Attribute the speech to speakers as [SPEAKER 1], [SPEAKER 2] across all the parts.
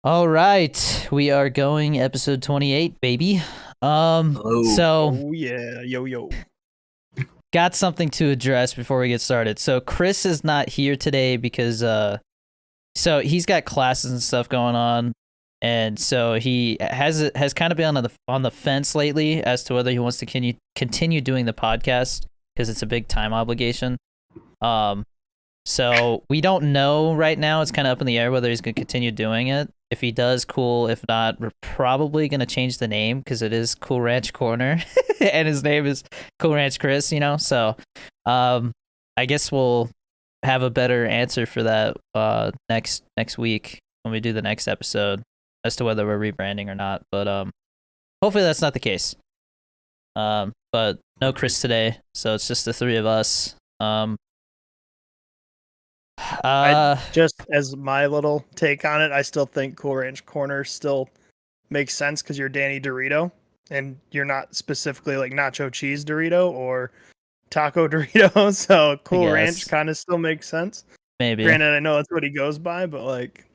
[SPEAKER 1] All right, we are going episode 28, baby.
[SPEAKER 2] Hello.
[SPEAKER 1] So
[SPEAKER 3] Oh yeah, yo.
[SPEAKER 1] got something to address before we get started. So Chris is not here today because so he's got classes and stuff going on, and so he has kind of been on the fence lately as to whether he wants to continue doing the podcast because it's a big time obligation. So we don't know right now. It's kind of up in the air whether he's going to continue doing it. If he does, cool. If not, we're probably going to change the name because it is Cool Ranch Corner and his name is Cool Ranch Chris, you know? So I guess we'll have a better answer for that next week when we do the next episode as to whether we're rebranding or not. But hopefully that's not the case. But no Chris today, so it's just the three of us.
[SPEAKER 3] Just as my little take on it, I still think Cool Ranch Corner still makes sense because you're Danny Dorito and you're not specifically like nacho cheese Dorito or taco Dorito. So Cool Ranch kind of still makes sense.
[SPEAKER 1] Maybe.
[SPEAKER 3] Granted, I know that's what he goes by, but like,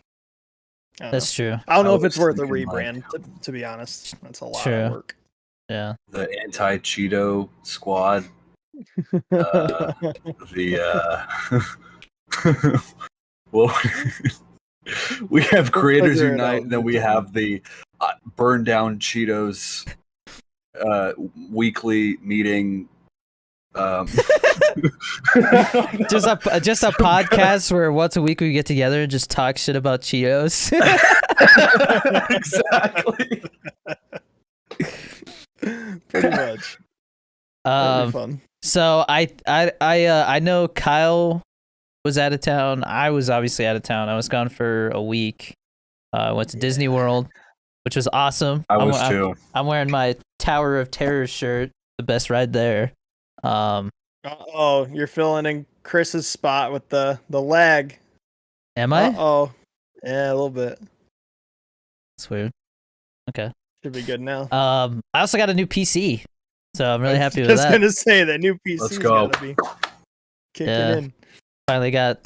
[SPEAKER 1] that's true.
[SPEAKER 3] I don't know if it's worth a rebrand. To be honest, that's a lot of work.
[SPEAKER 1] Yeah.
[SPEAKER 2] The anti-Cheeto squad. Well, we have Creators Unite, and then we have the Burn Down Cheetos weekly meeting.
[SPEAKER 1] Just a podcast where once a week we get together and just talk shit about Cheetos.
[SPEAKER 2] Exactly.
[SPEAKER 3] Pretty much. That'd be fun.
[SPEAKER 1] So I know Kyle was out of town. I was obviously out of town. I was gone for a week. I went to Disney World, which was awesome.
[SPEAKER 2] I was too.
[SPEAKER 1] I'm wearing my Tower of Terror shirt. The best ride there.
[SPEAKER 3] Oh, you're filling in Chris's spot with the lag.
[SPEAKER 1] Am I?
[SPEAKER 3] Oh, yeah, a little bit.
[SPEAKER 1] That's weird. Okay.
[SPEAKER 3] Should be good now.
[SPEAKER 1] I also got a new PC, so I'm really happy with that.
[SPEAKER 3] I was gonna say that new PC's
[SPEAKER 2] Let's go.
[SPEAKER 3] Gotta be kicking in.
[SPEAKER 1] Finally got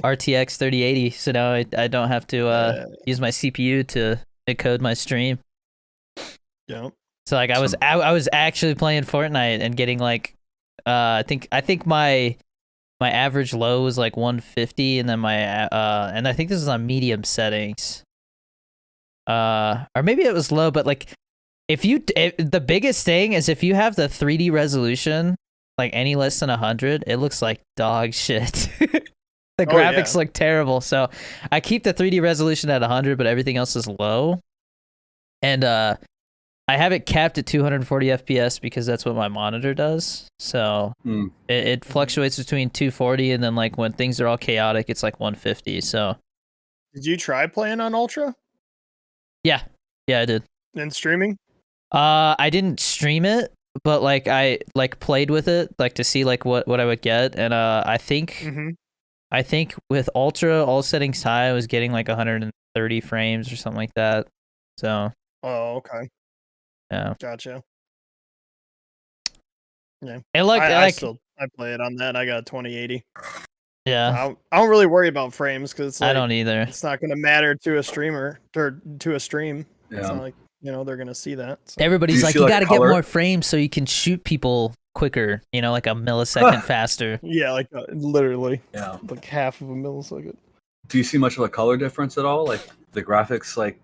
[SPEAKER 1] RTX 3080, so now I don't have to use my CPU to encode my stream.
[SPEAKER 3] Yeah.
[SPEAKER 1] So like I was actually playing Fortnite and getting like I think my average low was like 150, and then my and I think this is on medium settings. Or maybe it was low, but like the biggest thing is if you have the 3D resolution like any less than 100, it looks like dog shit. The graphics look terrible, so I keep the 3D resolution at 100, but everything else is low. And I have it capped at 240 FPS because that's what my monitor does. So it fluctuates between 240, and then like when things are all chaotic, it's like 150. So
[SPEAKER 3] did you try playing on Ultra?
[SPEAKER 1] Yeah, I did.
[SPEAKER 3] And streaming?
[SPEAKER 1] I didn't stream it, but like I like played with it like to see like what I would get, and I think with Ultra all settings high, I was getting like 130 frames or something like that. So
[SPEAKER 3] okay.
[SPEAKER 1] Yeah.
[SPEAKER 3] Gotcha. Yeah.
[SPEAKER 1] And like
[SPEAKER 3] I play it on that. I got 2080.
[SPEAKER 1] Yeah.
[SPEAKER 3] I don't really worry about frames because like,
[SPEAKER 1] I don't either.
[SPEAKER 3] It's not going to matter to a streamer or to a stream.
[SPEAKER 2] Yeah.
[SPEAKER 3] It's not like they're going to see that. So.
[SPEAKER 1] Everybody's like, you got to get more frames so you can shoot people quicker. Like a millisecond faster.
[SPEAKER 3] Yeah, like literally.
[SPEAKER 2] Yeah.
[SPEAKER 3] Like half of a millisecond.
[SPEAKER 2] Do you see much of a color difference at all? Like the graphics like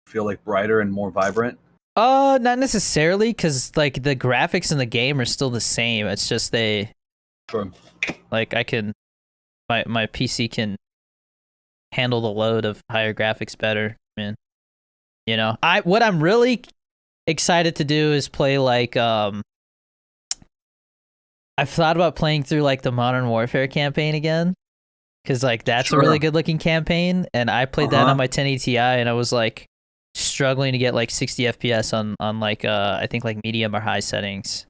[SPEAKER 2] feel like brighter and more vibrant?
[SPEAKER 1] Not necessarily, because like the graphics in the game are still the same. It's just like I can my PC can handle the load of higher graphics better, man. What I'm really excited to do is play like I've thought about playing through like the Modern Warfare campaign again, because like that's a really good looking campaign, and I played that on my 1080 Ti, and I was like struggling to get like 60 FPS on like I think like medium or high settings.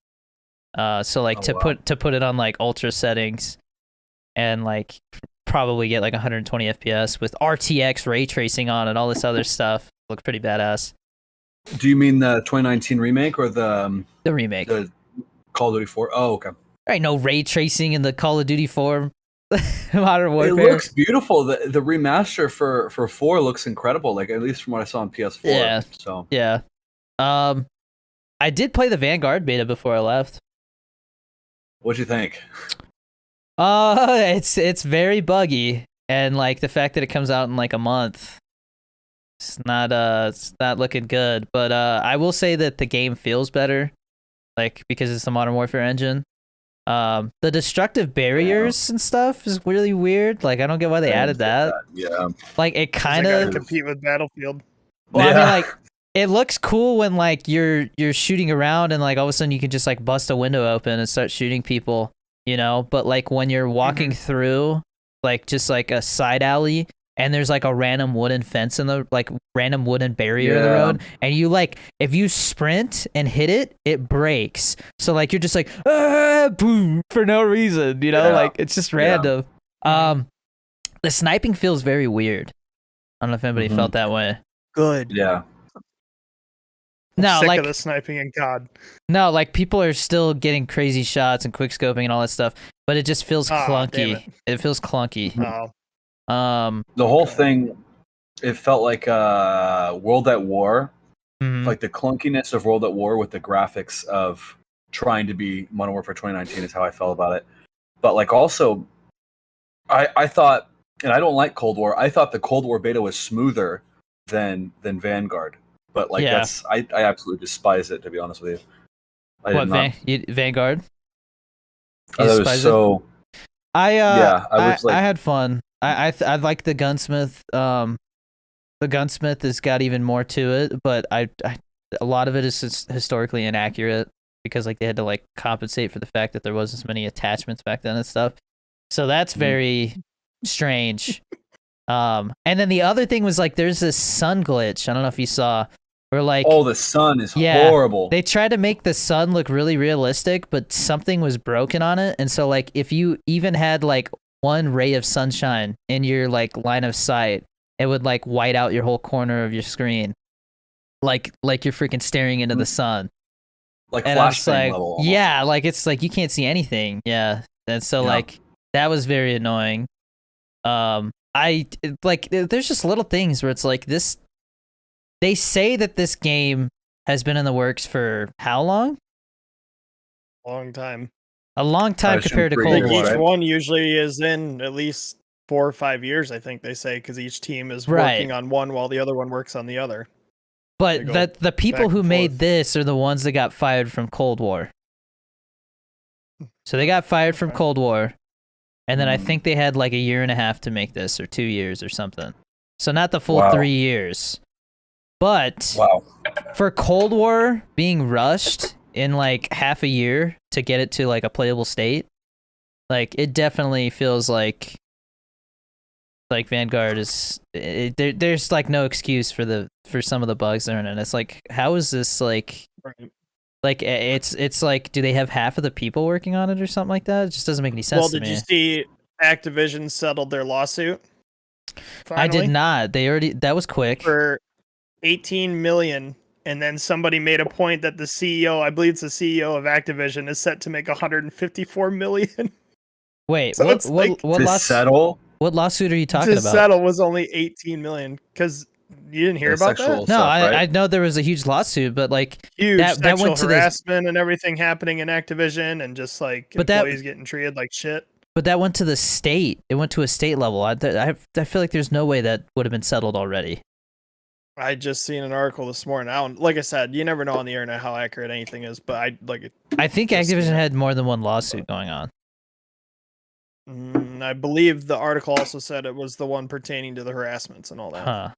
[SPEAKER 1] So like to put it on like ultra settings and like probably get like 120 FPS with RTX ray tracing on and all this other stuff. Look pretty badass.
[SPEAKER 2] Do you mean the 2019 remake or the
[SPEAKER 1] remake?
[SPEAKER 2] The Call of Duty 4? Oh, okay.
[SPEAKER 1] There ain't no ray tracing in the Call of Duty 4 Modern
[SPEAKER 2] It
[SPEAKER 1] Warfare.
[SPEAKER 2] looks beautiful. The remaster for 4 looks incredible. Like at least from what I saw on PS4.
[SPEAKER 1] Yeah.
[SPEAKER 2] So
[SPEAKER 1] Yeah. I did play the Vanguard beta before I left.
[SPEAKER 2] what'd you think?
[SPEAKER 1] It's very buggy, and like the fact that it comes out in like a month, it's not looking good. But I will say that the game feels better, like because it's the Modern Warfare engine. The destructive barriers and stuff is really weird. Like I don't get why they added that.
[SPEAKER 2] Yeah.
[SPEAKER 1] Like it kind
[SPEAKER 3] They gotta
[SPEAKER 1] of
[SPEAKER 3] compete with Battlefield.
[SPEAKER 1] Well, I
[SPEAKER 2] Yeah.
[SPEAKER 1] mean, like, it looks cool when like you're shooting around and like all of a sudden you can just like bust a window open and start shooting people, you know. But like when you're walking through, like just like a side alley, and there's like a random wooden fence in the like random wooden barrier in the
[SPEAKER 2] Yeah.
[SPEAKER 1] road, and you like if you sprint and hit it, it breaks. So like you're just like boom for no reason, you know.
[SPEAKER 2] Yeah.
[SPEAKER 1] Like it's just random. The sniping feels very weird. I don't know if anybody
[SPEAKER 2] Mhm.
[SPEAKER 1] felt that way.
[SPEAKER 3] Good.
[SPEAKER 2] Yeah.
[SPEAKER 1] No,
[SPEAKER 3] Sick
[SPEAKER 1] like
[SPEAKER 3] of the sniping and COD.
[SPEAKER 1] no, like people are still getting crazy shots and quick scoping and all that stuff, but it just feels
[SPEAKER 3] Ah, damn
[SPEAKER 1] clunky. It feels clunky.
[SPEAKER 3] Oh,
[SPEAKER 2] The whole
[SPEAKER 3] Okay.
[SPEAKER 2] thing, it felt like World at War.
[SPEAKER 1] mhm.
[SPEAKER 2] Like the clunkiness of World at War with the graphics of trying to be Modern Warfare 2019 is how I felt about it. But like also, I thought, and I don't like Cold War. I thought the Cold War beta was smoother than Vanguard. But like
[SPEAKER 1] Yeah.
[SPEAKER 2] I absolutely despise it, to be honest with you. I
[SPEAKER 1] What
[SPEAKER 2] did not.
[SPEAKER 1] Vanguard?
[SPEAKER 2] I thought it
[SPEAKER 1] despise
[SPEAKER 2] was so.
[SPEAKER 1] I
[SPEAKER 2] Yeah, I was like-
[SPEAKER 1] I had fun. I like the gunsmith. The gunsmith has got even more to it, but I a lot of it is just historically inaccurate because like they had to like compensate for the fact that there wasn't as many attachments back then and stuff. So that's very strange. And then the other thing was like there's this sun glitch. I don't know if you saw where like
[SPEAKER 2] Oh, the sun is
[SPEAKER 1] Yeah,
[SPEAKER 2] horrible.
[SPEAKER 1] they tried to make the sun look really realistic, but something was broken on it. And so like if you even had like one ray of sunshine in your like line of sight, it would like white out your whole corner of your screen. Like you're freaking staring into the sun.
[SPEAKER 2] Like
[SPEAKER 1] And I'm just
[SPEAKER 2] flashbang
[SPEAKER 1] like,
[SPEAKER 2] level. Almost.
[SPEAKER 1] yeah, like it's like you can't see anything. Yeah. And so
[SPEAKER 2] Yeah.
[SPEAKER 1] like that was very annoying. There's just little things where it's like this. They say that this game has been in the works for how long?
[SPEAKER 3] long time.
[SPEAKER 1] A long time
[SPEAKER 2] assume
[SPEAKER 1] compared to
[SPEAKER 2] 3
[SPEAKER 1] Cold
[SPEAKER 2] years,
[SPEAKER 1] War.
[SPEAKER 3] Each
[SPEAKER 2] right?
[SPEAKER 3] one usually is in at least 4 or 5 years, I think they say, because each team is
[SPEAKER 1] Right.
[SPEAKER 3] working on one while the other one works on the other.
[SPEAKER 1] But
[SPEAKER 3] They go
[SPEAKER 1] the people
[SPEAKER 3] back
[SPEAKER 1] who
[SPEAKER 3] and
[SPEAKER 1] made
[SPEAKER 3] forth.
[SPEAKER 1] this are the ones that got fired from Cold War. So they got fired from
[SPEAKER 3] Okay.
[SPEAKER 1] Cold War, and then I
[SPEAKER 2] Hmm.
[SPEAKER 1] think they had like a year and a half to make this, or 2 years, or something. So not the full
[SPEAKER 2] Wow.
[SPEAKER 1] 3 years. But
[SPEAKER 2] Wow.
[SPEAKER 1] for Cold War being rushed in like half a year to get it to like a playable state, like it definitely feels like Vanguard is there's like no excuse for some of the bugs they're in, and it's like how is this like
[SPEAKER 3] Right.
[SPEAKER 1] it's like do they have half of the people working on it or something like that? It just doesn't make any sense
[SPEAKER 3] Well,
[SPEAKER 1] to
[SPEAKER 3] did
[SPEAKER 1] me.
[SPEAKER 3] you see Activision settled their lawsuit?
[SPEAKER 1] I did
[SPEAKER 3] Finally?
[SPEAKER 1] not. They already that was quick.
[SPEAKER 3] For 18 million, and then somebody made a point that the CEO, I believe it's the CEO of Activision, is set to make 154 million.
[SPEAKER 1] Wait,
[SPEAKER 3] So it's like-
[SPEAKER 1] what
[SPEAKER 2] To settle.
[SPEAKER 1] what lawsuit are you talking
[SPEAKER 3] To
[SPEAKER 1] about?
[SPEAKER 3] settle was only 18 million, because you didn't hear
[SPEAKER 2] Yeah,
[SPEAKER 3] about
[SPEAKER 2] sexual
[SPEAKER 3] that?
[SPEAKER 1] No,
[SPEAKER 2] stuff,
[SPEAKER 1] I
[SPEAKER 2] right?
[SPEAKER 1] know there was a huge lawsuit, but like
[SPEAKER 3] Huge
[SPEAKER 1] that
[SPEAKER 3] sexual
[SPEAKER 1] went to the
[SPEAKER 3] harassment and everything happening in Activision, and just like
[SPEAKER 1] But that-
[SPEAKER 3] employees getting treated like shit.
[SPEAKER 1] but that went to the state. It went to a state level. I feel like there's no way that would have been settled already.
[SPEAKER 3] I just seen an article this morning. Like I said, you never know on the internet how accurate anything is, but I like it.
[SPEAKER 1] I think
[SPEAKER 3] Just,
[SPEAKER 1] Activision
[SPEAKER 3] yeah.
[SPEAKER 1] had more than one lawsuit going on.
[SPEAKER 3] I believe the article also said it was the one pertaining to the harassments and all that.
[SPEAKER 1] Huh.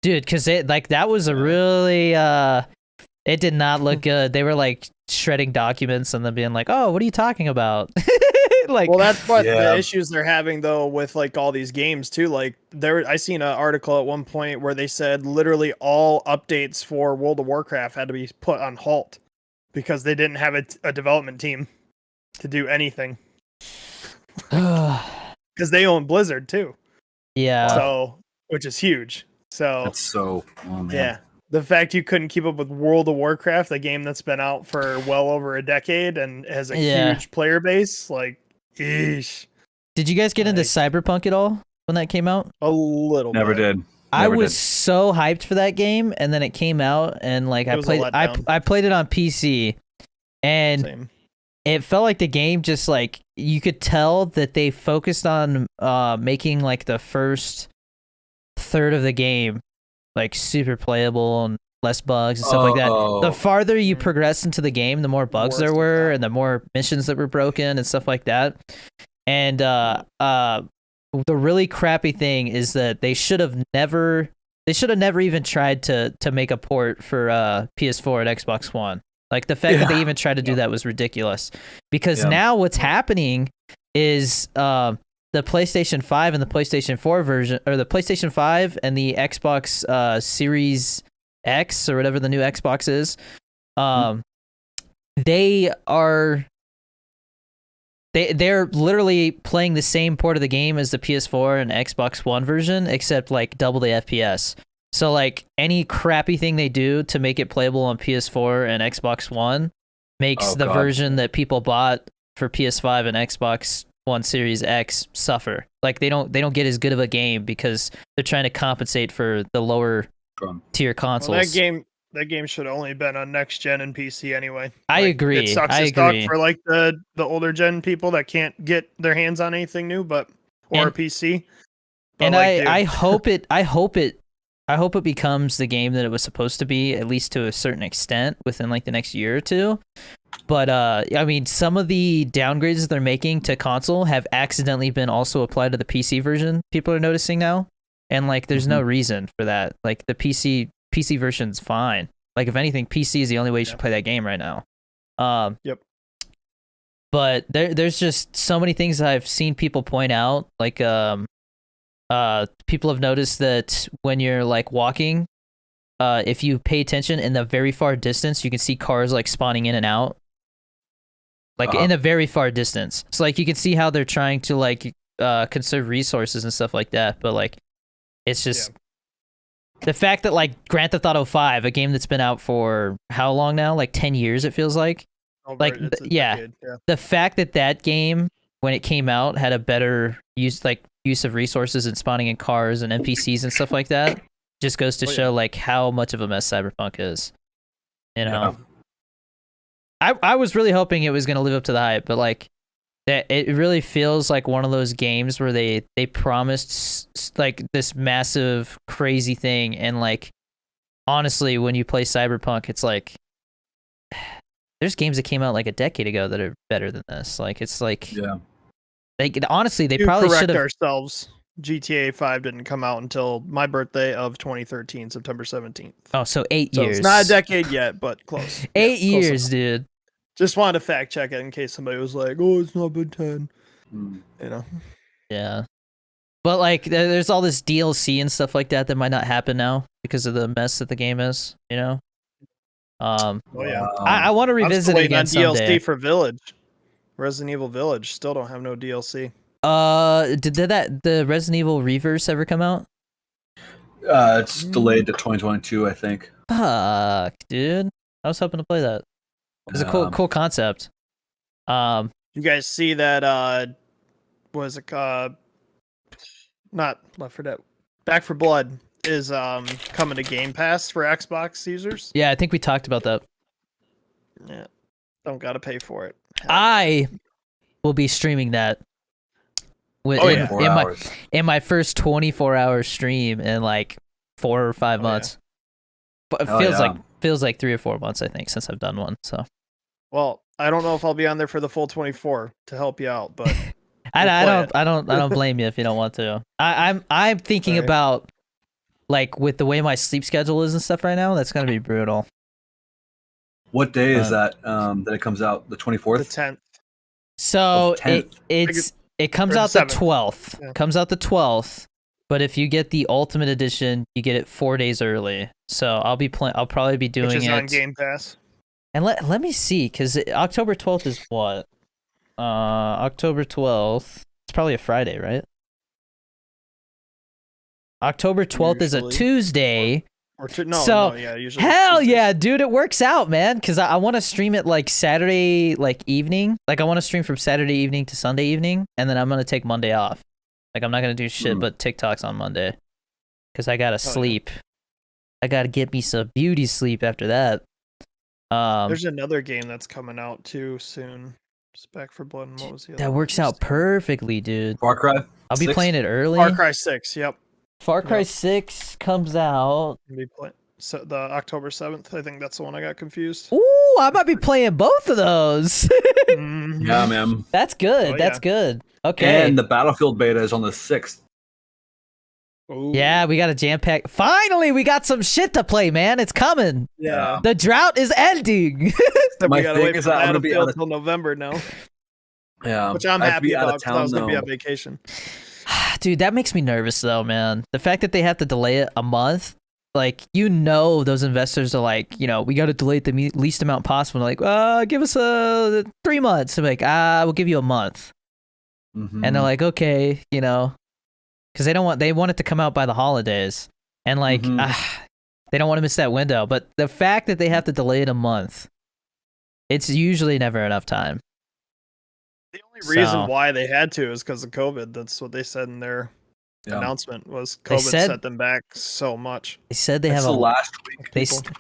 [SPEAKER 1] Dude, because it like that was a really it did not look good. They were like shredding documents and then being like, "Oh, what are you talking about?" Like,
[SPEAKER 3] Well, that's what
[SPEAKER 2] Yeah.
[SPEAKER 3] the issues they're having though with like all these games too. Like I seen an article at one point where they said literally all updates for World of Warcraft had to be put on halt because they didn't have a development team to do anything because they own Blizzard too.
[SPEAKER 1] yeah,
[SPEAKER 3] So, which is huge. So,
[SPEAKER 2] That's so. Oh, man.
[SPEAKER 3] yeah. The fact you couldn't keep up with World of Warcraft, a game that's been out for well over a decade and has a
[SPEAKER 1] Yeah.
[SPEAKER 3] huge player base, like, eesh.
[SPEAKER 1] Did you guys get into
[SPEAKER 3] Nice.
[SPEAKER 1] Cyberpunk at all when that came out?
[SPEAKER 3] A little
[SPEAKER 2] Never
[SPEAKER 3] bit.
[SPEAKER 2] did.
[SPEAKER 1] I
[SPEAKER 2] Never
[SPEAKER 1] was
[SPEAKER 2] did.
[SPEAKER 1] so hyped for that game, and then it came out, and like
[SPEAKER 3] It was a letdown.
[SPEAKER 1] I played it on PC, and
[SPEAKER 3] Same.
[SPEAKER 1] it felt like the game just like you could tell that they focused on making like the first third of the game like super playable and less bugs and stuff like that. The
[SPEAKER 2] Oh.
[SPEAKER 1] farther you progress into the game, the more bugs
[SPEAKER 3] Worse
[SPEAKER 1] there
[SPEAKER 3] it
[SPEAKER 1] were,
[SPEAKER 3] got.
[SPEAKER 1] and the more missions that were broken and stuff like that. And the really crappy thing is that they should have never even tried to make a port for PS4 and Xbox One. Like the fact that they even tried to do that was ridiculous. Because now what's happening is the PlayStation 5 and the PlayStation 4 version, or the PlayStation 5 and the Xbox Series X or whatever the new Xbox is, they're literally playing the same port of the game as the PS4 and Xbox One version, except like double the FPS. So like any crappy thing they do to make it playable on PS4 and Xbox One makes the version that people bought for PS5 and Xbox One Series X suffer. Like they don't get as good of a game because they're trying to compensate for the lower tier consoles.
[SPEAKER 3] Well, that game should have only been on next gen and PC anyway.
[SPEAKER 1] I agree.
[SPEAKER 3] It sucks
[SPEAKER 1] I
[SPEAKER 3] as fuck
[SPEAKER 1] agree.
[SPEAKER 3] for like the older gen people that can't get their hands on anything new, or a PC. But
[SPEAKER 1] and
[SPEAKER 3] like,
[SPEAKER 1] I hope it becomes the game that it was supposed to be, at least to a certain extent, within like the next year or two. But I mean, some of the downgrades that they're making to console have accidentally been also applied to the PC version. People are noticing now, and like, there's no reason for that. Like the PC version's fine. Like if anything, PC is the only way you should play that game right now.
[SPEAKER 3] Yep.
[SPEAKER 1] But there's just so many things that I've seen people point out. Like people have noticed that when you're like walking, if you pay attention in the very far distance, you can see cars like spawning in and out. Like in a very far distance. So like you can see how they're trying to like conserve resources and stuff like that. But like it's just the fact that like Grand Theft Auto 5, a game that's been out for how long now? Like 10 years it feels like. Like the fact that game when it came out had a better use of resources and spawning in cars and NPCs and stuff like that just goes to show like how much of a mess Cyberpunk is. You know. I was really hoping it was going to live up to the hype, but like that it really feels like one of those games where they promised like this massive crazy thing, and like honestly when you play Cyberpunk it's like there's games that came out like a decade ago that are better than this. Like it's like honestly they probably should have
[SPEAKER 3] ourselves. GTA 5 didn't come out until my birthday of 2013, September 17th.
[SPEAKER 1] Oh, so 8 years.
[SPEAKER 3] It's not a decade yet, but close.
[SPEAKER 1] 8 years, dude.
[SPEAKER 3] Just wanted to fact check it in case somebody was like, "Oh, it's not been 10." You know.
[SPEAKER 1] Yeah. But like there's all this DLC and stuff like that that might not happen now because of the mess that the game is, you know? I want to revisit it again
[SPEAKER 3] on
[SPEAKER 1] someday.
[SPEAKER 3] DLC for Village. Resident Evil Village still don't have no DLC.
[SPEAKER 1] Did the Resident Evil Reverse ever come out?
[SPEAKER 2] It's delayed to 2022, I think.
[SPEAKER 1] Fuck, dude. I was hoping to play that. It's a cool concept.
[SPEAKER 3] You guys see that was it not Left 4 Dead, Back 4 Blood is coming to Game Pass for Xbox users?
[SPEAKER 1] Yeah, I think we talked about that.
[SPEAKER 3] Yeah. Don't gotta pay for it.
[SPEAKER 1] I will be streaming that in my first 24-hour stream in like 4 or 5 months. But it feels like 3 or 4 months, I think, since I've done one. So,
[SPEAKER 3] well, I don't know if I'll be on there for the full 24 to help you out, but
[SPEAKER 1] I don't blame you if you don't want to. I'm thinking about like with the way my sleep schedule is and stuff right now. That's gonna be brutal.
[SPEAKER 2] What day is that? That it comes out the 24th,
[SPEAKER 3] the 10th.
[SPEAKER 1] So it comes out the 12th.
[SPEAKER 3] Yeah.
[SPEAKER 1] Comes out the 12th. But if you get the Ultimate Edition, you get it 4 days early. So I'll probably be doing
[SPEAKER 3] Which is
[SPEAKER 1] it
[SPEAKER 3] on Game Pass.
[SPEAKER 1] And let me see, because October 12th is what? October 12th. It's probably a Friday, right? October 12th is a Tuesday,
[SPEAKER 3] Or usually
[SPEAKER 1] hell
[SPEAKER 3] Tuesdays.
[SPEAKER 1] yeah, dude, it works out, man. Because I want to stream it like Saturday, like evening. Like I want to stream from Saturday evening to Sunday evening, and then I'm gonna take Monday off. Like I'm not gonna do shit but TikToks on Monday, because I gotta sleep. Yeah. I gotta get me some beauty sleep after that.
[SPEAKER 3] There's another game that's coming out too soon. Just Back for Blood. And what was the other
[SPEAKER 1] that works out perfectly, dude.
[SPEAKER 2] Far Cry.
[SPEAKER 1] I'll be playing it early.
[SPEAKER 3] Far Cry 6. Yep.
[SPEAKER 1] Far Cry 6 comes out.
[SPEAKER 3] So the October 7th. I think that's the one I got confused.
[SPEAKER 1] Ooh, I might be playing both of those.
[SPEAKER 3] Mm-hmm.
[SPEAKER 2] Yeah, man.
[SPEAKER 1] That's good. That's good. Okay.
[SPEAKER 2] And the Battlefield beta is on the 6th.
[SPEAKER 3] Ooh.
[SPEAKER 1] Yeah, we got a jam pack. Finally, we got some shit to play, man. It's coming.
[SPEAKER 3] Yeah.
[SPEAKER 1] The drought is ending.
[SPEAKER 3] We gotta wait for Battlefield until November now.
[SPEAKER 2] Yeah.
[SPEAKER 3] Which I'm happy about because I was gonna be on vacation.
[SPEAKER 1] Dude, that makes me nervous though, man. The fact that they have to delay it a month, like, those investors are like, we got to delay it the least amount possible. They're like, give us 3 months. I'm like, we'll give you a month.
[SPEAKER 2] Mm-hmm.
[SPEAKER 1] And they're like, okay, because they want it to come out by the holidays, and like, they don't want to miss that window. But the fact that they have to delay it a month, it's usually never enough time.
[SPEAKER 3] The only reason why they had to is because of COVID. That's what they said in their announcement. Was COVID set them back so much.
[SPEAKER 1] They said they have
[SPEAKER 2] last week.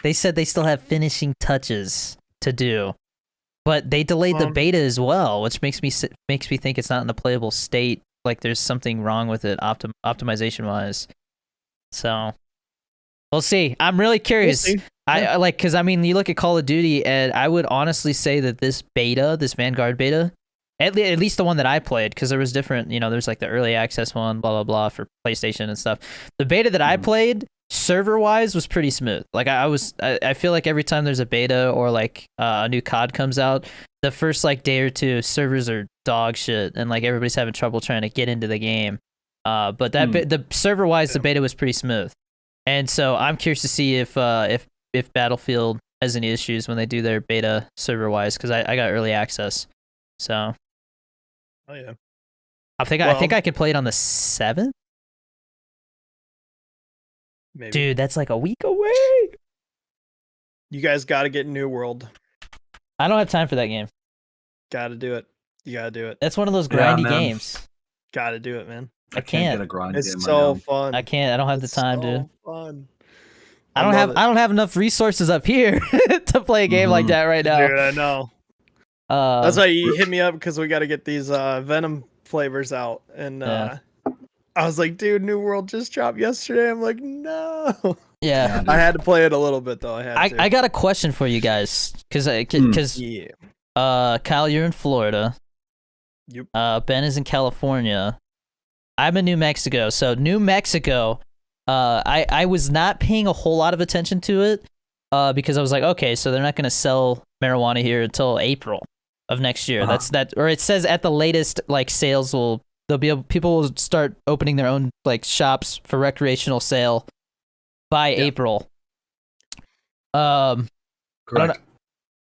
[SPEAKER 1] They said they still have finishing touches to do, but they delayed the beta as well, which makes me think it's not in a playable state. Like there's something wrong with it optimization wise. So we'll see. I'm really curious. We'll I like, because you look at Call of Duty, and I would honestly say that this Vanguard beta, at least the one that I played, because there was different, there's like the early access one, blah blah blah, for PlayStation and stuff. The beta that I played, server wise, was pretty smooth. Like I feel like every time there's a beta or like a new COD comes out, the first like day or two, servers are dog shit, and like everybody's having trouble trying to get into the game. But the server wise, the beta was pretty smooth, and so I'm curious to see if Battlefield has any issues when they do their beta server wise, because I got early access. So,
[SPEAKER 3] oh yeah,
[SPEAKER 1] I think I could play it on the 7th.
[SPEAKER 3] Maybe.
[SPEAKER 1] Dude, that's like a week away.
[SPEAKER 3] You guys got to get New World.
[SPEAKER 1] I don't have time for that game.
[SPEAKER 3] Got to do it. You got to do it.
[SPEAKER 1] That's one of those grindy games.
[SPEAKER 3] Got to do it, man.
[SPEAKER 1] I can't.
[SPEAKER 2] Get a grind
[SPEAKER 3] it's
[SPEAKER 2] game
[SPEAKER 3] so
[SPEAKER 2] right
[SPEAKER 3] fun.
[SPEAKER 1] I can't. I don't have the time, dude.
[SPEAKER 3] Fun.
[SPEAKER 1] I don't have enough resources up here to play a game like that right now.
[SPEAKER 3] Dude, I know. That's why you hit me up, because we got to get these Venom flavors out, and I was like, dude, New World just dropped yesterday. I'm like, no.
[SPEAKER 1] Yeah.
[SPEAKER 3] I had to play it a little bit though.
[SPEAKER 1] I got a question for you guys, because Kyle, you're in Florida.
[SPEAKER 3] Yep.
[SPEAKER 1] Ben is in California. I'm in New Mexico. So New Mexico, I was not paying a whole lot of attention to it, because I was like, okay, so they're not going to sell marijuana here until April of next year. Or it says at the latest, like sales people will start opening their own like shops for recreational sale by April.
[SPEAKER 2] Correct.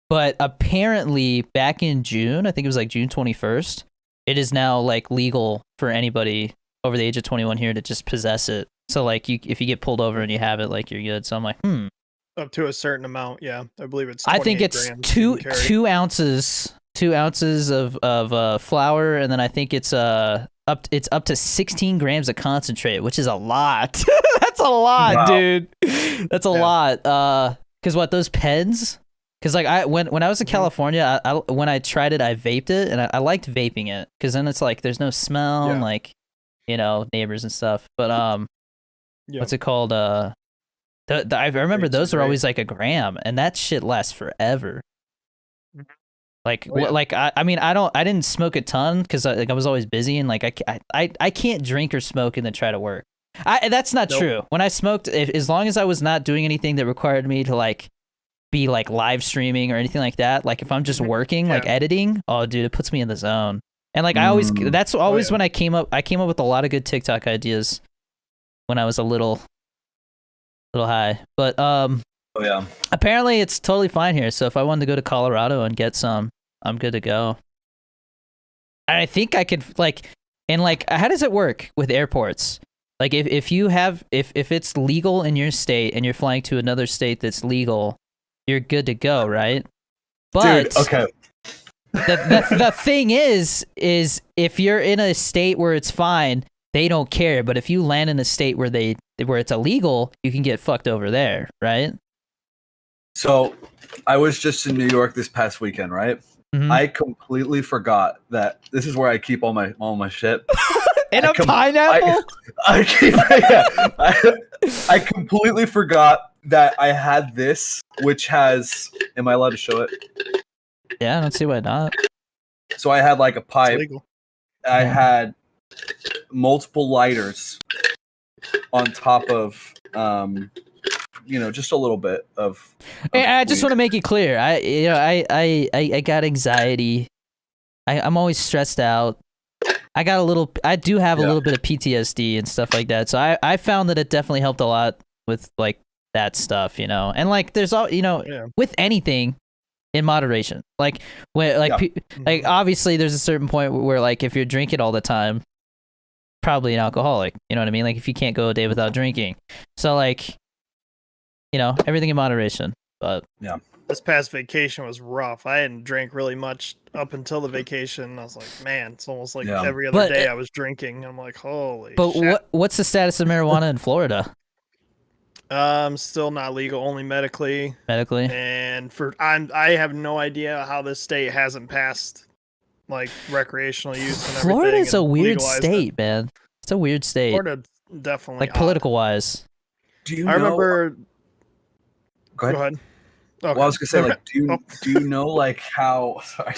[SPEAKER 1] But apparently back in June, I think it was like June 21st, it is now like legal for anybody over the age of 21 here to just possess it. So like if you get pulled over and you have it, like you're good. So I'm like,
[SPEAKER 3] up to a certain amount. Yeah. I believe it's,
[SPEAKER 1] I think it's 2 ounces. 2 ounces of flour, and then I think it's up to 16 grams of concentrate, which is a lot. That's a lot, dude. That's a lot. Because those pens? Because like when I was in California, when I tried it, I vaped it, and I liked vaping it, because then it's like there's no smell, and like neighbors and stuff. But what's it called? I remember those were always like a gram, and that shit lasts forever. Like, I didn't smoke a ton, because I was always busy, and like I can't drink or smoke and then try to work. That's not true. When I smoked, as long as I was not doing anything that required me to like be like live streaming or anything like that, like if I'm just working, like editing, oh dude, it puts me in the zone. And like that's always when I came up with a lot of good TikTok ideas when I was a little high. But apparently it's totally fine here. So if I wanted to go to Colorado and get some, I'm good to go. And I think I could how does it work with airports? Like if you have if it's legal in your state and you're flying to another state that's legal, you're good to go, right? But
[SPEAKER 2] Dude, okay.
[SPEAKER 1] the thing is if you're in a state where it's fine, they don't care. But if you land in a state where it's illegal, you can get fucked over there, right?
[SPEAKER 2] So I was just in New York this past weekend, right?
[SPEAKER 1] Mhm.
[SPEAKER 2] I completely forgot that this is where I keep all my shit.
[SPEAKER 1] In a pineapple?
[SPEAKER 2] I completely forgot that I had this, which has. Am I allowed to show it?
[SPEAKER 1] Yeah, I don't see why not.
[SPEAKER 2] So I had like a pipe. I
[SPEAKER 1] Yeah.
[SPEAKER 2] had multiple lighters on top of, just a little bit of.
[SPEAKER 1] I just
[SPEAKER 2] weed.
[SPEAKER 1] want to make it clear. I got anxiety. I'm always stressed out. I do have a little bit of PTSD and stuff like that. So I found that it definitely helped a lot with like that stuff, and like there's all with anything in moderation. Like when like obviously there's a certain point where like if you're drinking all the time, probably an alcoholic. You know what I mean? Like if you can't go a day without drinking, so like everything in moderation. But
[SPEAKER 2] yeah.
[SPEAKER 3] This past vacation was rough. I hadn't drank really much up until the vacation. I was like, man, it's almost like every other day I was drinking. I'm like, holy shit.
[SPEAKER 1] What's the status of marijuana in Florida?
[SPEAKER 3] Still not legal, only medically.
[SPEAKER 1] Medically?
[SPEAKER 3] And I have no idea how this state hasn't passed like recreational use and everything.
[SPEAKER 1] Florida's a weird state, man. It's a weird state.
[SPEAKER 3] Florida definitely
[SPEAKER 1] like political wise.
[SPEAKER 2] Do you
[SPEAKER 3] I remember
[SPEAKER 2] Go ahead.
[SPEAKER 3] Go ahead.
[SPEAKER 2] Okay. Well, I was gonna say, like, do you know, like, how? Sorry.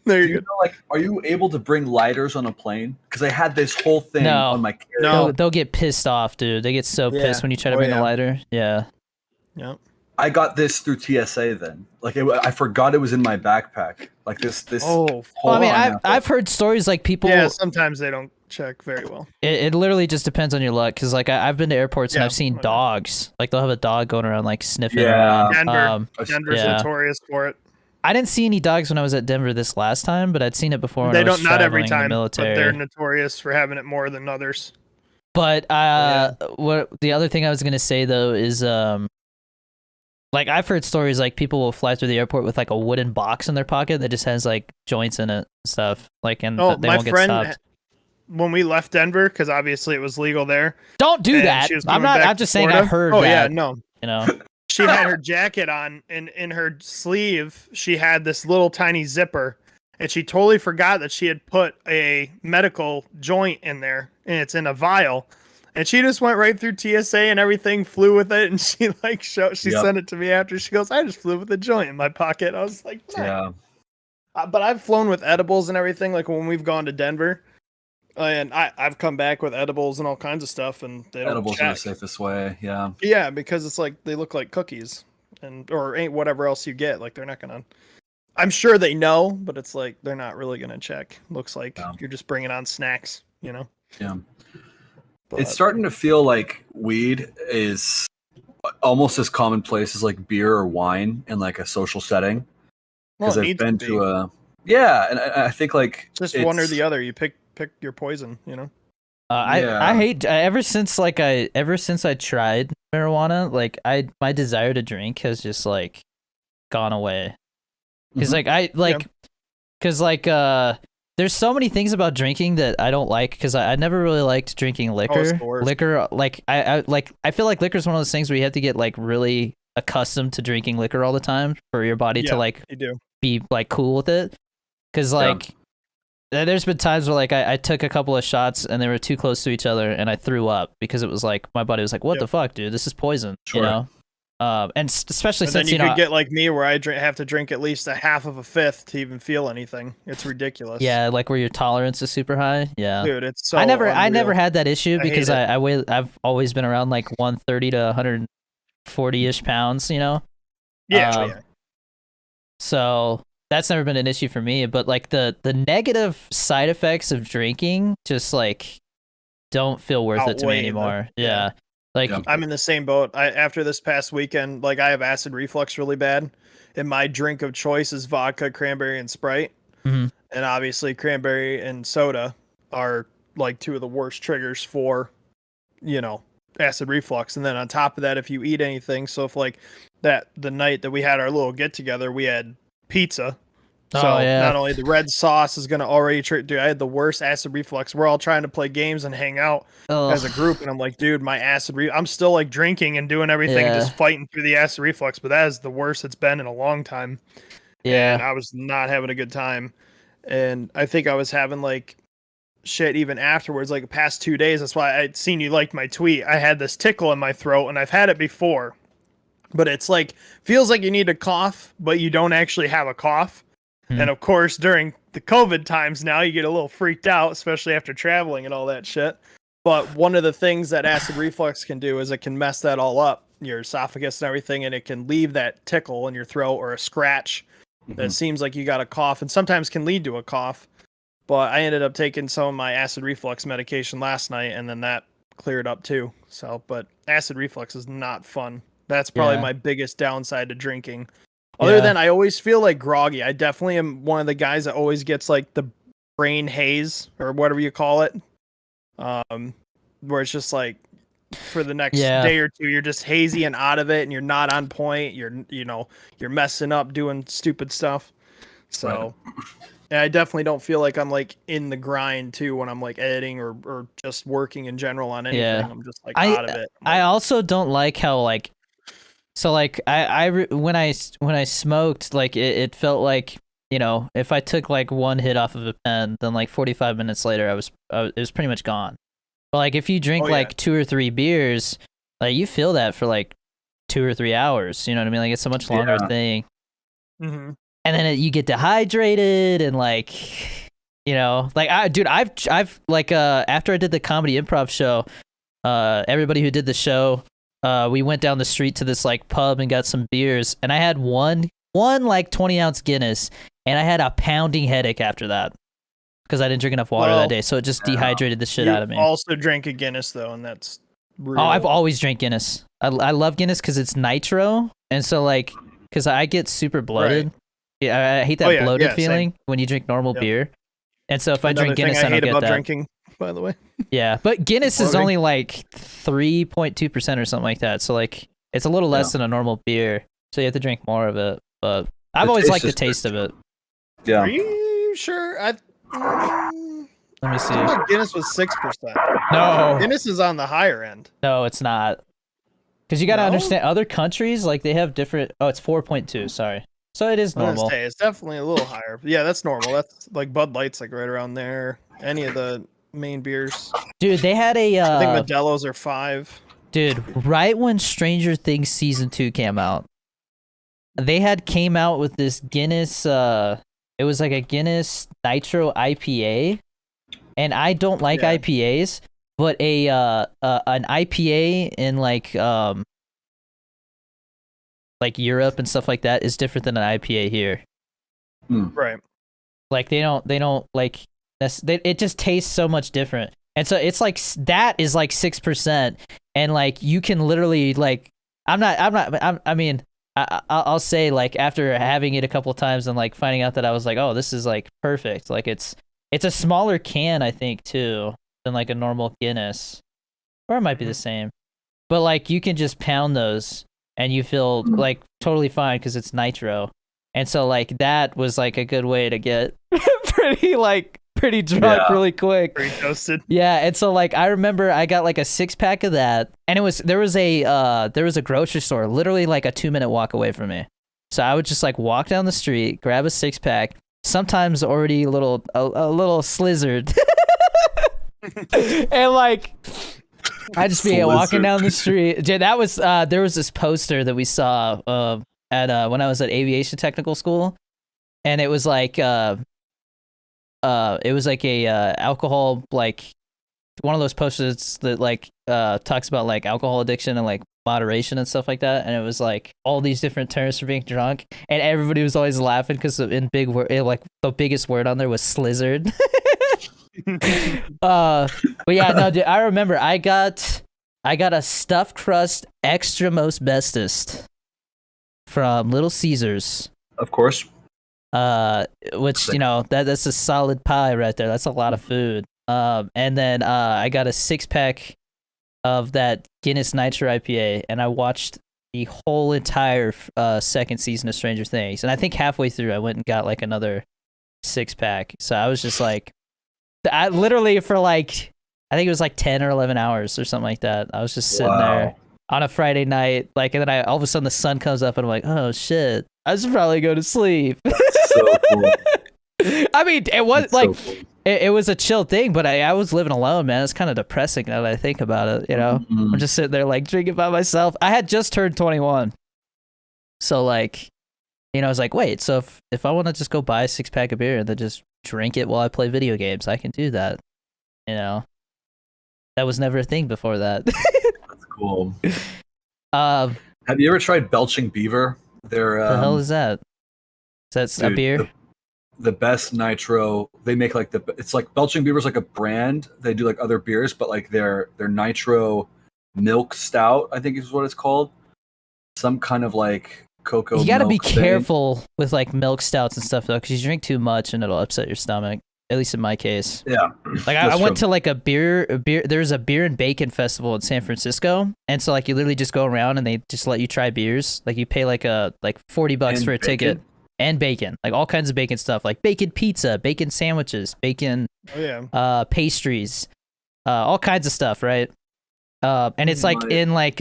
[SPEAKER 3] There
[SPEAKER 2] you go. Like, are you able to bring lighters on a plane? Because I had this whole thing on my carry.
[SPEAKER 1] No, they'll get pissed off, dude. They get so pissed when you try to bring a lighter. Yeah.
[SPEAKER 3] Yep.
[SPEAKER 2] I got this through TSA. Then, like, I forgot it was in my backpack. Like this.
[SPEAKER 1] Oh, well, I mean, I've heard stories like people.
[SPEAKER 3] Yeah, sometimes they don't check very well.
[SPEAKER 1] It literally just depends on your luck, because like I've been to airports and I've seen dogs. Like they'll have a dog going around like sniffing around.
[SPEAKER 3] Denver's notorious for it.
[SPEAKER 1] I didn't see any dogs when I was at Denver this last time, but I'd seen it before.
[SPEAKER 3] They
[SPEAKER 1] when I was
[SPEAKER 3] don't not every
[SPEAKER 1] traveling in
[SPEAKER 3] time,
[SPEAKER 1] the military.
[SPEAKER 3] but they're notorious for having it more than others.
[SPEAKER 1] But what the other thing I was gonna say though is like I've heard stories like people will fly through the airport with like a wooden box in their pocket that just has like joints in it and stuff. Like they won't get stopped.
[SPEAKER 3] When we left Denver, because obviously it was legal there.
[SPEAKER 1] Don't do that. I'm just saying I heard that.
[SPEAKER 3] Oh yeah, no. She
[SPEAKER 1] She
[SPEAKER 3] had her jacket on, and in her sleeve, she had this little tiny zipper, and she totally forgot that she had put a medical joint in there, and it's in a vial. And she just went right through TSA and everything, flew with it, and she like sent it to me after. She goes, "I just flew with a joint in my pocket." I was like, "Yeah." But I've flown with edibles and everything, like when we've gone to Denver, and I've come back with edibles and all kinds of stuff, and they don't
[SPEAKER 2] edibles
[SPEAKER 3] check.
[SPEAKER 2] are the safest way. Yeah.
[SPEAKER 3] Yeah, because it's like they look like cookies, or ain't whatever else you get. Like they're not gonna. I'm sure they know, but it's like they're not really gonna check. Looks like you're just bringing on snacks,
[SPEAKER 2] Yeah.
[SPEAKER 3] But
[SPEAKER 2] it's starting to feel like weed is almost as commonplace as like beer or wine in like a social setting. Because I've been to a and I think like
[SPEAKER 3] just one or the other. You pick your poison,
[SPEAKER 1] I hate ever since I tried marijuana, like my desire to drink has just like gone away. Because there's so many things about drinking that I don't like, because I never really liked drinking liquor. Liquor, like I feel like liquor is one of those things where you have to get like really accustomed to drinking liquor all the time for your body to like be like cool with it. Because like there's been times where like I took a couple of shots and they were too close to each other and I threw up, because it was like my body was like, what the fuck, dude, this is poison. And especially since
[SPEAKER 3] then you could get like me, where I have to drink at least a half of a fifth to even feel anything. It's ridiculous.
[SPEAKER 1] Yeah, like where your tolerance is super high. Yeah,
[SPEAKER 3] dude, it's so.
[SPEAKER 1] I never had that issue, because I've always been around like 130 to 140-ish pounds.
[SPEAKER 3] Yeah.
[SPEAKER 1] So that's never been an issue for me. But like the negative side effects of drinking just like don't feel worth it to me anymore. Yeah. Like
[SPEAKER 3] I'm in the same boat. After this past weekend, like I have acid reflux really bad, and my drink of choice is vodka, cranberry, and Sprite.
[SPEAKER 1] Mm-hmm.
[SPEAKER 3] And obviously, cranberry and soda are like two of the worst triggers for acid reflux. And then on top of that, if you eat anything, so if like the night that we had our little get together, we had pizza. So not only the red sauce is going to already dude, I had the worst acid reflux. We're all trying to play games and hang out as a group. And I'm like, dude, my I'm still like drinking and doing everything and just fighting through the acid reflux. But that is the worst it's been in a long time. Yeah. And I was not having a good time. And I think I was having like shit even afterwards, like the past 2 days. That's why I'd seen you liked my tweet. I had this tickle in my throat and I've had it before, but it's like, feels like you need to cough, but you don't actually have a cough. And of course, during the COVID times now, you get a little freaked out, especially after traveling and all that shit. But one of the things that acid reflux can do is it can mess that all up, your esophagus and everything, and it can leave that tickle in your throat or a scratch that seems like you got a cough, and sometimes can lead to a cough. But I ended up taking some of my acid reflux medication last night, and then that cleared up too. So, but acid reflux is not fun. That's probably my biggest downside to drinking. Other than I always feel like groggy. I definitely am one of the guys that always gets like the brain haze or whatever you call it. Where it's just like for the next day or two, you're just hazy and out of it and you're not on point. You're messing up doing stupid stuff. So and I definitely don't feel like I'm like in the grind too when I'm like editing or just working in general on anything. Yeah. I'm just like out of it.
[SPEAKER 1] I also don't like how like, so like when I smoked, like it felt like, if I took like one hit off of a pen, then like 45 minutes later it was pretty much gone. But like if you drink like 2 or 3 beers, like you feel that for like 2 or 3 hours. You know what I mean? Like it's a much longer thing. Mm-hmm. And then you get dehydrated and like, like I've like after I did the comedy improv show, everybody who did the show, we went down the street to this like pub and got some beers, and I had one like 20-ounce Guinness, and I had a pounding headache after that because I didn't drink enough water that day, so it just dehydrated the shit out of me.
[SPEAKER 3] Also drank a Guinness though, and that's real.
[SPEAKER 1] Oh, I've always drank Guinness. I love Guinness because it's nitro, and so like because I get super bloated. Right. Yeah, I hate that bloated feeling when you drink normal beer, and so if I drink Guinness, I don't get that.
[SPEAKER 3] Drinking, by the way.
[SPEAKER 1] Yeah, but Guinness is only like 3.2% or something like that. So like it's a little less than a normal beer. So you have to drink more of it. But I've always liked the taste of it.
[SPEAKER 3] Yeah. Are you sure?
[SPEAKER 1] Let me see.
[SPEAKER 3] I thought Guinness was 6%.
[SPEAKER 1] No.
[SPEAKER 3] Guinness is on the higher end.
[SPEAKER 1] No, it's not. Because you got to understand, other countries, like they have different. Oh, it's 4.2. Sorry. So it is normal.
[SPEAKER 3] It's definitely a little higher. Yeah, that's normal. That's like Bud Light's like right around there. Any of the main beers.
[SPEAKER 1] Dude, they had a
[SPEAKER 3] I think Modelo's are 5.
[SPEAKER 1] Dude, right when Stranger Things season 2 came out, they came out with this Guinness it was like a Guinness Nitro IPA, and I don't like IPAs, but an IPA in like Europe and stuff like that is different than an IPA here.
[SPEAKER 3] Right.
[SPEAKER 1] Like they don't like it just tastes so much different. And so it's like that is like 6%, and like you can literally like I'll say like after having it a couple of times and like finding out that I was like, oh, this is like perfect. Like it's a smaller can, I think, too, than like a normal Guinness, or it might be the same. But like you can just pound those and you feel like totally fine because it's nitro. And so like that was like a good way to get pretty drunk really quick.
[SPEAKER 3] Pretty toasted.
[SPEAKER 1] Yeah, and so like I remember I got like a 6-pack of that, and there was a grocery store literally like a 2-minute walk away from me. So I would just like walk down the street, grab a 6-pack, sometimes already a little slizzard. And like I just be walking down the street. Dude, that was there was this poster that we saw at when I was at aviation technical school, and it was like a alcohol, like one of those posters that like talks about like alcohol addiction and like moderation and stuff like that, and it was like all these different terms for being drunk, and everybody was always laughing because in big word, like the biggest word on there was slizzard. But yeah, no, dude, I remember I got a stuffed crust extra most bestest from Little Caesars,
[SPEAKER 2] of course.
[SPEAKER 1] Which that's a solid pie right there. That's a lot of food. And then I got a 6-pack of that Guinness Nitro IPA, and I watched the whole entire second season of Stranger Things. And I think halfway through, I went and got like another 6-pack. So I was just like, I literally for like, I think it was like 10 or 11 hours or something like that. I was just sitting there on a Friday night, like, and then all of a sudden the sun comes up and I'm like, oh shit, I should probably go to sleep.
[SPEAKER 2] So cool.
[SPEAKER 1] I mean, it was
[SPEAKER 2] That's
[SPEAKER 1] like,
[SPEAKER 2] so cool.
[SPEAKER 1] it was a chill thing, but I was living alone, man. It's kind of depressing now that I think about it, you know?
[SPEAKER 2] Mm-hmm.
[SPEAKER 1] I'm just sitting there like drinking by myself. I had just turned 21. So like, you know, I was like, wait, so if I want to just go buy a 6-pack of beer and then just drink it while I play video games, I can do that, you know? That was never a thing before that.
[SPEAKER 2] That's cool. Have you ever tried Belching Beaver? They're
[SPEAKER 1] the hell is that? Is that a beer?
[SPEAKER 2] The best nitro. They make like it's like Belching Beaver's like a brand. They do like other beers, but like their nitro milk stout, I think is what it's called. Some kind of like cocoa.
[SPEAKER 1] You got to be
[SPEAKER 2] thing.
[SPEAKER 1] careful with like milk stouts and stuff though, because you drink too much and it'll upset your stomach. At least in my case.
[SPEAKER 2] Yeah.
[SPEAKER 1] Like I went to like a beer. There's a beer and bacon festival in San Francisco, and so like you literally just go around and they just let you try beers. Like you pay like $40 for a ticket, and bacon, like all kinds of bacon stuff, like bacon pizza, bacon sandwiches, bacon pastries, all kinds of stuff, right? And it's like in like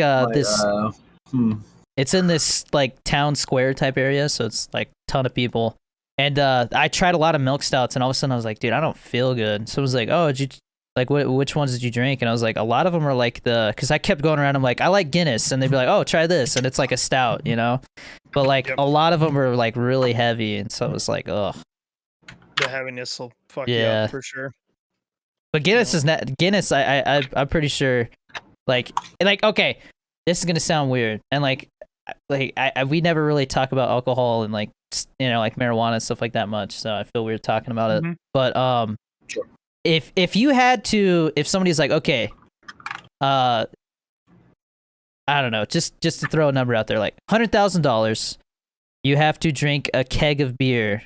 [SPEAKER 1] it's in this like town square type area, so it's like a ton of people. And I tried a lot of milk stouts, and all of a sudden I was like, dude, I don't feel good. So I was like, oh, did you like which ones did you drink? And I was like, a lot of them are like because I kept going around. I'm like, I like Guinness, and they'd be like, oh, try this, and it's like a stout, you know. But like a lot of them were like really heavy, and so it was like, ugh.
[SPEAKER 3] The heaviness will fuck you up for sure.
[SPEAKER 1] But Guinness is not Guinness. I'm pretty sure, like okay, this is gonna sound weird, and like we never really talk about alcohol and like, you know, like marijuana and stuff like that much, so I feel weird talking about it. But
[SPEAKER 2] sure.
[SPEAKER 1] if you had to, if somebody's like, okay, I don't know, just to throw a number out there, like $100,000, you have to drink a keg of beer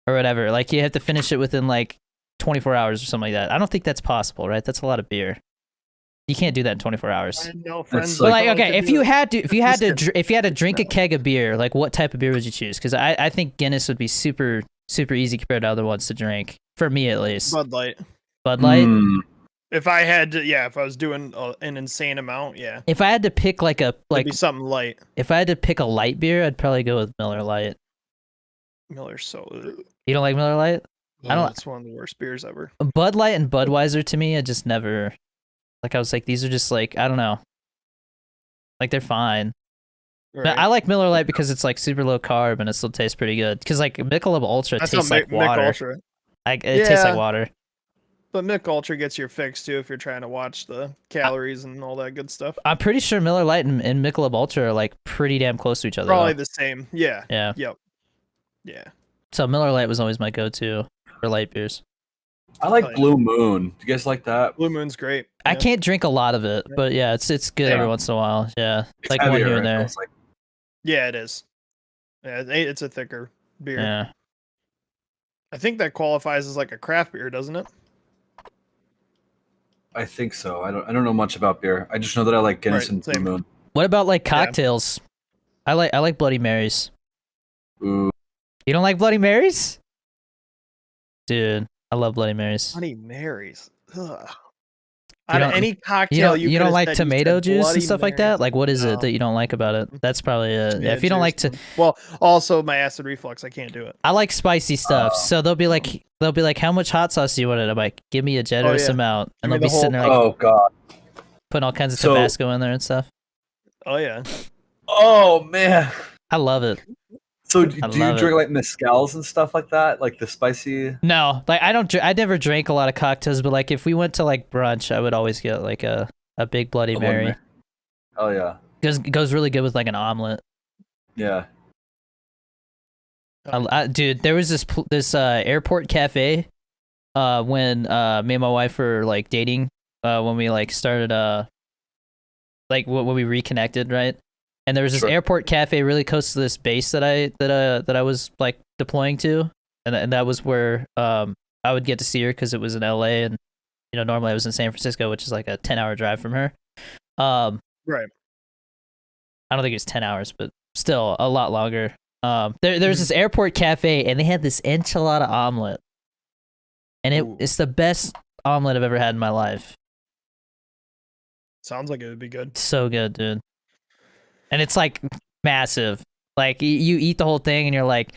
[SPEAKER 1] or whatever, like you have to finish it within like 24 hours or something like that. I don't think that's possible, right? That's a lot of beer. You can't do that in 24 hours.
[SPEAKER 3] I know friends.
[SPEAKER 1] But like, okay, if you had to drink a keg of beer, like what type of beer would you choose? Because I think Guinness would be super easy compared to other ones to drink, for me at least.
[SPEAKER 3] Bud Light.
[SPEAKER 1] Bud Light.
[SPEAKER 3] If I had to, if I was doing an insane amount, yeah.
[SPEAKER 1] If I had to pick it'd
[SPEAKER 3] be something light.
[SPEAKER 1] If I had to pick a light beer, I'd probably go with Miller Lite.
[SPEAKER 3] Miller's so.
[SPEAKER 1] You don't like Miller Lite?
[SPEAKER 3] I don't. It's one of the worst beers ever.
[SPEAKER 1] Bud Light and Budweiser to me, I just never. Like I was like, these are just like, I don't know. Like they're fine. Right. But I like Miller Lite because it's like super low carb and it still tastes pretty good. Because like Michelob Ultra tastes like water.
[SPEAKER 3] Ultra.
[SPEAKER 1] It tastes like water.
[SPEAKER 3] But Mick Ultra gets your fix too if you're trying to watch the calories and all that good stuff.
[SPEAKER 1] I'm pretty sure Miller Lite and Michelob Ultra are like pretty damn close to each other.
[SPEAKER 3] Probably the same. Yeah.
[SPEAKER 1] Yeah.
[SPEAKER 3] Yep. Yeah.
[SPEAKER 1] So Miller Lite was always my go-to for light beers.
[SPEAKER 2] I like Blue Moon. Do you guys like that?
[SPEAKER 3] Blue Moon's great.
[SPEAKER 1] I can't drink a lot of it, but yeah, it's good every once in a while. Yeah,
[SPEAKER 2] it's
[SPEAKER 1] like one here and there.
[SPEAKER 3] Yeah, it is. Yeah, it's a thicker beer.
[SPEAKER 1] Yeah.
[SPEAKER 3] I think that qualifies as like a craft beer, doesn't it?
[SPEAKER 2] I think so. I don't know much about beer. I just know that I like Guinness and Blue Moon.
[SPEAKER 1] What about like cocktails? Yeah. I like Bloody Marys.
[SPEAKER 2] Ooh.
[SPEAKER 1] You don't like Bloody Marys? Dude, I love Bloody Marys.
[SPEAKER 3] Bloody Marys. Ugh. Out of any cocktail
[SPEAKER 1] you don't like tomato juice and stuff like that? Like, what is it that you don't like about it? That's probably it. Yeah, if you don't like to,
[SPEAKER 3] well, also my acid reflux, I can't do it.
[SPEAKER 1] I like spicy stuff, so they'll be like, how much hot sauce do you want? I'm like, give me a generous amount, and they'll be sitting there like,
[SPEAKER 2] oh god,
[SPEAKER 1] putting all kinds of Tabasco in there and stuff.
[SPEAKER 3] Oh yeah.
[SPEAKER 2] Oh man,
[SPEAKER 1] I love it.
[SPEAKER 2] So do you drink like mezcals and stuff like that, like the spicy? No,
[SPEAKER 1] like I never drank a lot of cocktails, but like if we went to like brunch, I would always get like a big Bloody Mary.
[SPEAKER 2] Oh yeah,
[SPEAKER 1] it goes really good with like an omelet.
[SPEAKER 2] Yeah.
[SPEAKER 1] Dude, there was this airport cafe when me and my wife were like dating, when we like started like when we reconnected, right? And there was this airport cafe really close to this base that I was like deploying to, and that was where I would get to see her because it was in LA, and normally I was in San Francisco, which is like a 10-hour drive from her.
[SPEAKER 3] Right.
[SPEAKER 1] I don't think it was 10 hours, but still a lot longer. There's this airport cafe, and they had this enchilada omelet, and it's the best omelet I've ever had in my life.
[SPEAKER 3] Sounds like it would be good.
[SPEAKER 1] So good, dude. And it's like massive. Like you eat the whole thing, and you're like,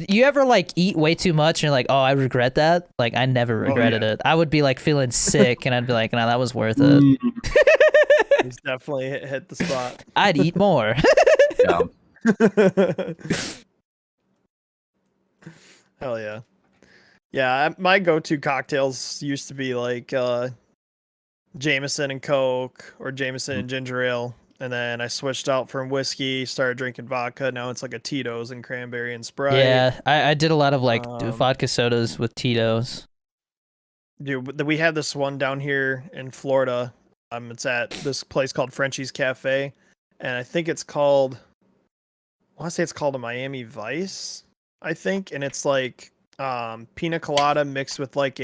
[SPEAKER 1] you ever like eat way too much, and you're like, oh, I regret that. Like I never regretted it. I would be like feeling sick, and I'd be like, no, that was worth it.
[SPEAKER 3] He's definitely hit the spot.
[SPEAKER 1] I'd eat more.
[SPEAKER 2] Yeah.
[SPEAKER 3] Hell yeah. Yeah, my go-to cocktails used to be like Jameson and Coke or Jameson and ginger ale. And then I switched out from whiskey, started drinking vodka. Now it's like a Tito's and cranberry and Sprite.
[SPEAKER 1] Yeah, I did a lot of like vodka sodas with Tito's.
[SPEAKER 3] Dude, we have this one down here in Florida. It's at this place called Frenchie's Cafe. And I think it's called, I want to say it's called a Miami Vice, I think. And it's like pina colada mixed with like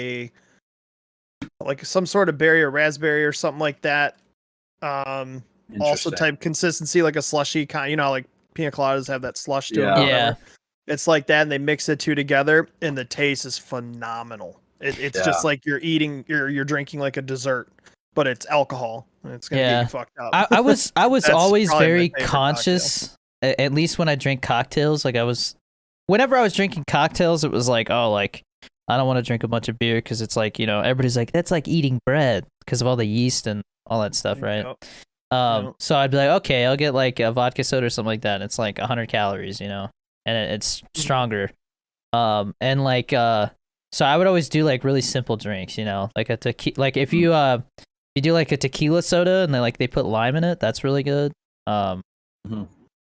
[SPEAKER 3] some sort of berry or raspberry or something like that. Also type consistency like a slushy kind, like pina coladas have that slush to them.
[SPEAKER 1] Yeah.
[SPEAKER 3] It's like that, and they mix the two together, and the taste is phenomenal. It's just like you're drinking like a dessert, but it's alcohol, and it's gonna get you fucked up.
[SPEAKER 1] I was always very conscious, at least when I drink cocktails. Like whenever I was drinking cocktails, it was like, oh, like I don't want to drink a bunch of beer because it's like, everybody's like, that's like eating bread because of all the yeast and all that stuff, right? So I'd be like, okay, I'll get like a vodka soda or something like that. And it's like 100 calories, and it's stronger. And like, so I would always do like really simple drinks, like like if you do like a tequila soda and they put lime in it, that's really good. Like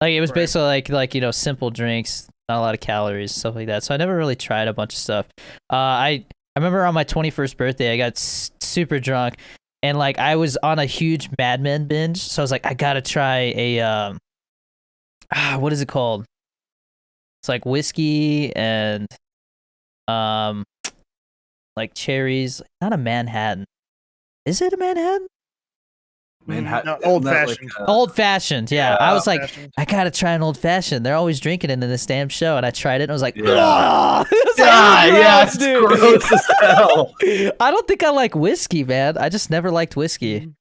[SPEAKER 1] it was basically like simple drinks, not a lot of calories, stuff like that. So I never really tried a bunch of stuff. I remember on my 21st birthday, I got super drunk. And like I was on a huge Mad Men binge, so I was like, I gotta try a what is it called? It's like whiskey and like cherries. Not a Manhattan. Is it a Manhattan?
[SPEAKER 2] Manhattan,
[SPEAKER 3] no, old fashioned.
[SPEAKER 1] Old fashioned, yeah. I was like, I gotta try an old fashioned. They're always drinking it in this damn show, and I tried it, and I was like,
[SPEAKER 2] it's gross as hell.
[SPEAKER 1] I don't think I like whiskey, man. I just never liked whiskey.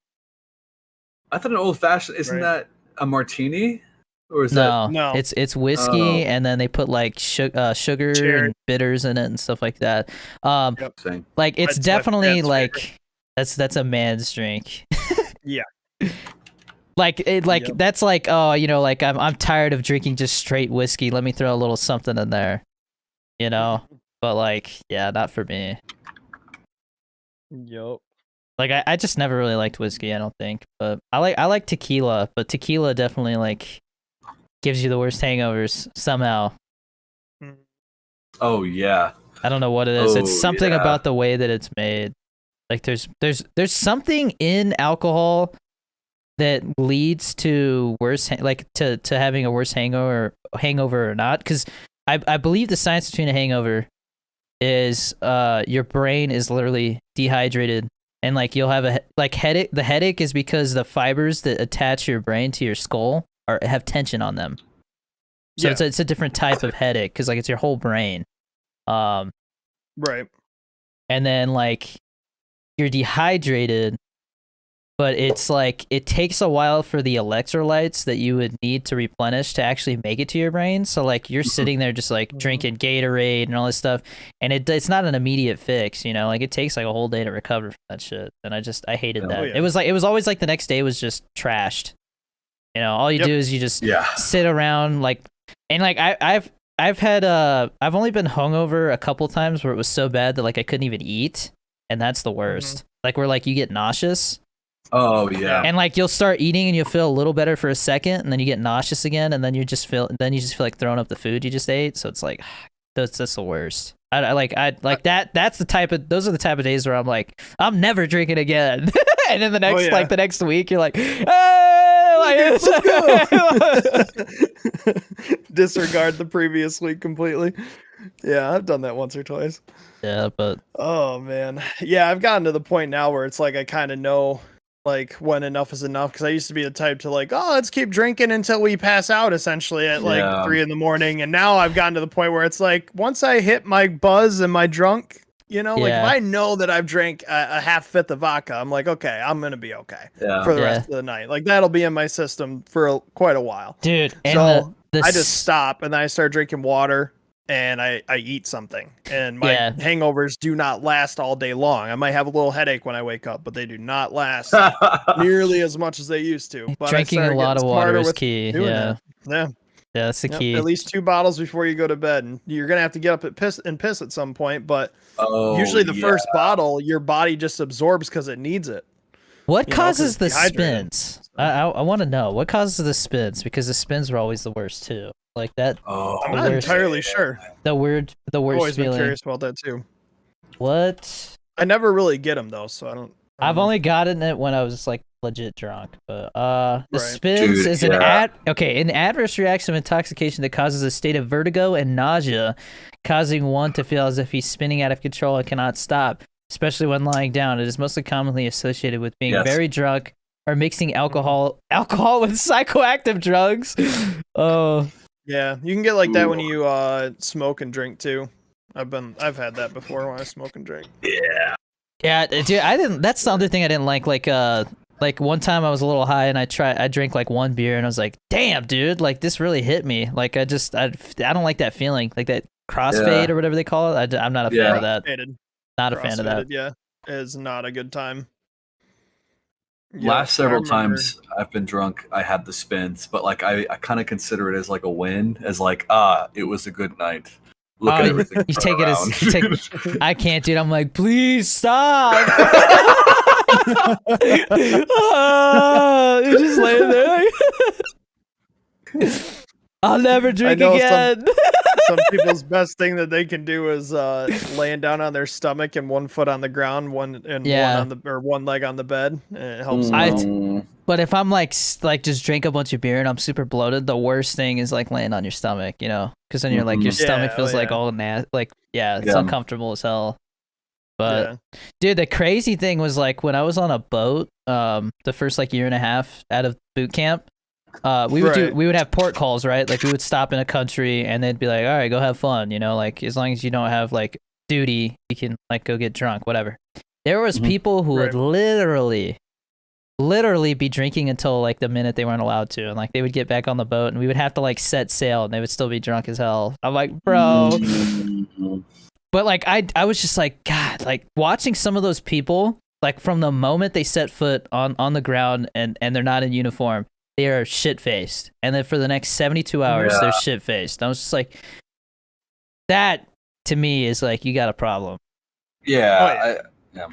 [SPEAKER 2] I thought an old fashioned isn't that a martini, or is
[SPEAKER 1] no,
[SPEAKER 3] no?
[SPEAKER 1] It's whiskey, and then they put like sugar and bitters in it and stuff like that. Like it's definitely like that's a man's drink.
[SPEAKER 3] Yeah.
[SPEAKER 1] That's like, oh, like I'm tired of drinking just straight whiskey. Let me throw a little something in there, But like, yeah, not for me.
[SPEAKER 3] Yup.
[SPEAKER 1] Like I just never really liked whiskey, I don't think. But I like tequila, but tequila definitely like gives you the worst hangovers somehow.
[SPEAKER 2] Oh yeah.
[SPEAKER 1] I don't know what it is. It's something about the way that it's made. Like there's something in alcohol that leads to worse, to having a worse hangover or not. Because I believe the science between a hangover is your brain is literally dehydrated, and like you'll have a headache. The headache is because the fibers that attach your brain to your skull have tension on them. So it's a different type of headache because like it's your whole brain.
[SPEAKER 3] Right.
[SPEAKER 1] And then like you're dehydrated, but it's like it takes a while for the electrolytes that you would need to replenish to actually make it to your brain. So like you're sitting there just like drinking Gatorade and all this stuff, and it's not an immediate fix, like it takes like a whole day to recover from that shit. And I hated that.
[SPEAKER 3] Yeah.
[SPEAKER 1] It was always like the next day was just trashed. All you do is you just sit around like, and like I've had I've only been hungover a couple times where it was so bad that like I couldn't even eat, and that's the worst. Like where like you get nauseous.
[SPEAKER 2] Oh yeah.
[SPEAKER 1] And like you'll start eating and you'll feel a little better for a second, and then you get nauseous again, and then you just feel like throwing up the food you just ate. So it's like that's the worst. I like that's the type of those are the type of days where I'm like, I'm never drinking again. And then the next like the next week you're like, let's
[SPEAKER 3] go. Disregard the previous week completely. Yeah, I've done that once or twice.
[SPEAKER 1] Yeah, but
[SPEAKER 3] Oh man, yeah, I've gotten to the point now where it's like I kind of know like when enough is enough because I used to be the type to like, oh, let's keep drinking until we pass out essentially at like
[SPEAKER 2] Yeah.
[SPEAKER 3] 3 a.m, and now I've gotten to the point where it's like once I hit my buzz and my drunk, you know, like if
[SPEAKER 1] Yeah.
[SPEAKER 3] I know that I've drank a half fifth of vodka, I'm like, okay, I'm gonna be okay
[SPEAKER 2] Yeah.
[SPEAKER 3] for the
[SPEAKER 1] Yeah.
[SPEAKER 3] rest of the night. Like that'll be in my system for quite a while.
[SPEAKER 1] dude, and
[SPEAKER 3] So
[SPEAKER 1] the
[SPEAKER 3] I just stop and then I start drinking water and I eat something. And my
[SPEAKER 1] Yeah.
[SPEAKER 3] hangovers do not last all day long. I might have a little headache when I wake up, but they do not last nearly as much as they used to. But
[SPEAKER 1] drinking
[SPEAKER 3] I
[SPEAKER 1] a
[SPEAKER 3] started
[SPEAKER 1] lot
[SPEAKER 3] getting
[SPEAKER 1] of water
[SPEAKER 3] smarter
[SPEAKER 1] is
[SPEAKER 3] with
[SPEAKER 1] key.
[SPEAKER 3] doing
[SPEAKER 1] Yeah.
[SPEAKER 3] that. Yeah.
[SPEAKER 1] Yeah, that's the
[SPEAKER 3] Yep,
[SPEAKER 1] key.
[SPEAKER 3] at least 2 bottles before you go to bed. And you're gonna have to get up at piss at some point, but
[SPEAKER 2] Oh,
[SPEAKER 3] usually the
[SPEAKER 2] yeah.
[SPEAKER 3] first bottle your body just absorbs because it needs it.
[SPEAKER 1] What
[SPEAKER 3] you know, 'cause
[SPEAKER 1] causes the
[SPEAKER 3] it's dehydrated.
[SPEAKER 1] spins? I want to know what causes the spins, because the spins are always the worst too. Like that,
[SPEAKER 2] Oh,
[SPEAKER 3] I'm
[SPEAKER 1] The
[SPEAKER 3] not
[SPEAKER 1] worst-
[SPEAKER 3] entirely sure.
[SPEAKER 1] the
[SPEAKER 3] I've
[SPEAKER 1] worst
[SPEAKER 3] always been
[SPEAKER 1] feeling.
[SPEAKER 3] curious about that too.
[SPEAKER 1] What?
[SPEAKER 3] I never really get them though, so I don't
[SPEAKER 1] I've
[SPEAKER 3] know.
[SPEAKER 1] only gotten it when I was like legit drunk, but the
[SPEAKER 3] Right.
[SPEAKER 1] spins
[SPEAKER 2] Dude,
[SPEAKER 1] is
[SPEAKER 2] yeah.
[SPEAKER 1] an adverse reaction of intoxication that causes a state of vertigo and nausea, causing one to feel as if he's spinning out of control and cannot stop, especially when lying down. It is mostly commonly associated with being
[SPEAKER 2] Yes.
[SPEAKER 1] very drunk or mixing alcohol with psychoactive drugs. Oh,
[SPEAKER 3] Yeah, you can get like that when
[SPEAKER 2] Ooh.
[SPEAKER 3] you smoke and drink too. I've had that before when I smoke and drink.
[SPEAKER 2] Yeah.
[SPEAKER 1] yeah, dude, I didn't. That's the other thing I didn't like. Like one time I was a little high and I drank like one beer and I was like, damn, dude, like this really hit me. Like I don't like that feeling, like that crossfade or whatever they call it. I'm not a fan
[SPEAKER 2] Yeah.
[SPEAKER 1] of that.
[SPEAKER 3] Faded,
[SPEAKER 1] Not a fan of that.
[SPEAKER 3] crossfaded, yeah, is not a good time. Yeah,
[SPEAKER 2] Last several
[SPEAKER 3] I remember-
[SPEAKER 2] times I've been drunk, I had the spins, but like I kind of consider it as like a win, as like it was a good night. Look at
[SPEAKER 1] Oh,
[SPEAKER 2] everything.
[SPEAKER 1] you take it as-
[SPEAKER 2] around.
[SPEAKER 1] you take- I can't, dude. I'm like, please stop. You're just laying there. I'll never drink
[SPEAKER 3] know
[SPEAKER 1] again.
[SPEAKER 3] some people's best thing that they can do is laying down on their stomach and one foot on the ground, one leg on the bed, and it helps. them out.
[SPEAKER 2] Mm,
[SPEAKER 1] But if I'm like just drink a bunch of beer and I'm super bloated, the worst thing is like laying on your stomach, you know, because then you're like your
[SPEAKER 2] Mhm.
[SPEAKER 1] stomach
[SPEAKER 3] Yeah,
[SPEAKER 1] feels
[SPEAKER 3] oh,
[SPEAKER 1] like
[SPEAKER 3] yeah.
[SPEAKER 1] all it's
[SPEAKER 2] Yeah.
[SPEAKER 1] uncomfortable as hell. But
[SPEAKER 3] Yeah.
[SPEAKER 1] dude, the crazy thing was like when I was on a boat, the first like year and a half out of boot camp, we would have port calls, right? Like we would stop in a country and they'd be like, all right, go have fun, you know, like as long as you don't have like duty, you can like go get drunk, whatever. There was
[SPEAKER 2] Mhm.
[SPEAKER 1] people who would
[SPEAKER 3] Right.
[SPEAKER 1] literally be drinking until like the minute they weren't allowed to, and like they would get back on the boat and we would have to like set sail and they would still be drunk as hell. I'm like, bro.
[SPEAKER 2] mm,
[SPEAKER 1] But like I was just like, God, like watching some of those people, like from the moment they set foot on the ground and they're not in uniform, they are shit faced, and then for the next 72 hours they're shit faced. I was just like, that to me is like, you got a problem.
[SPEAKER 2] yeah. Yeah.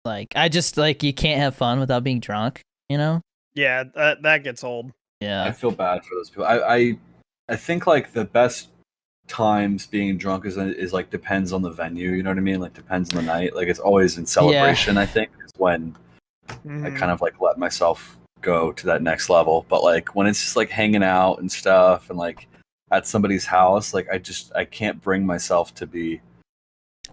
[SPEAKER 1] Like I just like, you can't have fun without being drunk, you know?
[SPEAKER 3] Yeah, that gets old.
[SPEAKER 2] I
[SPEAKER 1] Yeah.
[SPEAKER 2] feel bad for those people. I think like the best times being drunk is like depends on the venue. You know what I mean? Like depends on the night. Like it's always in celebration. I think is when I
[SPEAKER 3] Mhm.
[SPEAKER 2] kind of like let myself go to that next level. But like when it's just like hanging out and stuff and like at somebody's house, like I can't bring myself to be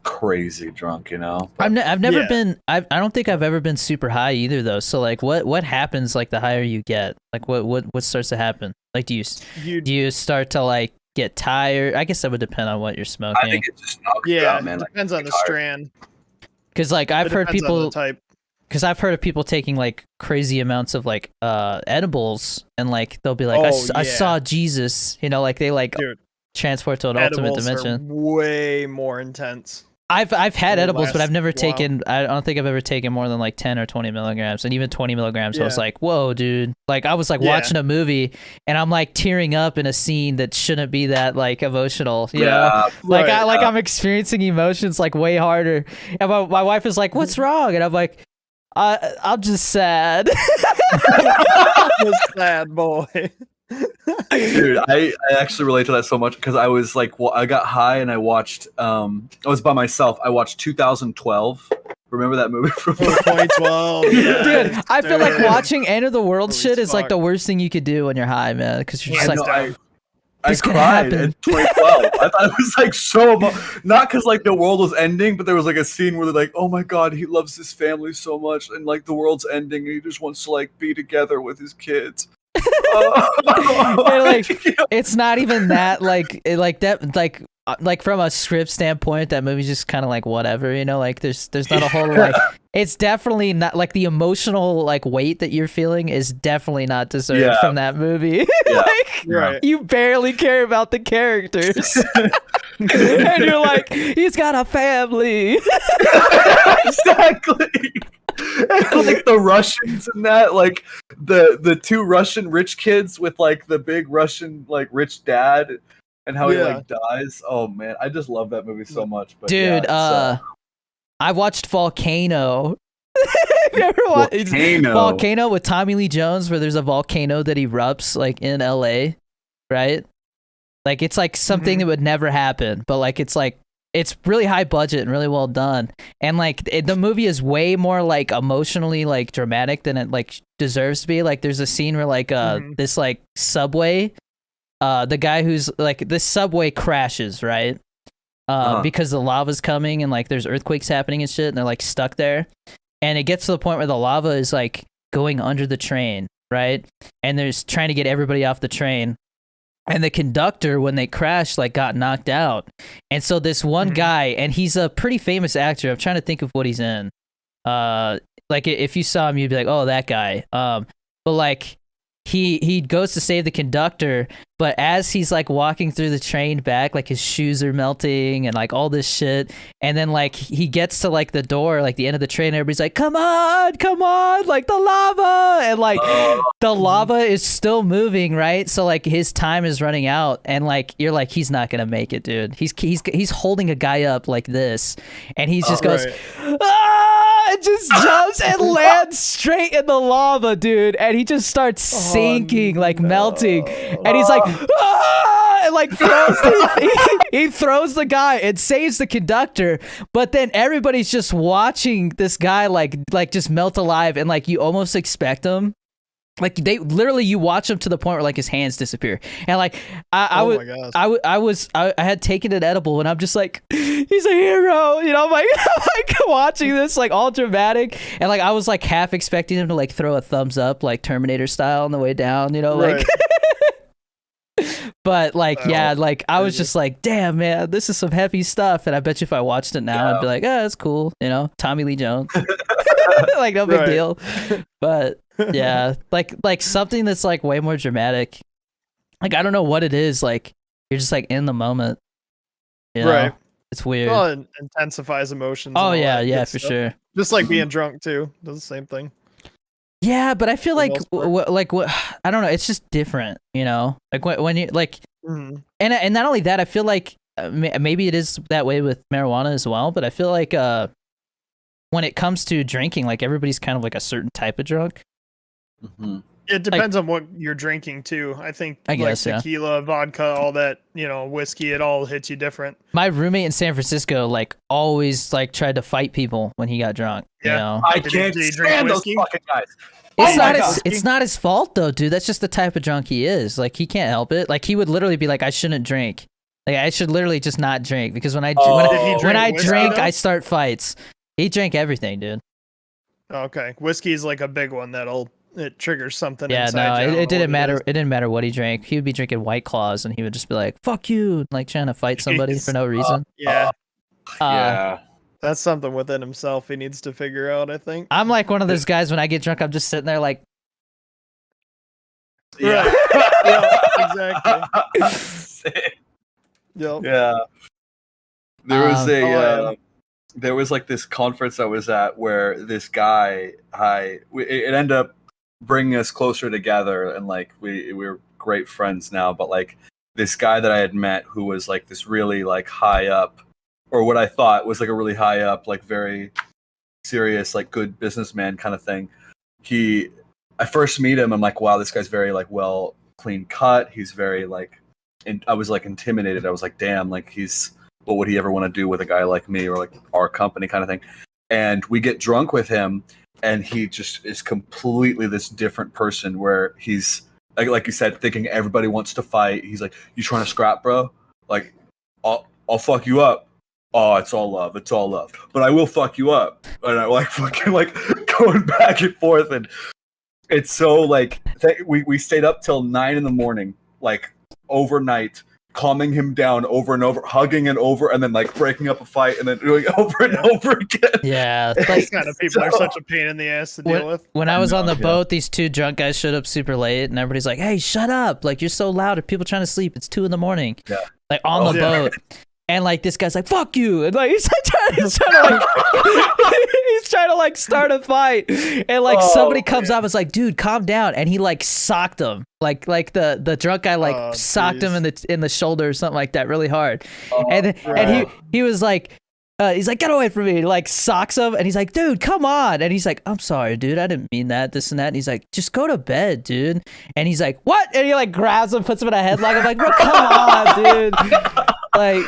[SPEAKER 2] crazy drunk, you know? But
[SPEAKER 1] I've never
[SPEAKER 3] Yeah.
[SPEAKER 1] been. I don't think I've ever been super high either, though. So like, what happens like the higher you get? Like what starts to happen? Like do
[SPEAKER 3] You
[SPEAKER 1] you start to like get tired? I guess that would depend on what you're
[SPEAKER 2] I
[SPEAKER 1] smoking.
[SPEAKER 2] think it just knocks you
[SPEAKER 3] yeah,
[SPEAKER 2] out, man.
[SPEAKER 3] it
[SPEAKER 2] Like,
[SPEAKER 3] depends on the
[SPEAKER 2] tired.
[SPEAKER 3] strand.
[SPEAKER 1] Because like I've
[SPEAKER 3] It
[SPEAKER 1] heard
[SPEAKER 3] depends on the
[SPEAKER 1] people.
[SPEAKER 3] type.
[SPEAKER 1] Because I've heard of people taking like crazy amounts of like edibles, and like they'll be like, I
[SPEAKER 3] Oh, yeah.
[SPEAKER 1] saw Jesus, you know, like they like
[SPEAKER 3] Dude,
[SPEAKER 1] transport to an ultimate
[SPEAKER 3] edibles are
[SPEAKER 1] dimension.
[SPEAKER 3] way more intense.
[SPEAKER 1] I've had
[SPEAKER 3] They
[SPEAKER 1] edibles, but
[SPEAKER 3] last
[SPEAKER 1] I've never
[SPEAKER 3] a while.
[SPEAKER 1] taken. I don't think I've ever taken more than like 10 or 20 milligrams, and even 20 milligrams. I was
[SPEAKER 3] Yeah.
[SPEAKER 1] like, whoa, dude! Like I was like
[SPEAKER 3] Yeah.
[SPEAKER 1] watching a movie, and I'm like tearing up in a scene that shouldn't be that like emotional, you know?
[SPEAKER 2] Yeah,
[SPEAKER 1] Like
[SPEAKER 3] Right.
[SPEAKER 1] I'm experiencing emotions like way harder, and my wife is like, "What's wrong?" And I'm like, I'm just sad."
[SPEAKER 3] The sad boy.
[SPEAKER 2] dude, I actually relate to that so much because I was like, well, I got high and I watched. I was by myself. I watched 2012. Remember that movie from?
[SPEAKER 3] 2012.
[SPEAKER 1] Dude,
[SPEAKER 3] yes,
[SPEAKER 1] I feel like
[SPEAKER 3] dude.
[SPEAKER 1] watching End of the World
[SPEAKER 3] Holy
[SPEAKER 1] shit is like
[SPEAKER 3] fuck.
[SPEAKER 1] the worst thing you could do when you're high, man. Because you're just
[SPEAKER 3] Hands
[SPEAKER 1] like,
[SPEAKER 3] down.
[SPEAKER 1] this could
[SPEAKER 2] cried
[SPEAKER 1] happen.
[SPEAKER 2] in 2012. I thought it was like so not because like the world was ending, but there was like a scene where they're like, oh my god, he loves his family so much, and like the world's ending, and he just wants to like be together with his kids.
[SPEAKER 1] Like it's not even that like from a script standpoint, that movie's just kind of like whatever, you know, like there's not a whole like it's definitely not like the emotional like weight that you're feeling is definitely not deserved from that movie. Like you barely care about the characters. And you're like, he's got a family.
[SPEAKER 2] Exactly. And like the Russians and that, like the two Russian rich kids with like the big Russian like rich dad and how he like dies. Oh man, I just love that movie so much. But
[SPEAKER 1] dude, I watched Volcano. You ever watched Volcano with Tommy Lee Jones, where there's a volcano that erupts like in LA, right? Like it's like something that would never happen, but like it's really high budget and really well done. And like the movie is way more like emotionally like dramatic than it like deserves to be. Like there's a scene where like this like subway, the guy who's like this subway crashes, right? Because the lava's coming and like there's earthquakes happening and shit, and they're like stuck there. And it gets to the point where the lava is like going under the train, right? And there's trying to get everybody off the train. And the conductor, when they crashed, like got knocked out. And so this one guy, and he's a pretty famous actor. I'm trying to think of what he's in. Like if you saw him, you'd be like, oh, that guy. But like he goes to save the conductor, but as he's like walking through the train back, like his shoes are melting and like all this shit. And then like he gets to like the door, like the end of the train, and everybody's like, come on, like the lava. And like the lava is still moving, right? So like his time is running out, and like you're like, he's not gonna make it, dude. He's holding a guy up like this, and he just goes, and just jumps and lands straight in the lava, dude. And he just starts sinking, like melting. And he's like, and like he throws the guy and saves the conductor. But then everybody's just watching this guy like just melt alive, and like you almost expect him. Like they literally, you watch him to the point where like his hands disappear, and like I had taken an edible, and I'm just like, he's a hero, you know. I'm like watching this like all dramatic, and like I was like half expecting him to like throw a thumbs up like Terminator style on the way down, you know, like. But like like I was just like, damn man, this is some heavy stuff. And I bet you if I watched it now, I'd be like, oh, that's cool, you know, Tommy Lee Jones. Like no big deal. But yeah, like something that's like way more dramatic. Like I don't know what it is, like you're just like in the moment, you know? It's weird.
[SPEAKER 3] Well, it intensifies emotions.
[SPEAKER 1] Oh yeah, for sure.
[SPEAKER 3] Just like being drunk too does the same thing.
[SPEAKER 1] Yeah, but I feel like what I don't know, it's just different, you know, like when you like, and not only that, I feel like maybe it is that way with marijuana as well, but I feel like when it comes to drinking, like everybody's kind of like a certain type of drunk.
[SPEAKER 3] It depends on what you're drinking too. I think
[SPEAKER 1] guess,
[SPEAKER 3] tequila, vodka, all that, you know, whiskey, it all hits you different.
[SPEAKER 1] My roommate in San Francisco like always like tried to fight people when he got drunk.
[SPEAKER 3] Yeah,
[SPEAKER 1] you know?
[SPEAKER 2] I can't stand those fucking guys.
[SPEAKER 1] It's not his fault though, dude. That's just the type of drunk he is. Like he can't help it. Like he would literally be like, I shouldn't drink. Like I should literally just not drink, because when I drink, I start fights. He drank everything, dude.
[SPEAKER 3] Okay, whiskey's like a big one it triggers something.
[SPEAKER 1] Yeah,
[SPEAKER 3] inside
[SPEAKER 1] no, it didn't matter. It didn't matter what he drank. He would be drinking White Claws, and he would just be like, "Fuck you," like trying to fight somebody for no reason.
[SPEAKER 3] Yeah.
[SPEAKER 2] Yeah.
[SPEAKER 3] That's something within himself he needs to figure out, I think.
[SPEAKER 1] I'm like one of those guys, when I get drunk, I'm just sitting there like...
[SPEAKER 3] Yeah. Yeah, exactly.
[SPEAKER 2] Sick.
[SPEAKER 3] Yep.
[SPEAKER 2] Yeah. There was there was like this conference I was at where this guy, it ended up bringing us closer together, and like we're great friends now, but like this guy that I had met who was like this really like high up, or what I thought was like a really high up, like very serious, like good businessman kind of thing. I first meet him, I'm like, wow, this guy's very like well clean cut. He's very like, and I was like intimidated. I was like, damn, like what would he ever want to do with a guy like me, or like our company kind of thing? And we get drunk with him, and he just is completely this different person, where he's like you said, thinking everybody wants to fight. He's like, "You trying to scrap, bro? Like, I'll fuck you up. Oh, it's all love. It's all love. But I will fuck you up." And I like fucking like going back and forth, and it's so like we stayed up till 9 a.m, like overnight, calming him down over and over, hugging and over, and then like breaking up a fight and then doing over and over again.
[SPEAKER 1] Yeah,
[SPEAKER 3] These
[SPEAKER 1] like
[SPEAKER 3] kind of people are such a pain in the ass to deal with.
[SPEAKER 1] when I was on the boat, these two drunk guys showed up super late, and everybody's like, "Hey, shut up! Like you're so loud. Are people trying to sleep? It's 2 a.m."
[SPEAKER 2] Yeah.
[SPEAKER 1] Like on the boat. And like this guy's like, "Fuck you!" And like he's trying to like he's trying to like start a fight, and like somebody comes up and is like, "Dude, calm down!" And he like socked him, like the drunk guy like socked him in the shoulder or something like that, really hard. And he was like, he's like, "Get away from me!" Like socks him, and he's like, "Dude, come on!" And he's like, "I'm sorry, dude, I didn't mean that, this and that." And he's like, "Just go to bed, dude." And he's like, "What?" And he like grabs him, puts him in a headlock. I'm like, "Bro, come on, dude!" Like,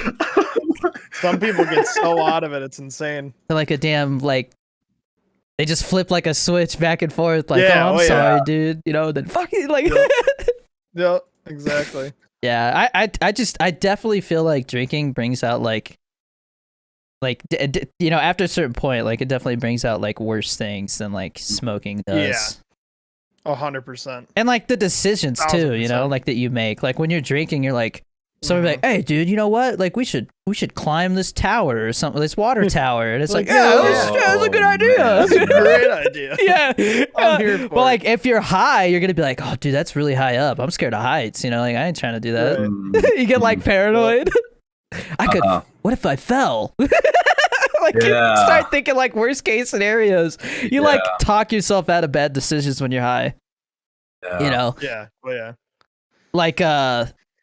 [SPEAKER 3] some people get so out of it, it's insane.
[SPEAKER 1] Like a damn like, they just flip like a switch back and forth. Like, I'm sorry, dude. You know, then fuck it. Like,
[SPEAKER 3] yeah, exactly.
[SPEAKER 1] Yeah, I definitely feel like drinking brings out like you know, after a certain point, like it definitely brings out like worse things than like smoking does.
[SPEAKER 3] Yeah, 100%.
[SPEAKER 1] And like the decisions too, you know, like that you make. Like when you're drinking, you're like, somebody like, "Hey, dude, you know what? Like we should climb this tower or something, this water tower." And it's like, that's a good idea.
[SPEAKER 3] That's a great idea.
[SPEAKER 1] Yeah.
[SPEAKER 3] I'm here for
[SPEAKER 1] but like if you're high, you're gonna be like, "Oh, dude, that's really high up. I'm scared of heights." You know, like I ain't trying to do that.
[SPEAKER 2] Right.
[SPEAKER 1] You get like paranoid. I could. What if I fell? Like you start thinking like worst case scenarios. You like talk yourself out of bad decisions when you're high.
[SPEAKER 2] Yeah.
[SPEAKER 1] You know.
[SPEAKER 3] Yeah. Well, yeah.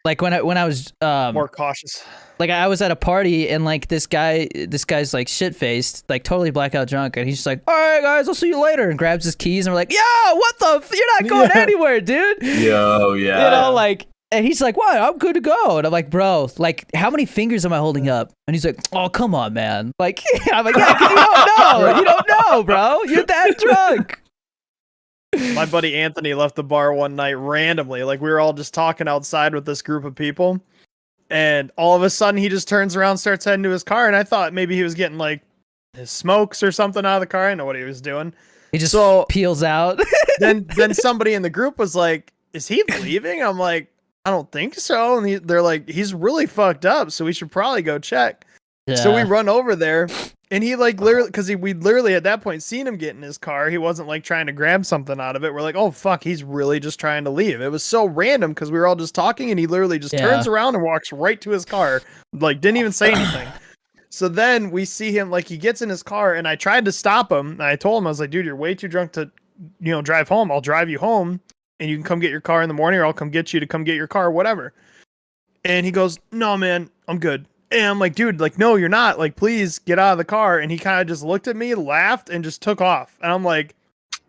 [SPEAKER 1] Like when I was
[SPEAKER 3] more cautious.
[SPEAKER 1] Like I was at a party and like this guy's like shit faced, like totally blackout drunk, and he's just like, "All right, guys, I'll see you later," and grabs his keys, and we're like, "Yo, what the? You're not going anywhere, dude."
[SPEAKER 2] Yo, yeah.
[SPEAKER 1] You know, like, and he's like, "What? I'm good to go." And I'm like, "Bro, like, how many fingers am I holding up?" And he's like, "Oh, come on, man." Like, I'm like, "Yeah, 'cause you don't know. You don't know, bro. You're that drunk."
[SPEAKER 3] My buddy Anthony left the bar one night randomly. Like we were all just talking outside with this group of people, and all of a sudden he just turns around, starts heading to his car, and I thought maybe he was getting like his smokes or something out of the car. I didn't know what he was doing.
[SPEAKER 1] He just peels out.
[SPEAKER 3] then somebody in the group was like, "Is he leaving?" I'm like, "I don't think so." And they're like, "He's really fucked up, so we should probably go check." Yeah. So we run over there, and he like literally, because we literally at that point seen him get in his car. He wasn't like trying to grab something out of it. We're like, "Oh fuck, he's really just trying to leave." It was so random because we were all just talking, and he literally just turns around and walks right to his car, like didn't even say anything. So then we see him, like he gets in his car, and I tried to stop him. And I told him, I was like, "Dude, you're way too drunk to, you know, drive home. I'll drive you home, and you can come get your car in the morning, or I'll come get you to come get your car, whatever." And he goes, "No, man, I'm good." And I'm like, "Dude, like, no, you're not. Like, please get out of the car." And he kind of just looked at me, laughed, and just took off. And I'm like,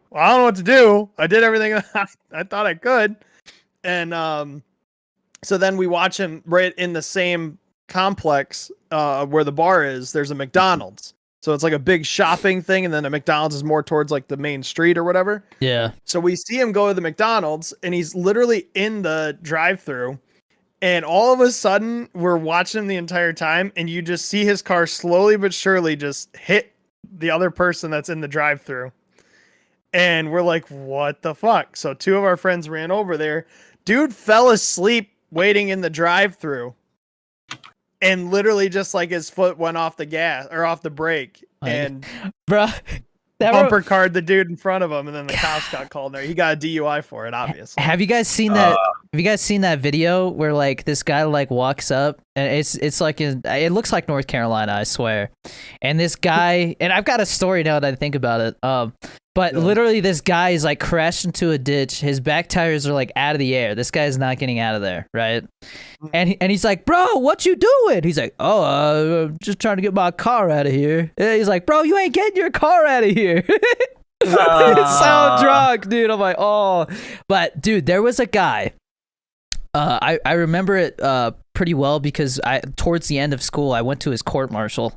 [SPEAKER 3] "Well, I don't know what to do. I did everything I thought I could." And so then we watch him right in the same complex where the bar is. There's a McDonald's. So it's like a big shopping thing, and then a McDonald's is more towards like the main street or whatever.
[SPEAKER 1] Yeah.
[SPEAKER 3] So we see him go to the McDonald's, and he's literally in the drive-thru. And all of a sudden, we're watching him the entire time, and you just see his car slowly but surely just hit the other person that's in the drive-thru. And we're like, "What the fuck?" So two of our friends ran over there. Dude fell asleep waiting in the drive-thru. And literally just like his foot went off the gas or off the brake. And
[SPEAKER 1] bruh,
[SPEAKER 3] bumper card the dude in front of him, and then the cops got called there. He got a DUI for it, obviously.
[SPEAKER 1] Have you guys seen that? Have you guys seen that video where like this guy like walks up, and it's like it looks like North Carolina, I swear. And this guy, and I've got a story now that I think about it. But literally this guy is like crashed into a ditch. His back tires are like out of the air. This guy's not getting out of there, right? And he's like, "Bro, what you doing?" He's like, "Oh, I'm just trying to get my car out of here." And he's like, "Bro, you ain't getting your car out of here." It's so drunk, dude. I'm like, "Oh." But dude, there was a guy. I remember it pretty well because towards the end of school I went to his court martial.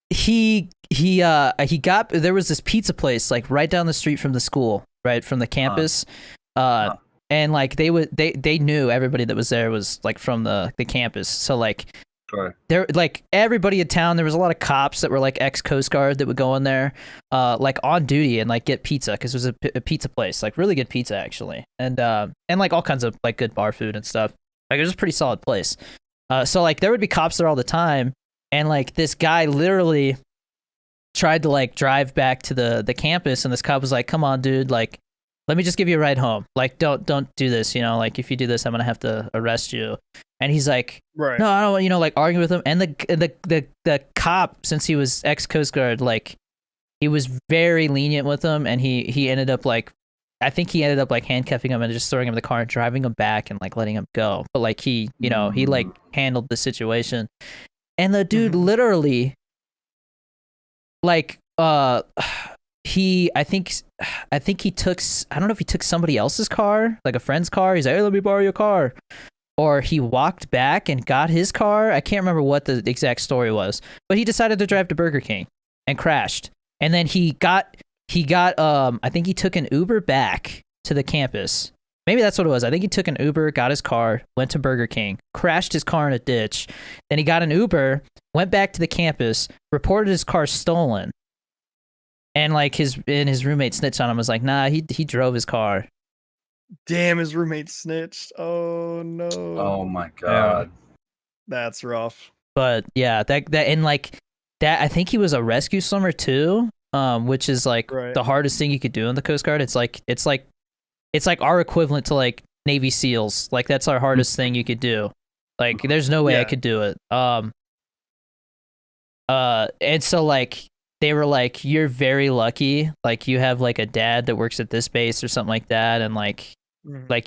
[SPEAKER 1] He got, there was this pizza place like right down the street from the school, right, from the campus. And like they knew everybody that was there was like from the campus. So like there, like everybody in town, there was a lot of cops that were like ex Coast Guard that would go in there, like on duty and like get pizza because it was a pizza place, like really good pizza actually, and like all kinds of like good bar food and stuff. Like it was a pretty solid place. So like there would be cops there all the time, and like this guy literally tried to like drive back to the campus, and this cop was like, "Come on, dude, like." Let me just give you a ride home. Like, don't do this. You know, like if you do this, I'm gonna have to arrest you. And he's like,
[SPEAKER 3] right.
[SPEAKER 1] No, I don't. You know, like arguing with him. And the cop, since he was ex Coast Guard, like he was very lenient with him, and he ended up like, I think he ended up like handcuffing him and just throwing him in the car and driving him back and like letting him go. But like he, you know, he like handled the situation, and the dude literally, like, I think he took, I don't know if he took somebody else's car, like a friend's car. He's like, hey, let me borrow your car. Or he walked back and got his car. I can't remember what the exact story was, but he decided to drive to Burger King and crashed. And then he got, I think he took an Uber back to the campus. Maybe that's what it was. I think he took an Uber, got his car, went to Burger King, crashed his car in a ditch. Then he got an Uber, went back to the campus, reported his car stolen. And like his roommate snitched on him, was like, nah, he drove his car.
[SPEAKER 3] Damn, his roommate snitched. Oh no.
[SPEAKER 2] Oh my god.
[SPEAKER 3] That's rough.
[SPEAKER 1] But yeah, that and like that, I think he was a rescue swimmer too, which is like the hardest thing you could do in the Coast Guard. It's like our equivalent to like Navy SEALs. Like that's our hardest thing you could do. Like there's no way I could do it. And so like they were like, you're very lucky. Like you have like a dad that works at this base or something like that, and like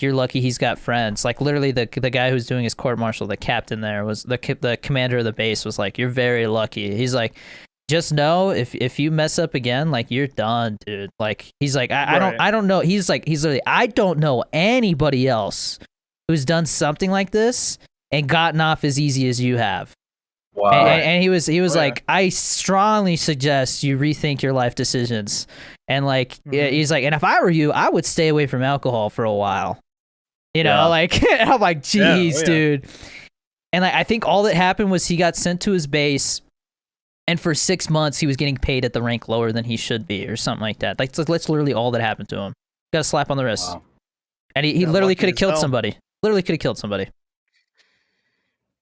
[SPEAKER 1] you're lucky he's got friends. Like literally the guy who's doing his court martial, the captain there was the commander of the base was like, you're very lucky. He's like, just know if you mess up again, like you're done, dude. Like he's like, I don't know. He's literally, I don't know anybody else who's done something like this and gotten off as easy as you have.
[SPEAKER 2] Wow.
[SPEAKER 1] And he was like, I strongly suggest you rethink your life decisions. And like, he's like, and if I were you, I would stay away from alcohol for a while. You know, like, I'm like, geez, dude. And like, I think all that happened was he got sent to his base, and for 6 months he was getting paid at the rank lower than he should be, or something like that. Like, that's literally all that happened to him. Got a slap on the wrist. Wow. And he literally could have killed somebody. Literally could have killed somebody.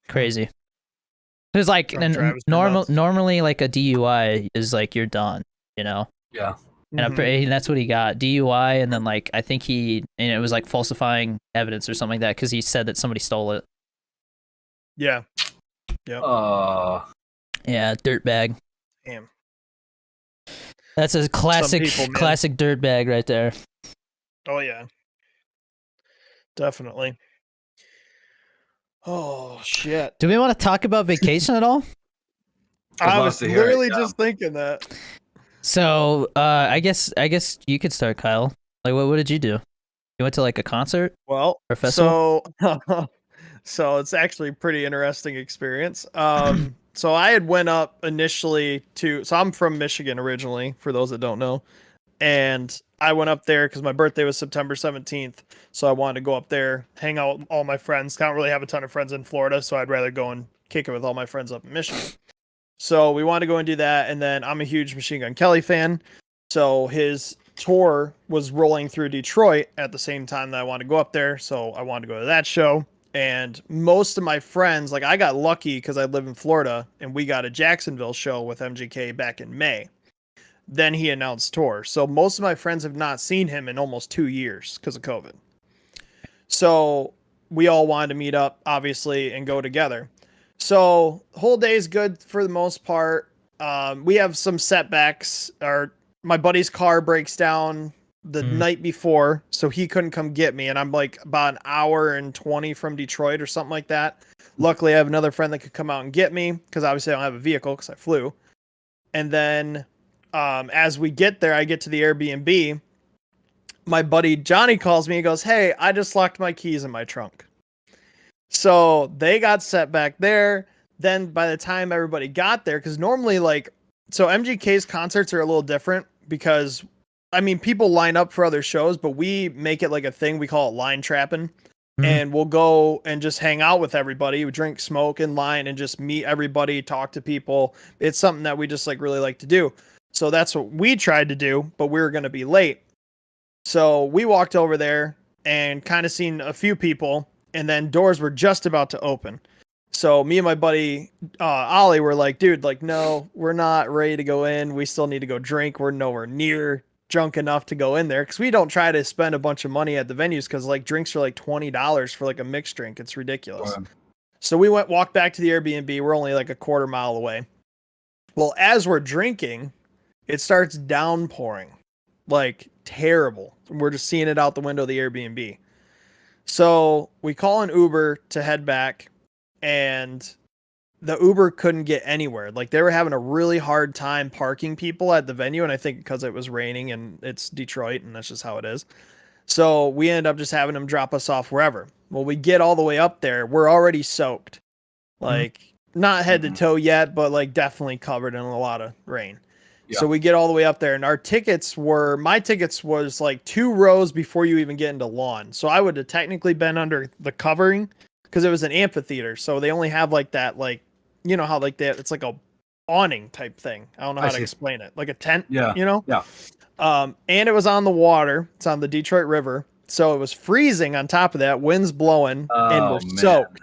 [SPEAKER 1] Crazy. It was like normally like a DUI is like you're done, you know?
[SPEAKER 2] Yeah.
[SPEAKER 1] And that's what he got, DUI, and then like I think it was like falsifying evidence or something like that because he said that somebody stole it.
[SPEAKER 3] Yeah.
[SPEAKER 2] Yeah.
[SPEAKER 1] Yeah, dirtbag.
[SPEAKER 3] Damn.
[SPEAKER 1] That's a classic dirtbag right there.
[SPEAKER 3] Oh yeah. Definitely. Oh shit!
[SPEAKER 1] Do we want to talk about vacation at all?
[SPEAKER 3] I was literally just thinking that.
[SPEAKER 1] So, I guess you could start, Kyle. Like, what did you do? You went to like a concert?
[SPEAKER 3] Well,
[SPEAKER 1] or festival?
[SPEAKER 3] So it's actually a pretty interesting experience. So I had went up initially so I'm from Michigan originally, for those that don't know, and I went up there because my birthday was September 17th. So I wanted to go up there, hang out with all my friends. Don't really have a ton of friends in Florida, so I'd rather go and kick it with all my friends up in Michigan. So we wanted to go and do that, and then I'm a huge Machine Gun Kelly fan. So his tour was rolling through Detroit at the same time that I wanted to go up there, so I wanted to go to that show. And most of my friends, like I got lucky because I live in Florida, and we got a Jacksonville show with MGK back in May. Then he announced tour. So most of my friends have not seen him in almost 2 years because of COVID. So we all wanted to meet up, obviously, and go together. So the whole day is good for the most part. We have some setbacks. My buddy's car breaks down the night before, so he couldn't come get me. And I'm like about an hour and 20 from Detroit or something like that. Luckily, I have another friend that could come out and get me because obviously I don't have a vehicle because I flew. And then as we get there, I get to the Airbnb. My buddy Johnny calls me. He goes, "Hey, I just locked my keys in my trunk." So they got set back there. Then by the time everybody got there, because normally so MGK's concerts are a little different because I mean, people line up for other shows, but we make it like a thing. We call it line trapping. And we'll go and just hang out with everybody. We drink, smoke in line and just meet everybody, talk to people. It's something that we just like really like to do. So that's what we tried to do, but we were going to be late. So we walked over there and kind of seen a few people, and then doors were just about to open. So me and my buddy Ollie were like, dude, like, no, we're not ready to go in. We still need to go drink. We're nowhere near drunk enough to go in there, because we don't try to spend a bunch of money at the venues, because like drinks are like $20 for like a mixed drink. It's ridiculous. Wow. So we walked back to the Airbnb. We're only like a quarter mile away. Well, as we're drinking, it starts downpouring like terrible. We're just seeing it out the window of the Airbnb. So we call an Uber to head back, and the Uber couldn't get anywhere. Like they were having a really hard time parking people at the venue. And I think because it was raining and it's Detroit and that's just how it is. So we ended up just having them drop us off wherever. Well, we get all the way up there. We're already soaked, like not head to toe yet, but like definitely covered in a lot of rain. Yeah. So we get all the way up there, and my tickets was like 2 rows before you even get into lawn. So I would have technically been under the covering, because it was an amphitheater. So they only have like that, like, you know how like that, it's like a awning type thing. I don't know how to explain it. Like a tent, you know?
[SPEAKER 2] Yeah.
[SPEAKER 3] And it was on the water. It's on the Detroit River. So it was freezing on top of that, winds blowing, and we're soaked.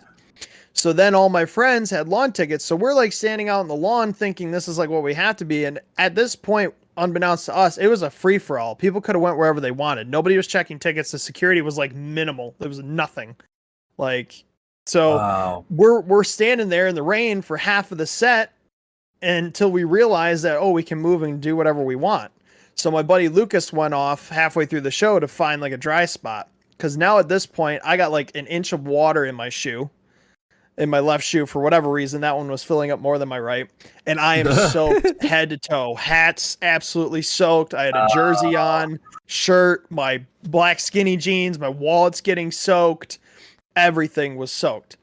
[SPEAKER 3] So then all my friends had lawn tickets. So we're like standing out in the lawn thinking this is like what we have to be. And at this point, unbeknownst to us, it was a free for all. People could have went wherever they wanted. Nobody was checking tickets. The security was like minimal. There was nothing. Like, so we're standing there in the rain for half of the set until we realize that, we can move and do whatever we want. So my buddy Lucas went off halfway through the show to find like a dry spot. Because now at this point, I got like an inch of water in my shoe, in my left shoe, for whatever reason. That one was filling up more than my right. And I am soaked head to toe. Hats absolutely soaked. I had a jersey on, shirt, my black skinny jeans, my wallet's getting soaked. Everything was soaked.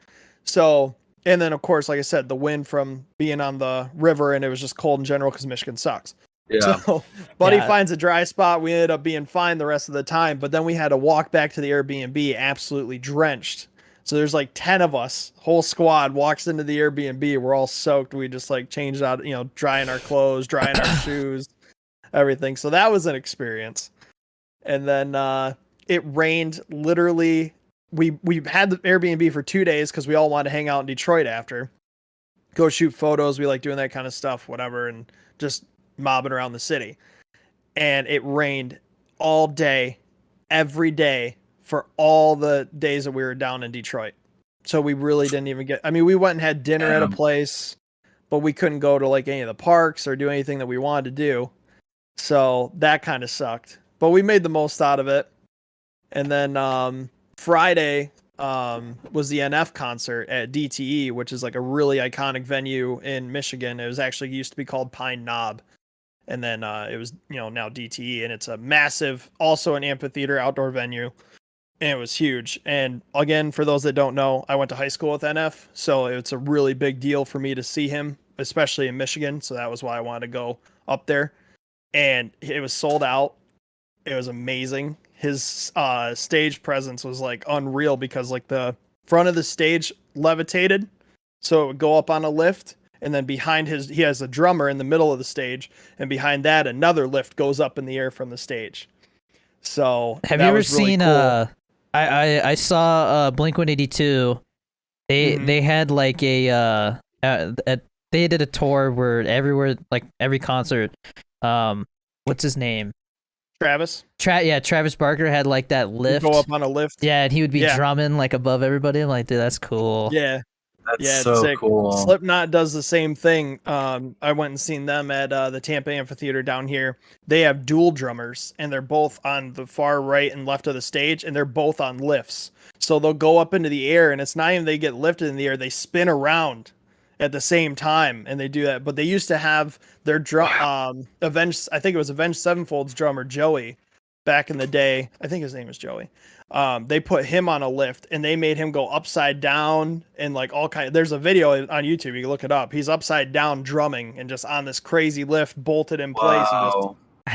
[SPEAKER 3] So, and then of course, like I said, the wind from being on the river, and it was just cold in general because Michigan sucks. Yeah. So buddy finds a dry spot. We ended up being fine the rest of the time, but then we had to walk back to the Airbnb absolutely drenched. So there's like 10 of us, whole squad walks into the Airbnb. We're all soaked. We just like changed out, drying our clothes, drying our shoes, everything. So that was an experience. And then it rained literally. We had the Airbnb for 2 days because we all wanted to hang out in Detroit after, go shoot photos. We like doing that kind of stuff, whatever, and just mobbing around the city. And it rained all day, every day, for all the days that we were down in Detroit. So we really didn't even we went and had dinner at a place, but we couldn't go to like any of the parks or do anything that we wanted to do. So that kind of sucked, but we made the most out of it. And then Friday was the NF concert at DTE, which is like a really iconic venue in Michigan. It was actually used to be called Pine Knob. And then it was, now DTE, and it's a massive, also an amphitheater outdoor venue. And it was huge. And again, for those that don't know, I went to high school with NF. So it's a really big deal for me to see him, especially in Michigan. So that was why I wanted to go up there. And it was sold out. It was amazing. His stage presence was like unreal, because like the front of the stage levitated, so it would go up on a lift, and then behind he has a drummer in the middle of the stage, and behind that another lift goes up in the air from the stage. So
[SPEAKER 1] have you ever seen cool. I saw Blink-182. They had like they did a tour where everywhere, like every concert, what's his name?
[SPEAKER 3] Travis.
[SPEAKER 1] Travis Barker had like that lift.
[SPEAKER 3] Go up on a lift.
[SPEAKER 1] Yeah, and he would be drumming like above everybody. I'm like, dude, that's cool.
[SPEAKER 3] Yeah.
[SPEAKER 2] That's so sick. Cool.
[SPEAKER 3] Slipknot does the same thing. I went and seen them at the Tampa Amphitheater down here. They have dual drummers, and they're both on the far right and left of the stage, and they're both on lifts. So they'll go up into the air, and it's not even they get lifted in the air, they spin around at the same time, and they do that. But they used to have their Avenged Sevenfold's drummer Joey back in the day. I think his name is Joey. They put him on a lift, and they made him go upside down, and like all kind. There's a video on YouTube, you can look it up. He's upside down drumming and just on this crazy lift, bolted in place. And just,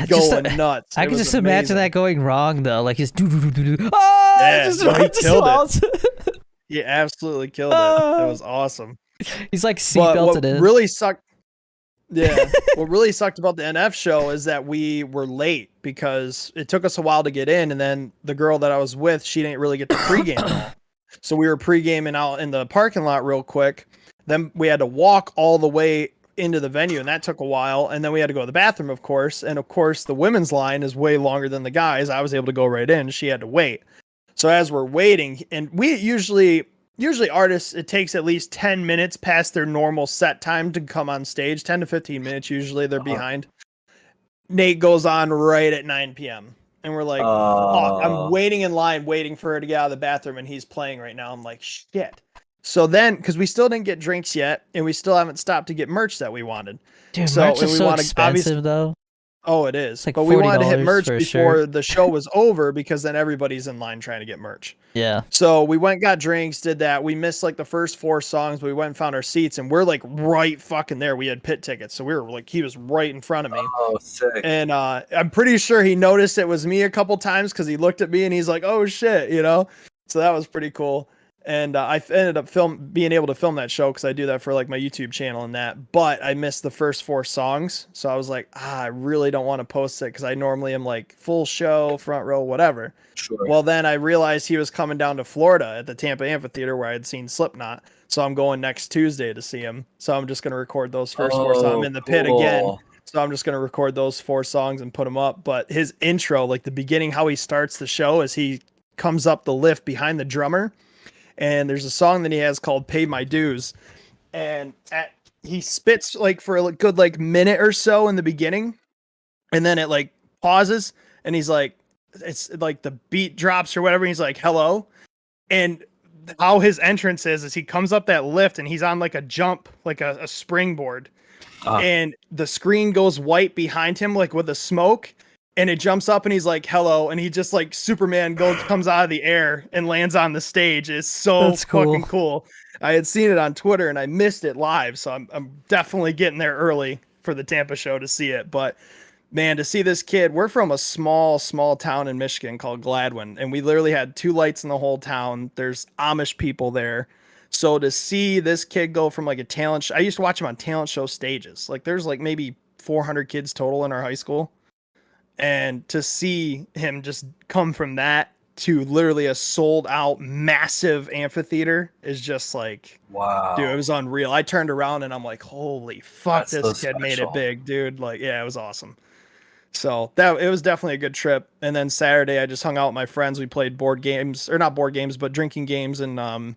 [SPEAKER 3] going nuts.
[SPEAKER 1] I
[SPEAKER 3] It
[SPEAKER 1] can
[SPEAKER 3] was
[SPEAKER 1] just imagine
[SPEAKER 3] amazing.
[SPEAKER 1] that going wrong though. Like he's oh,
[SPEAKER 3] Yeah,
[SPEAKER 1] just,
[SPEAKER 3] no, he
[SPEAKER 1] just
[SPEAKER 3] killed it.
[SPEAKER 1] falls.
[SPEAKER 3] He absolutely killed it. It was awesome.
[SPEAKER 1] He's like
[SPEAKER 3] But
[SPEAKER 1] seatbelted
[SPEAKER 3] what
[SPEAKER 1] in.
[SPEAKER 3] really sucked, yeah, what really sucked about the NF show is that we were late because it took us a while to get in, and then the girl that I was with, she didn't really get to pregame at all. So we were pre-gaming out in the parking lot real quick. Then we had to walk all the way into the venue, and that took a while. And then we had to go to the bathroom, of course. And of course, the women's line is way longer than the guys. I was able to go right in. She had to wait. So as we're waiting, and we usually artists, it takes at least 10 minutes past their normal set time to come on stage. 10 to 15 minutes usually they're behind. Nate goes on right at 9 p.m. And we're like, fuck, I'm waiting in line, waiting for her to get out of the bathroom, and he's playing right now. I'm like, shit. So then, because we still didn't get drinks yet, and we still haven't stopped to get merch that we wanted.
[SPEAKER 1] Dude,
[SPEAKER 3] so,
[SPEAKER 1] merch is so expensive, though.
[SPEAKER 3] Oh, it is.
[SPEAKER 1] Like
[SPEAKER 3] but we wanted to hit merch
[SPEAKER 1] for
[SPEAKER 3] before the show was over, because then everybody's in line trying to get merch.
[SPEAKER 1] Yeah.
[SPEAKER 3] So we went, got drinks, did that. We missed like the first 4 songs, but we went and found our seats, and we're like right fucking there. We had pit tickets, so we were like, he was right in front of me.
[SPEAKER 2] Oh, sick.
[SPEAKER 3] And I'm pretty sure he noticed it was me a couple times because he looked at me and he's like, oh shit, you know? So that was pretty cool. And I ended up being able to film that show because I do that for like my YouTube channel and that. But I missed the first 4 songs. So I was like, I really don't want to post it because I normally am like full show, front row, whatever.
[SPEAKER 2] Sure.
[SPEAKER 3] Well, then I realized he was coming down to Florida at the Tampa Amphitheater where I had seen Slipknot. So I'm going next Tuesday to see him. So I'm just going to record those first 4 songs. I'm in the pit again. So I'm just going to record those 4 songs and put them up. But his intro, like the beginning, how he starts the show is he comes up the lift behind the drummer. And there's a song that he has called Pay My Dues. And he spits like for a good like minute or so in the beginning. And then it like pauses and he's like, it's like the beat drops or whatever. And he's like, hello. And how his entrance is he comes up that lift and he's on like a jump, like a springboard. And the screen goes white behind him, like with the smoke. And it jumps up and he's like, hello. And he just like Superman comes out of the air and lands on the stage. It's so fucking cool. I had seen it on Twitter and I missed it live. So I'm definitely getting there early for the Tampa show to see it. But man, to see this kid, we're from a small town in Michigan called Gladwin. And we literally had 2 lights in the whole town. There's Amish people there. So to see this kid go from like a talent show, I used to watch him on talent show stages. Like there's like maybe 400 kids total in our high school. And to see him just come from that to literally a sold out massive amphitheater is just like,
[SPEAKER 2] wow,
[SPEAKER 3] dude, it was unreal. I turned around and I'm like, holy fuck, this kid made it big, dude. Like, yeah, it was awesome. So it was definitely a good trip. And then Saturday I just hung out with my friends. We played board games, or not board games, but drinking games and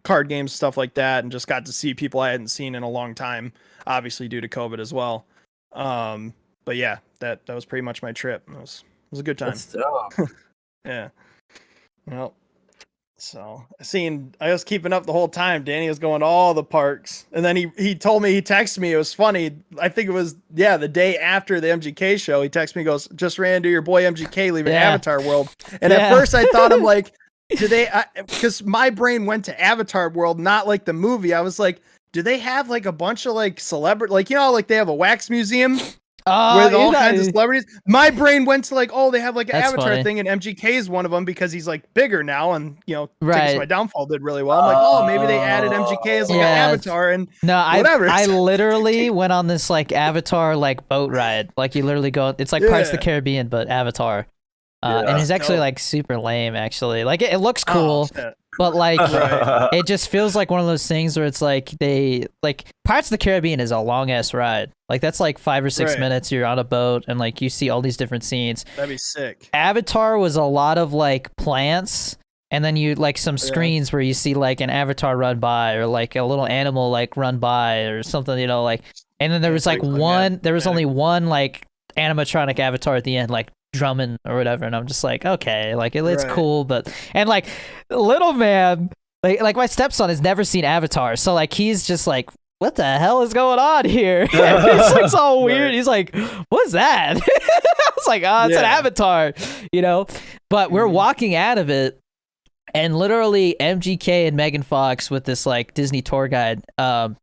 [SPEAKER 3] card games, stuff like that. And just got to see people I hadn't seen in a long time, obviously due to COVID as well. But yeah, that was pretty much my trip. It was a good time.
[SPEAKER 2] That's dope.
[SPEAKER 3] Yeah. Well, so I was keeping up the whole time. Danny was going to all the parks. And then he told me, he texted me. It was funny. I think it was, the day after the MGK show, he texted me, goes, just ran into your boy MGK leaving Avatar World. And at first I thought, I'm like, because my brain went to Avatar World, not like the movie. I was like, do they have like a bunch of like celebrity, like, you know, like they have a wax museum with all kinds of celebrities. My brain went to like, oh, they have like an Avatar thing, and MGK is one of them because he's like bigger now, and you know, Tickets to My Downfall did really well. I'm like, oh, maybe they added MGK as like an Avatar, and whatever.
[SPEAKER 1] I literally went on this like Avatar like boat ride. Like you literally go, it's like Pirates of the Caribbean, but Avatar. And it's actually like super lame, actually. Like it looks cool, but like it just feels like one of those things where it's like Pirates of the Caribbean is a long ass ride. Like that's like 5 or 6 minutes. You're on a boat and like you see all these different scenes.
[SPEAKER 3] That'd be sick.
[SPEAKER 1] Avatar was a lot of like plants, and then you like some screens where you see like an avatar run by or like a little animal like run by or something, you know, like. And then there was like one. There was only one like animatronic avatar at the end, like drumming or whatever, and I'm just like, okay, like it's cool, but and like little man, like my stepson has never seen Avatar, so like he's just like, what the hell is going on here? He's like all weird. He's like, what's that? I was like, oh, it's an Avatar, you know. But we're walking out of it, And literally MGK and Megan Fox with this like Disney tour guide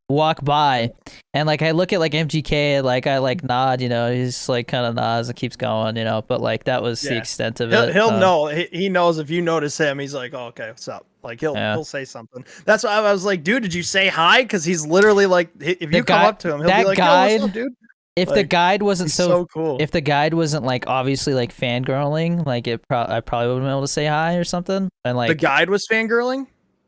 [SPEAKER 1] walk by, and like I look at like MGK and like I like nod, you know, he's like kind of nods and keeps going, you know, but like that was the extent of it.
[SPEAKER 3] He'll know. He knows if you notice him, he's like, oh, okay, what's up? Like he'll say something. That's why I was like, dude, did you say hi? Because he's literally like, if you come up to him, he'll be like, yo, what's up, dude?
[SPEAKER 1] If like, the guide wasn't
[SPEAKER 3] so cool,
[SPEAKER 1] if the guide wasn't like obviously like fangirling, like I probably would have been able to say hi or something. And like
[SPEAKER 3] the guide was fangirling.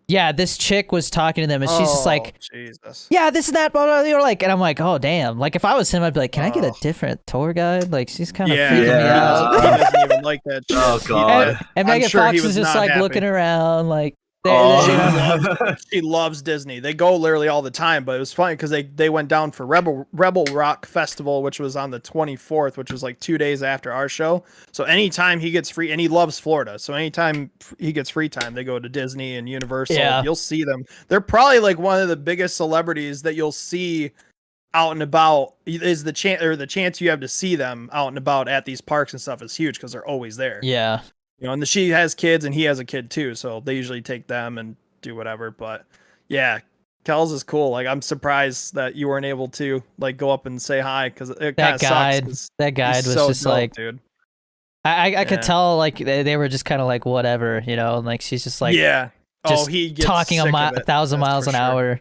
[SPEAKER 1] Yeah, this chick was talking to them, and she's just like,
[SPEAKER 3] Jesus.
[SPEAKER 1] Yeah, this and that, blah, blah, you're like, and I'm like, oh damn. Like if I was him, I'd be like, can I get a different tour guide? Like she's kind of freaking me out.
[SPEAKER 3] He doesn't even like that shit.
[SPEAKER 2] Oh god.
[SPEAKER 1] And Megan Fox is just like looking around, like.
[SPEAKER 3] She loves Disney. They go literally all the time, but it was funny because they went down for Rebel Rock Festival, which was on the 24th, which was like 2 days after our show. So anytime he gets free, and he loves Florida, so anytime he gets free time, they go to Disney and Universal. Yeah. You'll see them. They're probably like one of the biggest celebrities that you'll see out and about. Is the chance you have to see them out and about at these parks and stuff is huge because they're always there.
[SPEAKER 1] Yeah.
[SPEAKER 3] You know, and she has kids and he has a kid too, so they usually take them and do whatever. But yeah, Kells is cool. Like I'm surprised that you weren't able to like go up and say hi because it kind of sucks.
[SPEAKER 1] That guide was so just dope, like, dude. I could tell like they were just kind of like whatever, you know, and like she's just like just he gets talking 1,000 miles an hour.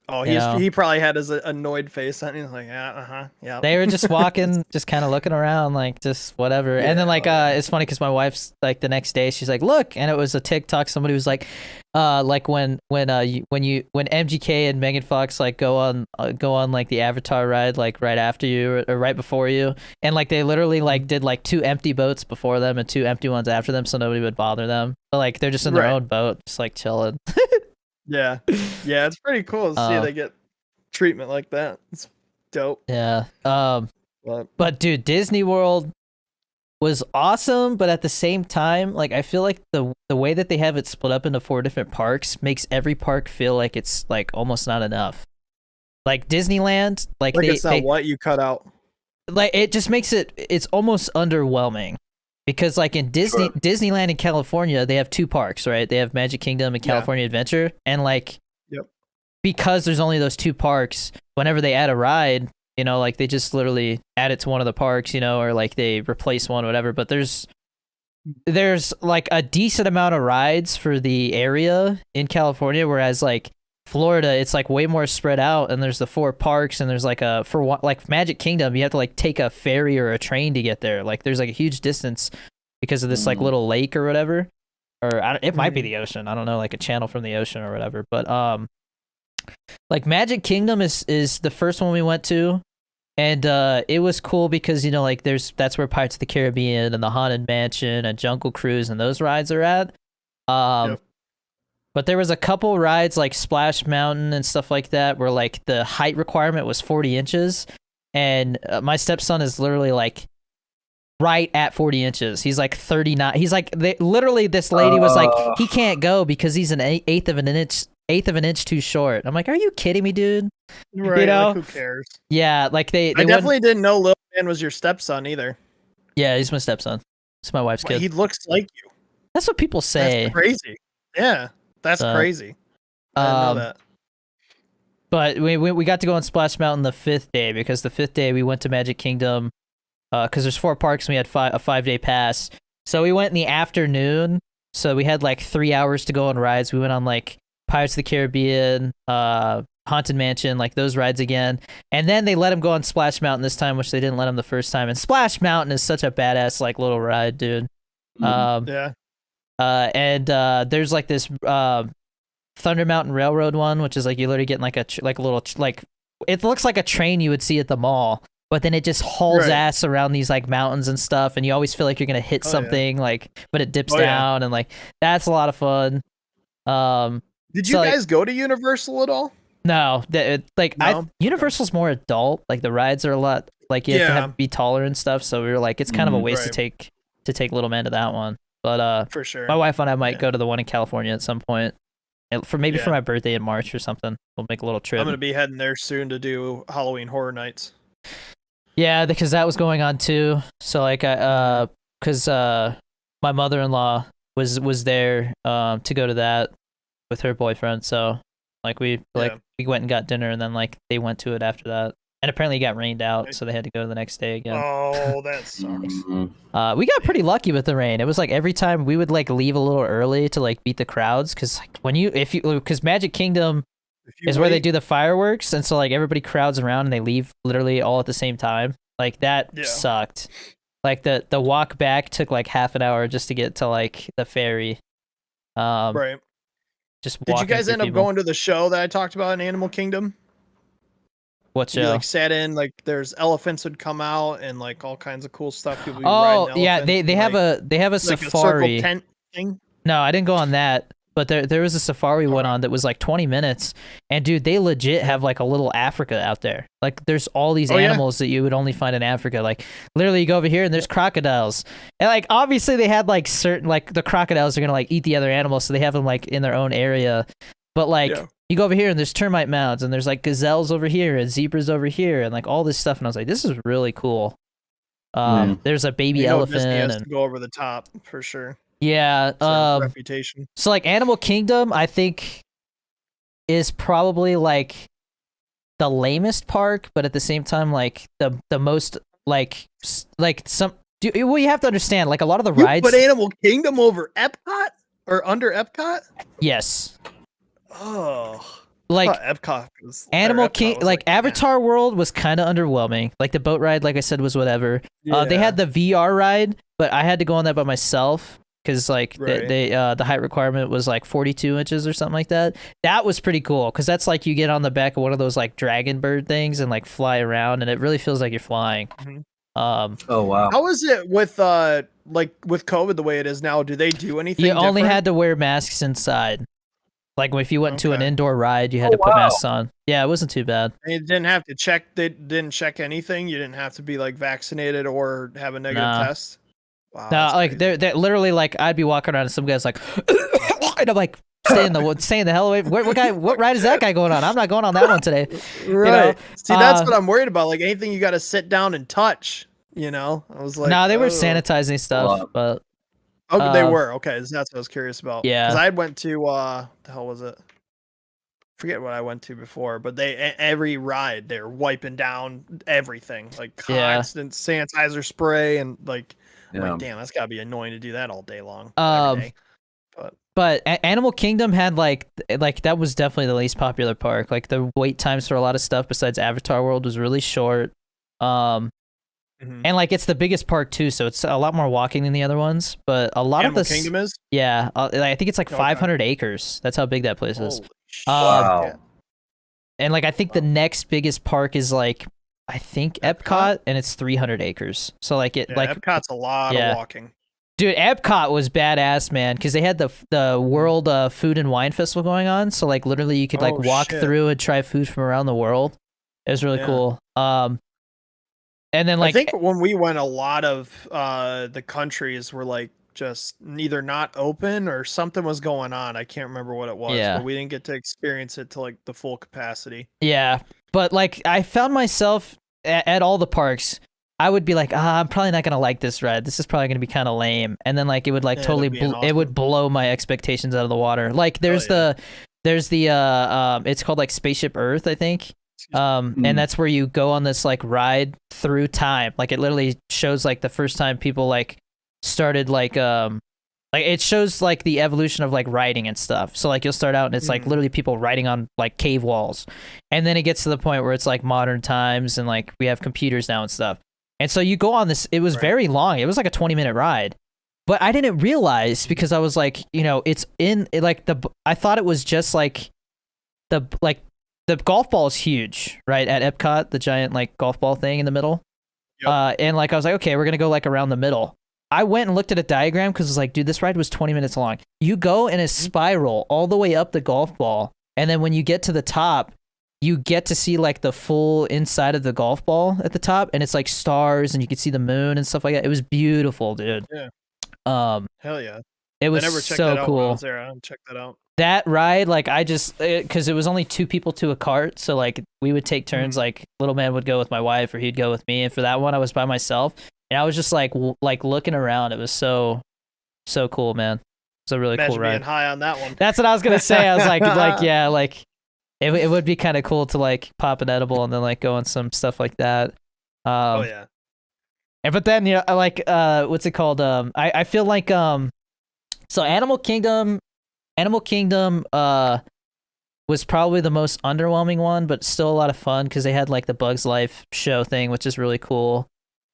[SPEAKER 3] Oh, he probably had his annoyed face on. He's like, yeah.
[SPEAKER 1] They were just walking, just kind of looking around, like just whatever. Yeah, and then like it's funny because my wife's like the next day she's like, look, and it was a TikTok. Somebody was like when MGK and Megan Fox like go on like the Avatar ride like right after you or right before you, and like they literally like did like 2 empty boats before them and 2 empty ones after them, so nobody would bother them. But like they're just in their own boat, just like chilling.
[SPEAKER 3] Yeah, it's pretty cool to see they get treatment like that. It's dope.
[SPEAKER 1] Yeah. But dude, Disney World was awesome, but at the same time, like I feel like the way that they have it split up into 4 different parks makes every park feel like it's like almost not enough. Like Disneyland, like
[SPEAKER 3] it's not what you cut out.
[SPEAKER 1] Like it just makes it's almost underwhelming. Because like in Disneyland in California, they have 2 parks, right? They have Magic Kingdom and California Adventure. And like, because there's only those 2 parks, whenever they add a ride, you know, like they just literally add it to one of the parks, you know, or like they replace one, whatever. But there's like a decent amount of rides for the area in California, whereas like Florida, it's like way more spread out, and there's the 4 parks, and there's like like Magic Kingdom, you have to like take a ferry or a train to get there. Like there's like a huge distance because of this like little lake or whatever, or it might be the ocean. I don't know, like a channel from the ocean or whatever. But like Magic Kingdom is the first one we went to, and it was cool because you know like that's where Pirates of the Caribbean and the Haunted Mansion and Jungle Cruise and those rides are at. But there was a couple rides like Splash Mountain and stuff like that where like the height requirement was 40 inches. And my stepson is literally like right at 40 inches. He's like 39. He's like, literally this lady was like, he can't go because he's an eighth of an inch too short. I'm like, are you kidding me, dude?
[SPEAKER 3] Right,
[SPEAKER 1] you know?
[SPEAKER 3] Like, who cares?
[SPEAKER 1] Yeah, like I
[SPEAKER 3] definitely didn't know Lil Man was your stepson either.
[SPEAKER 1] Yeah, he's my stepson. It's my wife's kid.
[SPEAKER 3] He looks like you.
[SPEAKER 1] That's what people say.
[SPEAKER 3] That's crazy. Yeah. That's crazy. I didn't know that.
[SPEAKER 1] But we got to go on Splash Mountain the 5th day because the 5th day we went to Magic Kingdom because there's 4 parks and we had a 5-day pass. So we went in the afternoon. So we had like 3 hours to go on rides. We went on like Pirates of the Caribbean, Haunted Mansion, like those rides again. And then they let him go on Splash Mountain this time, which they didn't let him the first time. And Splash Mountain is such a badass like little ride, dude.
[SPEAKER 3] Yeah.
[SPEAKER 1] And there's like this Thunder Mountain Railroad one, which is like you literally get like a little like it looks like a train you would see at the mall, but then it just hauls ass around these like mountains and stuff, and you always feel like you're gonna hit something like, but it dips down and like that's a lot of fun.
[SPEAKER 3] Did you guys go to Universal at all?
[SPEAKER 1] No, Universal's more adult. Like the rides are a lot like you have to be taller and stuff. So we were like, it's kind of a waste to take little man to that one. But
[SPEAKER 3] for sure,
[SPEAKER 1] my wife and I might go to the one in California at some point, for my birthday in March or something. We'll make a little trip.
[SPEAKER 3] I'm gonna be heading there soon to do Halloween Horror Nights.
[SPEAKER 1] Yeah, because that was going on too. So like, because my mother-in-law was there to go to that with her boyfriend. So like we went and got dinner, and then like they went to it after that. And apparently it got rained out, so they had to go the next day again.
[SPEAKER 3] Oh, that sucks.
[SPEAKER 1] We got pretty lucky with the rain. It was like every time we would like leave a little early to like beat the crowds, because like because Magic Kingdom is where they do the fireworks, and so like everybody crowds around and they leave literally all at the same time. Like that sucked. Like the walk back took like half an hour just to get to like the ferry.
[SPEAKER 3] Right.
[SPEAKER 1] Just
[SPEAKER 3] did you guys end up going to the show that I talked about in Animal Kingdom?
[SPEAKER 1] What show?
[SPEAKER 3] You like sat in, like there's elephants would come out and like all kinds of cool stuff. People would
[SPEAKER 1] oh
[SPEAKER 3] riding
[SPEAKER 1] yeah, they
[SPEAKER 3] like,
[SPEAKER 1] have a
[SPEAKER 3] like
[SPEAKER 1] safari
[SPEAKER 3] a tent thing.
[SPEAKER 1] No, I didn't go on that. But there was a safari one on that was like 20 minutes. And dude, they legit have like a little Africa out there. Like there's all these animals that you would only find in Africa. Like literally you go over here and there's crocodiles. And like obviously they had like certain, like the crocodiles are going to like eat the other animals. So they have them like in their own area. But like you go over here and there's termite mounds and there's like gazelles over here and zebras over here and like all this stuff. And I was like, this is really cool. There's a baby elephant.
[SPEAKER 3] Disney has to go over the top for sure.
[SPEAKER 1] Yeah.
[SPEAKER 3] Reputation.
[SPEAKER 1] So like Animal Kingdom, I think is probably like the lamest park, but at the same time, like the most like some. Well, you have to understand, like a lot of the rides.
[SPEAKER 3] Put Animal Kingdom over Epcot or under Epcot?
[SPEAKER 1] Yes.
[SPEAKER 3] Oh.
[SPEAKER 1] Like
[SPEAKER 3] Epcot was,
[SPEAKER 1] Animal Kingdom, like Avatar World was kind of underwhelming. Like the boat ride, like I said, was whatever. They had the VR ride, but I had to go on that by myself. Because like the height requirement was like 42 inches or something like that. That was pretty cool because that's like you get on the back of one of those like dragon bird things and like fly around, and it really feels like you're flying.
[SPEAKER 2] Oh wow!
[SPEAKER 3] How is it with like with COVID the way it is now? Do they do anything?
[SPEAKER 1] You only
[SPEAKER 3] different?
[SPEAKER 1] had to wear masks inside. Like if you went to an indoor ride, you had to put masks on. Yeah, it wasn't too bad.
[SPEAKER 3] And you didn't have to check. They didn't check anything. You didn't have to be like vaccinated or have a negative test. Wow,
[SPEAKER 1] no, like they're literally like I'd be walking around and some guy's like, and I'm like, stay in the hell away. What ride is that guy going on? I'm not going on that one today.
[SPEAKER 3] Right.
[SPEAKER 1] You know?
[SPEAKER 3] See, that's what I'm worried about. Like anything you got to sit down and touch. You know, I was like,
[SPEAKER 1] no, they were sanitizing stuff, but
[SPEAKER 3] they were okay. That's what I was curious about.
[SPEAKER 1] Yeah,
[SPEAKER 3] because I went to the hell was it? Forget what I went to before, but every ride they're wiping down everything, like constant sanitizer spray and like. I'm like, damn, that's gotta be annoying to do that all day long. Every day.
[SPEAKER 1] But Animal Kingdom had like that was definitely the least popular park. Like the wait times for a lot of stuff besides Avatar World was really short. And like it's the biggest park too, so it's a lot more walking than the other ones. But a lot
[SPEAKER 3] Animal
[SPEAKER 1] of the
[SPEAKER 3] Kingdom is
[SPEAKER 1] I think it's like 500 acres. That's how big that place is.
[SPEAKER 2] Wow.
[SPEAKER 1] And like I think the next biggest park is like. I think Epcot, and it's 300 acres. So like
[SPEAKER 3] Epcot's a lot of walking.
[SPEAKER 1] Dude, Epcot was badass, man, because they had the World Food and Wine Festival going on. So like literally you could like walk through and try food from around the world. It was really cool. And then like
[SPEAKER 3] I think when we went, a lot of the countries were like just either not open or something was going on. I can't remember what it was, but we didn't get to experience it to like the full capacity.
[SPEAKER 1] Yeah. But like I found myself at all the parks, I would be like, I'm probably not gonna like this ride. This is probably gonna be kind of lame. And then like it would like it would blow my expectations out of the water. Like there's it's called like Spaceship Earth, I think. And that's where you go on this like ride through time. Like it literally shows like the first time people like started like it shows like the evolution of like writing and stuff. So like you'll start out and it's like literally people writing on like cave walls. And then it gets to the point where it's like modern times and like we have computers now and stuff. And so you go on this, it was very long. It was like a 20-minute ride. But I didn't realize because I was like, you know, it's in like I thought it was just like the golf ball is huge, right? At Epcot, the giant like golf ball thing in the middle. Yep. And like I was like, okay, we're going to go like around the middle. I went and looked at a diagram because it's like, dude, this ride was 20 minutes long. You go in a spiral all the way up the golf ball. And then when you get to the top, you get to see like the full inside of the golf ball at the top. And it's like stars and you can see the moon and stuff like that. It was beautiful, dude.
[SPEAKER 3] Yeah. Hell yeah.
[SPEAKER 1] It was
[SPEAKER 3] I never checked
[SPEAKER 1] so
[SPEAKER 3] that out
[SPEAKER 1] cool.
[SPEAKER 3] when I was there. I'll check that out.
[SPEAKER 1] That ride, like I just, because it was only 2 people to a cart. So like we would take turns, like little man would go with my wife or he'd go with me. And for that one, I was by myself. And I was just like looking around. It was so cool, man. It's a really
[SPEAKER 3] Imagine
[SPEAKER 1] cool ride.
[SPEAKER 3] being high on that one.
[SPEAKER 1] That's what I was gonna say. I was like, yeah, like it would be kind of cool to like pop an edible and then like go on some stuff like that.
[SPEAKER 3] Oh yeah.
[SPEAKER 1] But then like what's it called? I feel like so Animal Kingdom was probably the most underwhelming one, but still a lot of fun because they had like the Bugs Life show thing, which is really cool.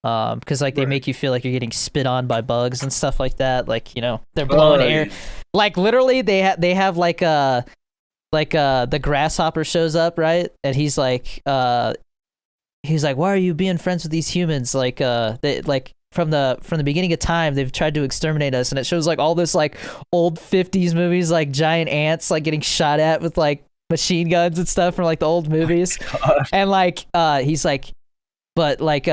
[SPEAKER 1] Because like they make you feel like you're getting spit on by bugs and stuff like that. Like, you know, they're blowing air. Like literally they have like the grasshopper shows up, right? And he's like, why are you being friends with these humans? Like they like from the beginning of time they've tried to exterminate us, and it shows like all this like old 50s movies, like giant ants like getting shot at with like machine guns and stuff from like the old movies. And like he's like, but like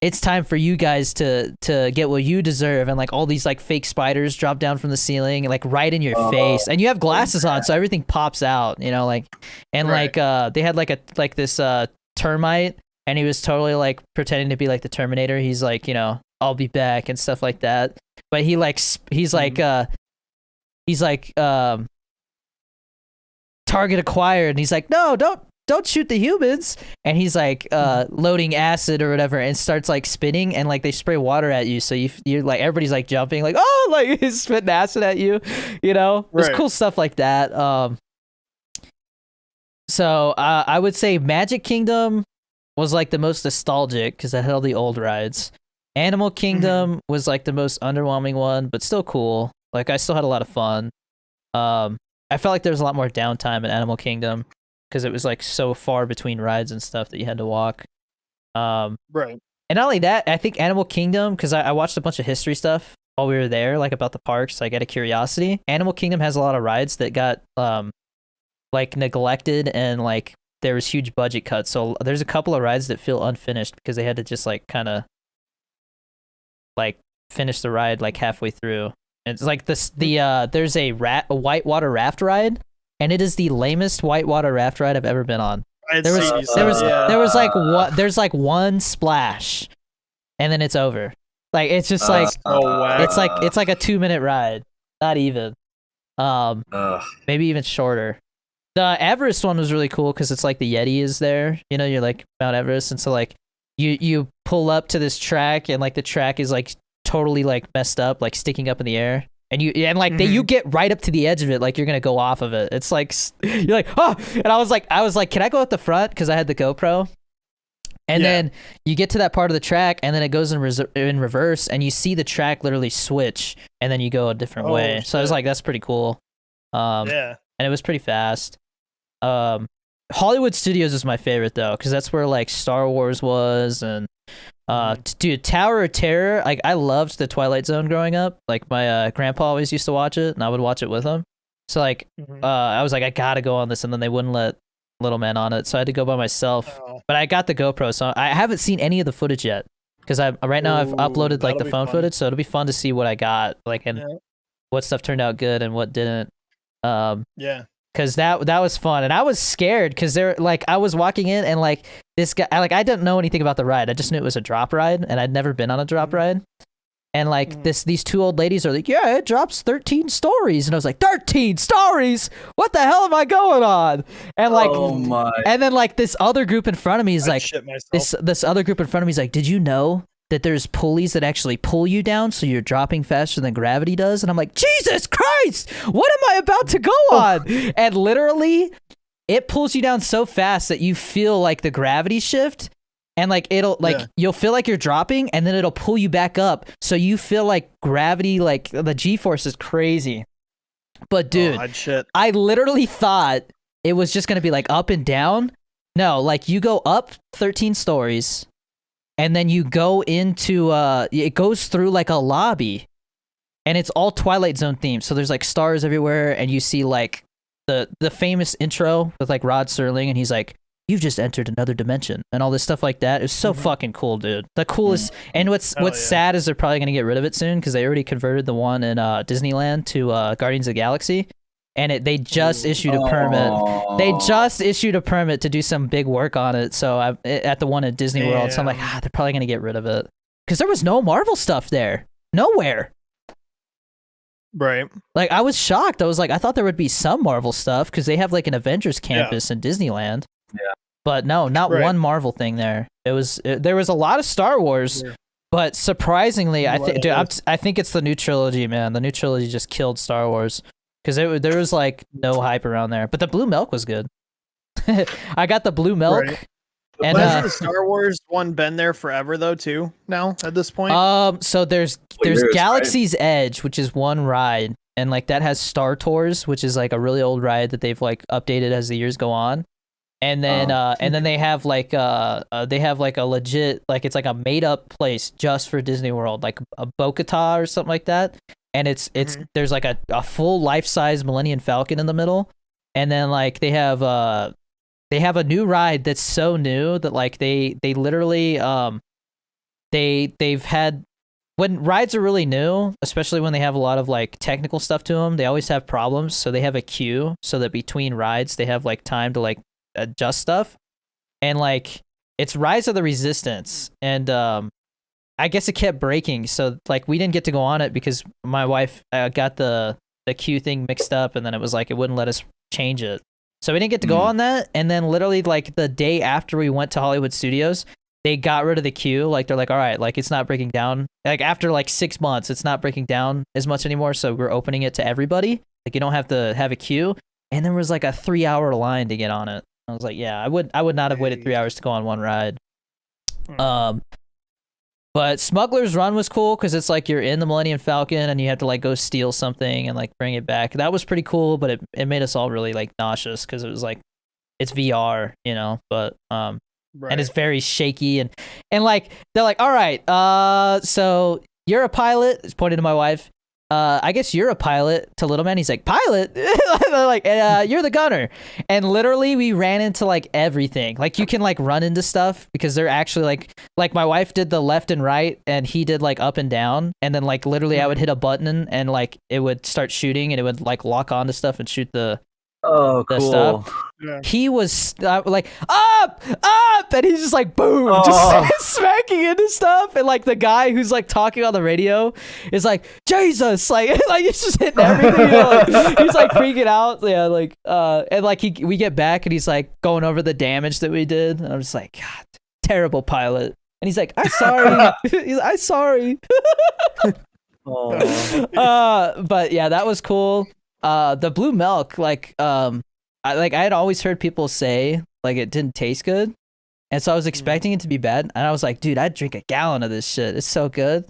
[SPEAKER 1] it's time for you guys to get what you deserve, and like all these like fake spiders drop down from the ceiling and like right in your face, and you have glasses on so everything pops out, you know, like, and like they had like this termite, and he was totally like pretending to be like the Terminator. He's like, you know, I'll be back and stuff like that, but he's like target acquired, and he's like, no, don't shoot the humans, and he's like loading acid or whatever, and starts like spitting, and like they spray water at you, so you're like, everybody's like jumping like, oh, like he's spitting acid at you, you know. There's cool stuff like that. So I would say Magic Kingdom was like the most nostalgic because it had all the old rides. Animal Kingdom was like the most underwhelming one, but still cool. Like I still had a lot of fun. I felt like there was a lot more downtime in Animal Kingdom because it was like so far between rides and stuff that you had to walk. Right. And not only that, I think Animal Kingdom, because I watched a bunch of history stuff while we were there, like about the parks, like out of curiosity. Animal Kingdom has a lot of rides that got like neglected, and like there was huge budget cuts. So there's a couple of rides that feel unfinished because they had to just like kind of like finish the ride like halfway through. And it's like there's a whitewater raft ride, and it is the lamest whitewater raft ride I've ever been on. There's like one splash, and then it's over. Like it's just like it's like a 2-minute ride, not even. Maybe even shorter. The Everest one was really cool because it's like the Yeti is there. You know, you're like Mount Everest, and so like you pull up to this track, and like the track is like totally like messed up, like sticking up in the air. And you get right up to the edge of it, like you're gonna go off of it. It's like you're like, oh, and I was like, can I go at the front because I had the GoPro? And then you get to that part of the track, and then it goes in reverse, and you see the track literally switch, and then you go a different way. Shit. So I was like, that's pretty cool. And it was pretty fast. Hollywood Studios is my favorite though, because that's where like Star Wars was, and dude, Tower of Terror, like I loved the Twilight Zone growing up. Like my grandpa always used to watch it, and I would watch it with him. So like I was like, I gotta go on this, and then they wouldn't let little man on it, so I had to go by myself. But I got the GoPro, so I haven't seen any of the footage yet, because right now I've uploaded like the phone footage, so it'll be fun to see what I got, like, and what stuff turned out good and what didn't. Because that was fun, and I was scared because I was walking in, and like this guy, I didn't know anything about the ride. I just knew it was a drop ride, and I'd never been on a drop ride. And like these two old ladies are like, yeah, it drops 13 stories, and I was like, 13 stories? What the hell am I going on? And like, and then like this other group in front of me is like, this other group in front of me is like, did you know that there's pulleys that actually pull you down so you're dropping faster than gravity does? And I'm like, Jesus Christ, what am I about to go on? And literally, it pulls you down so fast that you feel like the gravity shift, and like it'll like you'll feel like you're dropping, and then it'll pull you back up, so you feel like gravity, like the G-force is crazy. But dude, I literally thought it was just gonna be like up and down. No, like you go up 13 stories, and then you go into it goes through like a lobby, and it's all Twilight Zone themed. So there's like stars everywhere, and you see like the famous intro with like Rod Serling, and he's like, you've just entered another dimension, and all this stuff like that. It's so fucking cool, dude. The coolest. And what's sad is they're probably gonna get rid of it soon, because they already converted the one in Disneyland to Guardians of the Galaxy, and they just issued a permit. They just issued a permit to do some big work on it. So at the one at Disney World, so I'm like, they're probably gonna get rid of it, because there was no Marvel stuff there, nowhere.
[SPEAKER 3] Right.
[SPEAKER 1] Like I was shocked. I was like, I thought there would be some Marvel stuff because they have like an Avengers campus in Disneyland.
[SPEAKER 2] Yeah.
[SPEAKER 1] But no, not one Marvel thing there. There was a lot of Star Wars, but surprisingly, I think it's the new trilogy, man. The new trilogy just killed Star Wars because there was like no hype around there. But the blue milk was good. I got the blue milk.
[SPEAKER 3] Right. And hasn't the Star Wars one been there forever though too? Now at this point,
[SPEAKER 1] so there's Galaxy's Edge, which is one ride, and like that has Star Tours, which is like a really old ride that they've like updated as the years go on. And then they have like a legit, like it's like a made up place just for Disney World, like a Bo-Katan or something like that. And it's there's like a full life size Millennium Falcon in the middle, and then like they have a new ride that's so new that like they literally they've had, when rides are really new, especially when they have a lot of like technical stuff to them, they always have problems. So they have a queue so that between rides they have like time to like adjust stuff. And like it's Rise of the Resistance, and I guess it kept breaking, so like we didn't get to go on it because my wife got the queue thing mixed up, and then it was like it wouldn't let us change it, so we didn't get to go on that. And then literally like the day after we went to Hollywood Studios, they got rid of the queue. Like they're like, all right, like it's not breaking down, like after like 6 months it's not breaking down as much anymore, so we're opening it to everybody, like you don't have to have a queue. And there was like a 3-hour line to get on it. I was like, yeah, I would not have waited 3 hours to go on one ride. But Smuggler's Run was cool because it's like you're in the Millennium Falcon and you have to like go steal something and like bring it back. That was pretty cool, but it made us all really like nauseous because it was like it's VR, you know, but and it's very shaky and like they're like, all right, so you're a pilot. It's pointed to my wife. I guess you're a pilot, to Little Man. He's like, pilot? They're like, you're the gunner. And literally we ran into like everything. Like you can like run into stuff because they're actually like my wife did the left and right and he did like up and down. And then like literally I would hit a button and like it would start shooting and it would like lock onto stuff and shoot the
[SPEAKER 2] cool
[SPEAKER 1] stuff. Yeah. He was like up, and he's just like boom, just smacking into stuff, and like the guy who's like talking on the radio is like Jesus, like he's just hitting everything. You know, like, he's like freaking out, yeah, like and like we get back and he's like going over the damage that we did. And I'm just like, God, terrible pilot. And he's like, I'm sorry. I'm sorry. But yeah, that was cool. The blue milk, like I had always heard people say like it didn't taste good, and so I was expecting it to be bad, and I was like, dude, I'd drink a gallon of this shit. It's so good.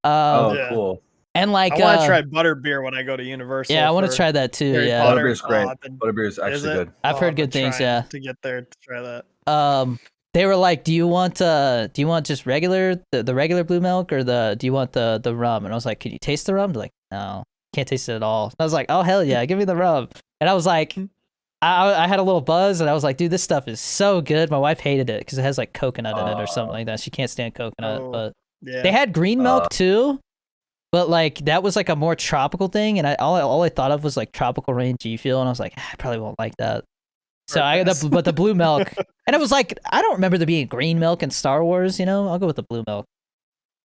[SPEAKER 2] Cool.
[SPEAKER 1] And like
[SPEAKER 3] I want to try butterbeer when I go to Universal.
[SPEAKER 1] Yeah, I want to try that too.
[SPEAKER 3] Harry
[SPEAKER 1] yeah,
[SPEAKER 3] Potter.
[SPEAKER 2] Butterbeer's great. Butterbeer is actually good.
[SPEAKER 1] I've heard good things. Yeah,
[SPEAKER 3] to get there to try that.
[SPEAKER 1] They were like, do you want just regular the regular blue milk, or do you want the rum? And I was like, can you taste the rum? They're like, no, can't taste it at all. And I was like, oh hell yeah, give me the rum. And I was like, I had a little buzz, and I was like, dude, this stuff is so good. My wife hated it because it has like coconut in it or something like that. She can't stand coconut. But they had green milk too, but like that was like a more tropical thing, and all I thought of was like Tropical Rain G Fuel, and I was like, I probably won't like that. So but the blue milk, and it was like, I don't remember there being green milk in Star Wars, you know. I'll go with the blue milk.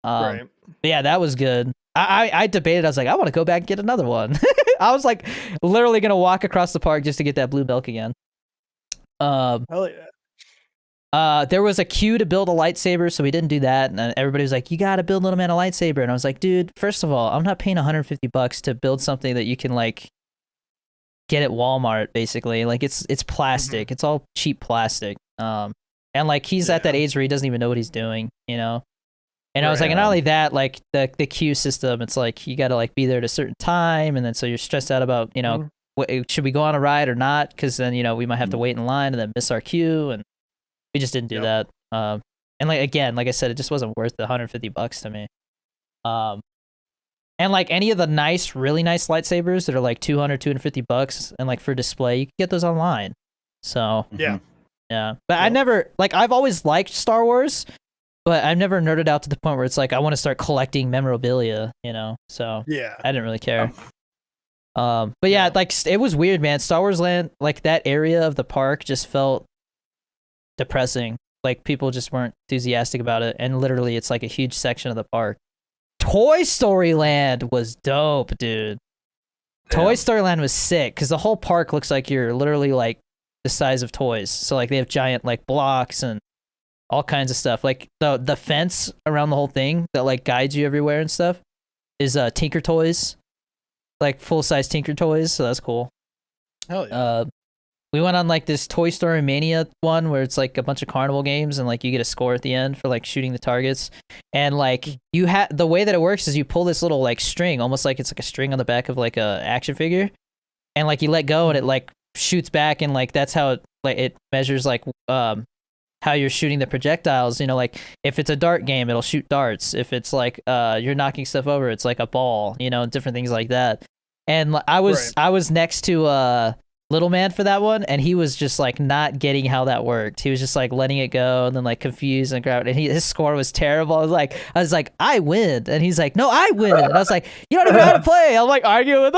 [SPEAKER 1] But yeah, that was good. I debated. I was like, I want to go back and get another one. I was like, literally gonna walk across the park just to get that blue milk again.
[SPEAKER 3] Hell yeah.
[SPEAKER 1] There was a queue to build a lightsaber, so we didn't do that. And everybody was like, you gotta build Little Man a lightsaber. And I was like, dude, first of all, I'm not paying $150 to build something that you can like get at Walmart, basically. Like it's plastic. Mm-hmm. It's all cheap plastic. And like he's at that age where he doesn't even know what he's doing, you know? And I was like, and not only that, like the queue system, it's like you got to like be there at a certain time, and then so you're stressed out about, you know, should we go on a ride or not? Because then, you know, we might have to wait in line and then miss our queue, and we just didn't do that. And like again, like I said, it just wasn't worth the $150 to me. And like any of the really nice lightsabers that are like $200-$250, and like for display, you can get those online. So yeah. But I never I've always liked Star Wars. But I've never nerded out to the point where it's like I want to start collecting memorabilia, you know. So yeah, I didn't really care. But yeah, like it was weird, man. Star Wars Land, like that area of the park, just felt depressing. Like people just weren't enthusiastic about it, and literally, it's like a huge section of the park. Toy Story Land was dope, dude. Toy Story Land was sick because the whole park looks like you're literally like the size of toys. So like they have giant like blocks and all kinds of stuff. Like the fence around the whole thing that like guides you everywhere and stuff is Tinker Toys, like full size Tinker Toys. So that's cool.
[SPEAKER 3] Hell yeah.
[SPEAKER 1] We went on like this Toy Story Mania one where it's like a bunch of carnival games and like you get a score at the end for like shooting the targets. And like you have the way that it works is you pull this little like string, almost like it's like a string on the back of like a action figure, and like you let go and it like shoots back, and like that's how it measures like how you're shooting the projectiles. You know, like if it's a dart game, it'll shoot darts. If it's like you're knocking stuff over, it's like a ball. You know, different things like that. And I was next to Little Man for that one, and he was just like not getting how that worked. He was just like letting it go and then like confused and grab it, and his score was terrible. I was like I win, and he's like, no, I win. And I was like, you don't even know how to play. I'm like arguing with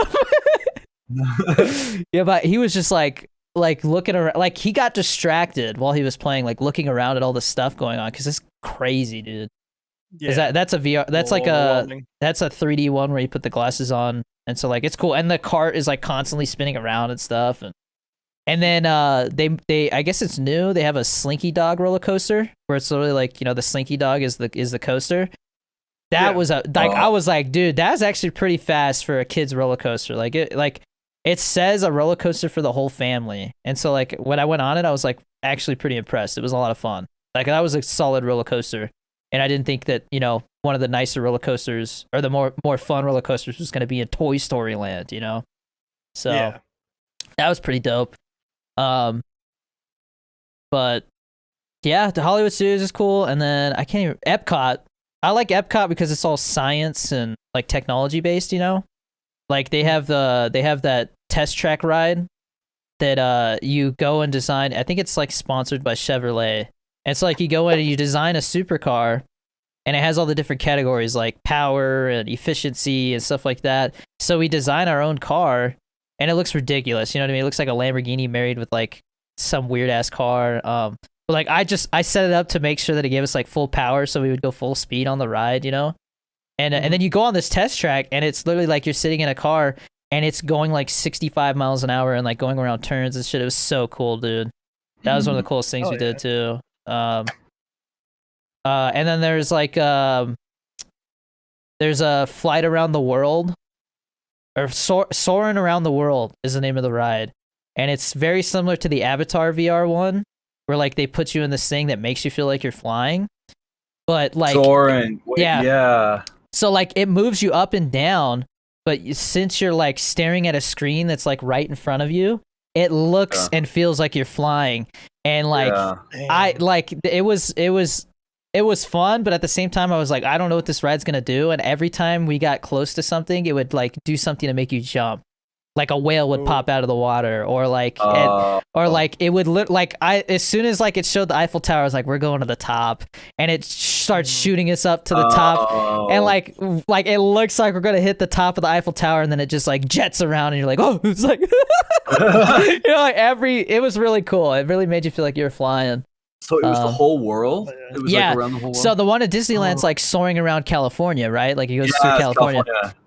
[SPEAKER 1] him. Yeah, but he was just like looking around, like he got distracted while he was playing, like looking around at all the stuff going on, because it's crazy, dude. Yeah, that's a VR, that's like that's a 3D one where you put the glasses on, and so like it's cool, and the cart is like constantly spinning around and stuff, and then they I guess it's new, they have a Slinky Dog roller coaster where it's literally like, you know, the Slinky Dog is the coaster. That was I was like, dude, that's actually pretty fast for a kid's roller coaster. Like it says a roller coaster for the whole family, and so like when I went on it, I was like actually pretty impressed. It was a lot of fun. Like that was a solid roller coaster. And I didn't think that, you know, one of the nicer roller coasters or the more fun roller coasters was going to be in Toy Story Land, you know? So that was pretty dope. But yeah, the Hollywood Studios is cool. And then Epcot. I like Epcot because it's all science and like technology based, you know? Like they have that test track ride that you go and design. I think it's like sponsored by Chevrolet. It's like you go in and you design a supercar, and it has all the different categories like power and efficiency and stuff like that. So we design our own car, and it looks ridiculous. You know what I mean? It looks like a Lamborghini married with like some weird ass car. But like I set it up to make sure that it gave us like full power, so we would go full speed on the ride, you know? And and then you go on this test track, and it's literally like you're sitting in a car, and it's going like 65 miles an hour and like going around turns and shit. It was so cool, dude. That was one of the coolest things we did too. And then there's like there's a flight around the world, or soaring around the world is the name of the ride, and it's very similar to the Avatar VR one, where like they put you in this thing that makes you feel like you're flying, but like
[SPEAKER 2] soaring. Yeah.
[SPEAKER 1] So like it moves you up and down, but since you're like staring at a screen that's like right in front of you, it looks and feels like you're flying. And like I like it was fun, but at the same time I was like, I don't know what this ride's gonna do. And every time we got close to something, it would like do something to make you jump. Like a whale would pop out of the water, or like it would look like as soon as like it showed the Eiffel Tower, I was like, we're going to the top, and it starts shooting us up to the top, and like it looks like we're gonna hit the top of the Eiffel Tower, and then it just like jets around, and you're like, oh, it's like you know, like it was really cool. It really made you feel like you were flying.
[SPEAKER 2] So it was the whole world? It was like around the whole world?
[SPEAKER 1] So the one at Disneyland's like soaring around California, right? Like it goes through California.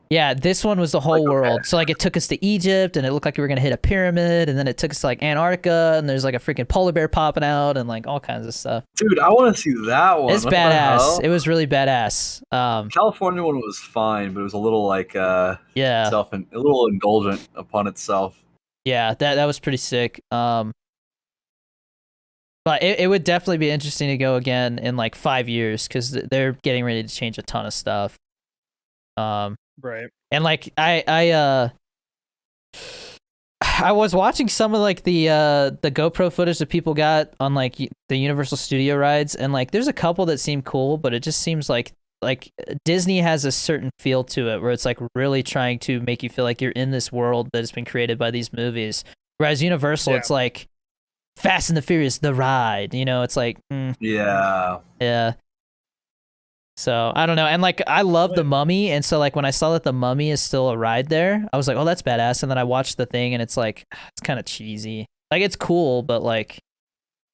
[SPEAKER 1] Yeah, this one was the whole world. So like it took us to Egypt, and it looked like we were gonna hit a pyramid, and then it took us to like Antarctica, and there's like a freaking polar bear popping out, and like all kinds of stuff.
[SPEAKER 2] Dude, I want to see that one.
[SPEAKER 1] It's badass. It was really badass.
[SPEAKER 2] California one was fine, but it was a little like a little indulgent upon itself.
[SPEAKER 1] Yeah, that was pretty sick. But it would definitely be interesting to go again in like 5 years, because they're getting ready to change a ton of stuff.
[SPEAKER 3] Right.
[SPEAKER 1] And like I was watching some of like the GoPro footage that people got on like the Universal Studio rides, and like there's a couple that seem cool, but it just seems like Disney has a certain feel to it where it's like really trying to make you feel like you're in this world that has been created by these movies. Whereas Universal, it's like Fast and the Furious, the ride, you know, it's like yeah. So I don't know, and like I love The Mummy, and so like when I saw that The Mummy is still a ride there, I was like, oh, that's badass. And then I watched the thing, and it's like it's kind of cheesy. Like it's cool, but like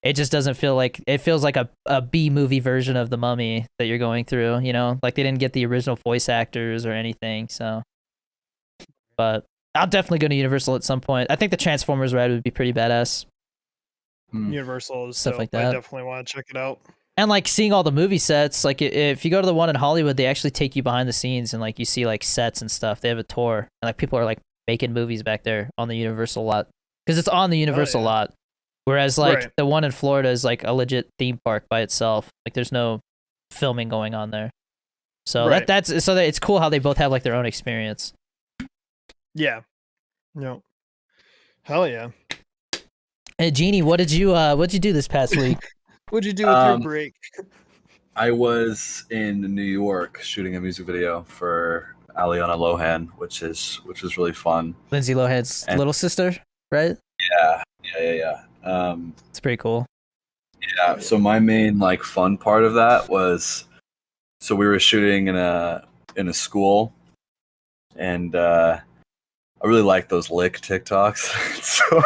[SPEAKER 1] it just doesn't feel like it feels like a B movie version of The Mummy that you're going through. You know, like they didn't get the original voice actors or anything. So, but I'll definitely go to Universal at some point. I think the Transformers ride would be pretty badass.
[SPEAKER 3] Universal is
[SPEAKER 1] Stuff
[SPEAKER 3] dope.
[SPEAKER 1] like that.
[SPEAKER 3] I definitely want to check it out.
[SPEAKER 1] And like seeing all the movie sets, like if you go to the one in Hollywood, they actually take you behind the scenes and like you see like sets and stuff. They have a tour and like people are like making movies back there on the Universal lot because it's on the Universal lot. Whereas like the one in Florida is like a legit theme park by itself. Like there's no filming going on there. So it's cool how they both have like their own experience.
[SPEAKER 3] Yeah. No. Hell yeah.
[SPEAKER 1] Hey Genie, what'd you do this past week?
[SPEAKER 3] What'd you do with your break?
[SPEAKER 2] I was in New York shooting a music video for Aliana Lohan, which is really fun.
[SPEAKER 1] Lindsay Lohan's little sister, right?
[SPEAKER 2] Yeah.
[SPEAKER 1] It's pretty cool.
[SPEAKER 2] Yeah. So my main like fun part of that was, so we were shooting in a school, and I really like those lick TikToks. So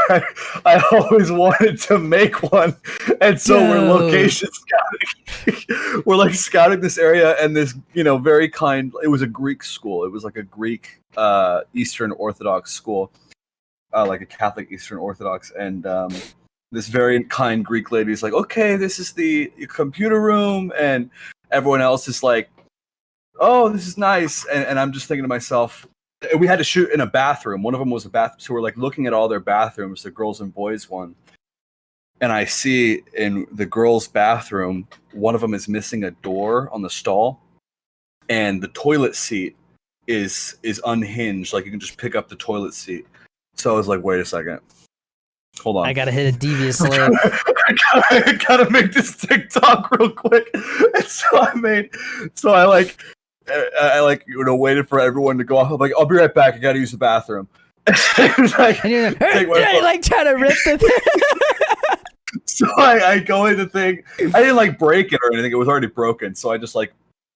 [SPEAKER 2] I always wanted to make one. And so we're location scouting. We're like scouting this area, and this, very kind, it was a Greek school. It was like a Greek Eastern Orthodox school, like a Catholic Eastern Orthodox. And this very kind Greek lady is like, okay, this is the computer room. And everyone else is like, oh, this is nice. And I'm just thinking to myself, we had to shoot in a bathroom. One of them was a bathroom. So we're like looking at all their bathrooms, the girls and boys one. And I see in the girls' bathroom, one of them is missing a door on the stall. And the toilet seat is unhinged. Like you can just pick up the toilet seat. So I was like, wait a second. Hold on.
[SPEAKER 1] I gotta hit a devious link.
[SPEAKER 2] I gotta make this TikTok real quick. And so I waited for everyone to go off. I'm like, I'll be right back. I gotta use the bathroom.
[SPEAKER 1] And you're like trying to rip the thing.
[SPEAKER 2] So I go in the thing. I didn't like break it or anything. It was already broken. So I just like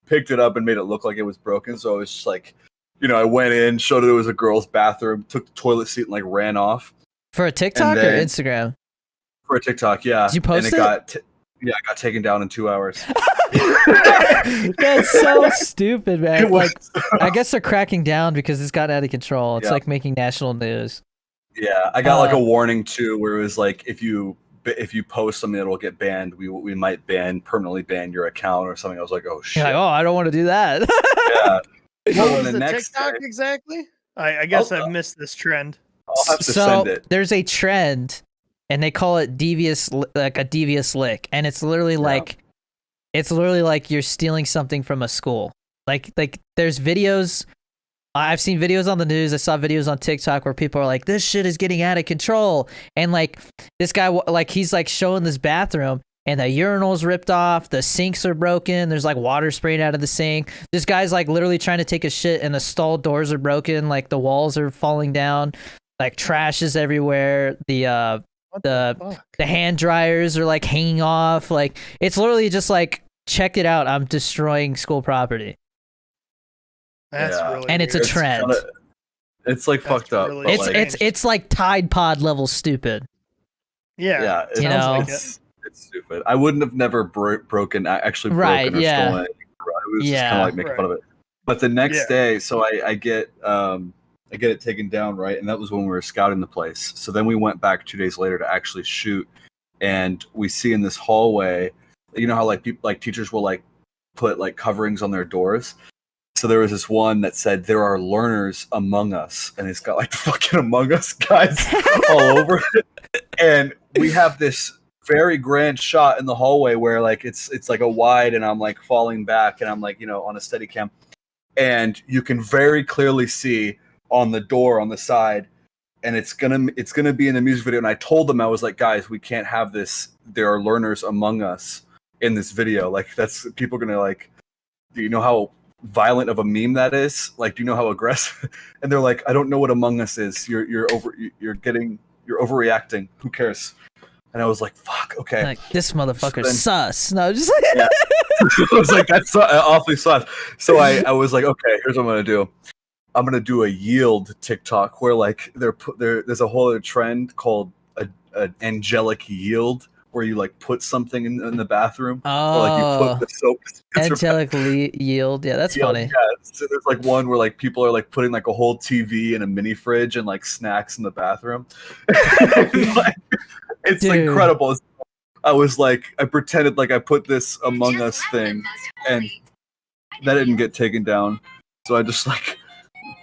[SPEAKER 2] picked it up and made it look like it was broken. So it was just like, I went in, showed it was a girl's bathroom, took the toilet seat and like ran off.
[SPEAKER 1] For a TikTok or Instagram?
[SPEAKER 2] For a TikTok, yeah.
[SPEAKER 1] Did you post
[SPEAKER 2] it? It got taken down in 2 hours.
[SPEAKER 1] That's so stupid, man. Like, I guess they're cracking down because it's got out of control. It's like making national news.
[SPEAKER 2] Yeah, I got like a warning too, where it was like, if you post something that'll get banned, we might permanently ban your account or something. I was like, oh shit.
[SPEAKER 1] You're like, oh, I don't want to do that.
[SPEAKER 2] Yeah.
[SPEAKER 3] What was the TikTok exactly? I guess I've missed this trend.
[SPEAKER 2] I'll have to send it.
[SPEAKER 1] There's a trend, and they call it devious, like a devious lick, and it's literally like you're stealing something from a school. Like there's videos. I've seen videos on the news. I saw videos on TikTok where people are like, "This shit is getting out of control," and like this guy, like he's like showing this bathroom, and the urinal's ripped off, the sinks are broken, there's like water spraying out of the sink. This guy's like literally trying to take a shit, and the stall doors are broken, like the walls are falling down, like trash is everywhere. The hand dryers are like hanging off. Like it's literally just like, check it out, I'm destroying school property.
[SPEAKER 3] That's really
[SPEAKER 1] and
[SPEAKER 3] weird.
[SPEAKER 1] it's a trend.
[SPEAKER 2] It's like fucked up.
[SPEAKER 3] Really
[SPEAKER 1] it's like Tide Pod level stupid.
[SPEAKER 3] Yeah.
[SPEAKER 2] It sounds like it's stupid. I wouldn't have never broken or stolen anything. I was just kind of like making fun of it. But the next day, so I get it taken down, right? And that was when we were scouting the place. So then we went back 2 days later to actually shoot, and we see in this hallway, you know how like people, like teachers will like put like coverings on their doors. So there was this one that said, "There are learners among us," and it's got like the fucking Among Us guys all over it. And we have this very grand shot in the hallway where like it's like a wide, and I'm like falling back, and I'm like on a steady cam, and you can very clearly see on the door on the side, and it's gonna be in the music video. And I told them, I was like, guys, we can't have this. There are learners among us in this video. Like that's people are gonna like. Do you know how violent of a meme that is? Like, do you know how aggressive? And they're like, I don't know what Among Us is. You're overreacting. Who cares? And I was like, fuck, okay.
[SPEAKER 1] Like, this motherfucker's sus. No, just like
[SPEAKER 2] I was like, that's awfully sus. So I was like, okay, here's what I'm gonna do. I'm gonna do a yield TikTok where like there's a whole other trend called an angelic yield, where you like put something in the bathroom, or like you put the soap
[SPEAKER 1] angelic yield. Yeah, that's funny.
[SPEAKER 2] Yeah, so there's like one where like people are like putting like a whole TV and a mini fridge and like snacks in the bathroom. Like, it's incredible. I was like, I pretended like I put this Among Us thing, and that didn't get taken down. So I just like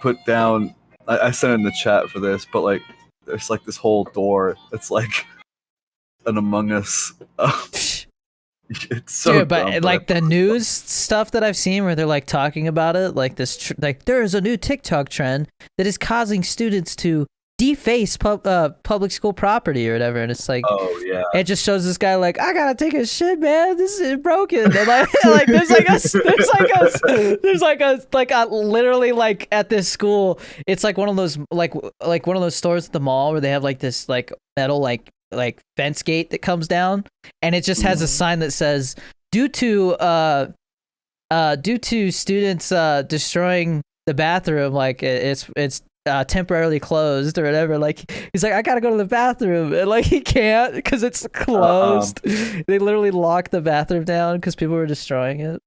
[SPEAKER 2] put down. I sent in the chat for this, but like there's like this whole door that's like an Among Us. It's so
[SPEAKER 1] dude, but
[SPEAKER 2] dumb,
[SPEAKER 1] like the news stuff that I've seen where they're like talking about it, like this, like there is a new TikTok trend that is causing students to deface public school property or whatever, and it's like,
[SPEAKER 2] oh yeah,
[SPEAKER 1] it just shows this guy like, I gotta take a shit, man, this is broken, and like there's like a literally like at this school, it's like one of those like one of those stores at the mall where they have like this like metal like fence gate that comes down, and it just has a sign that says due to students destroying the bathroom, like it's temporarily closed or whatever. Like he's like, I gotta go to the bathroom, and like he can't because it's closed. They literally locked the bathroom down because people were destroying it.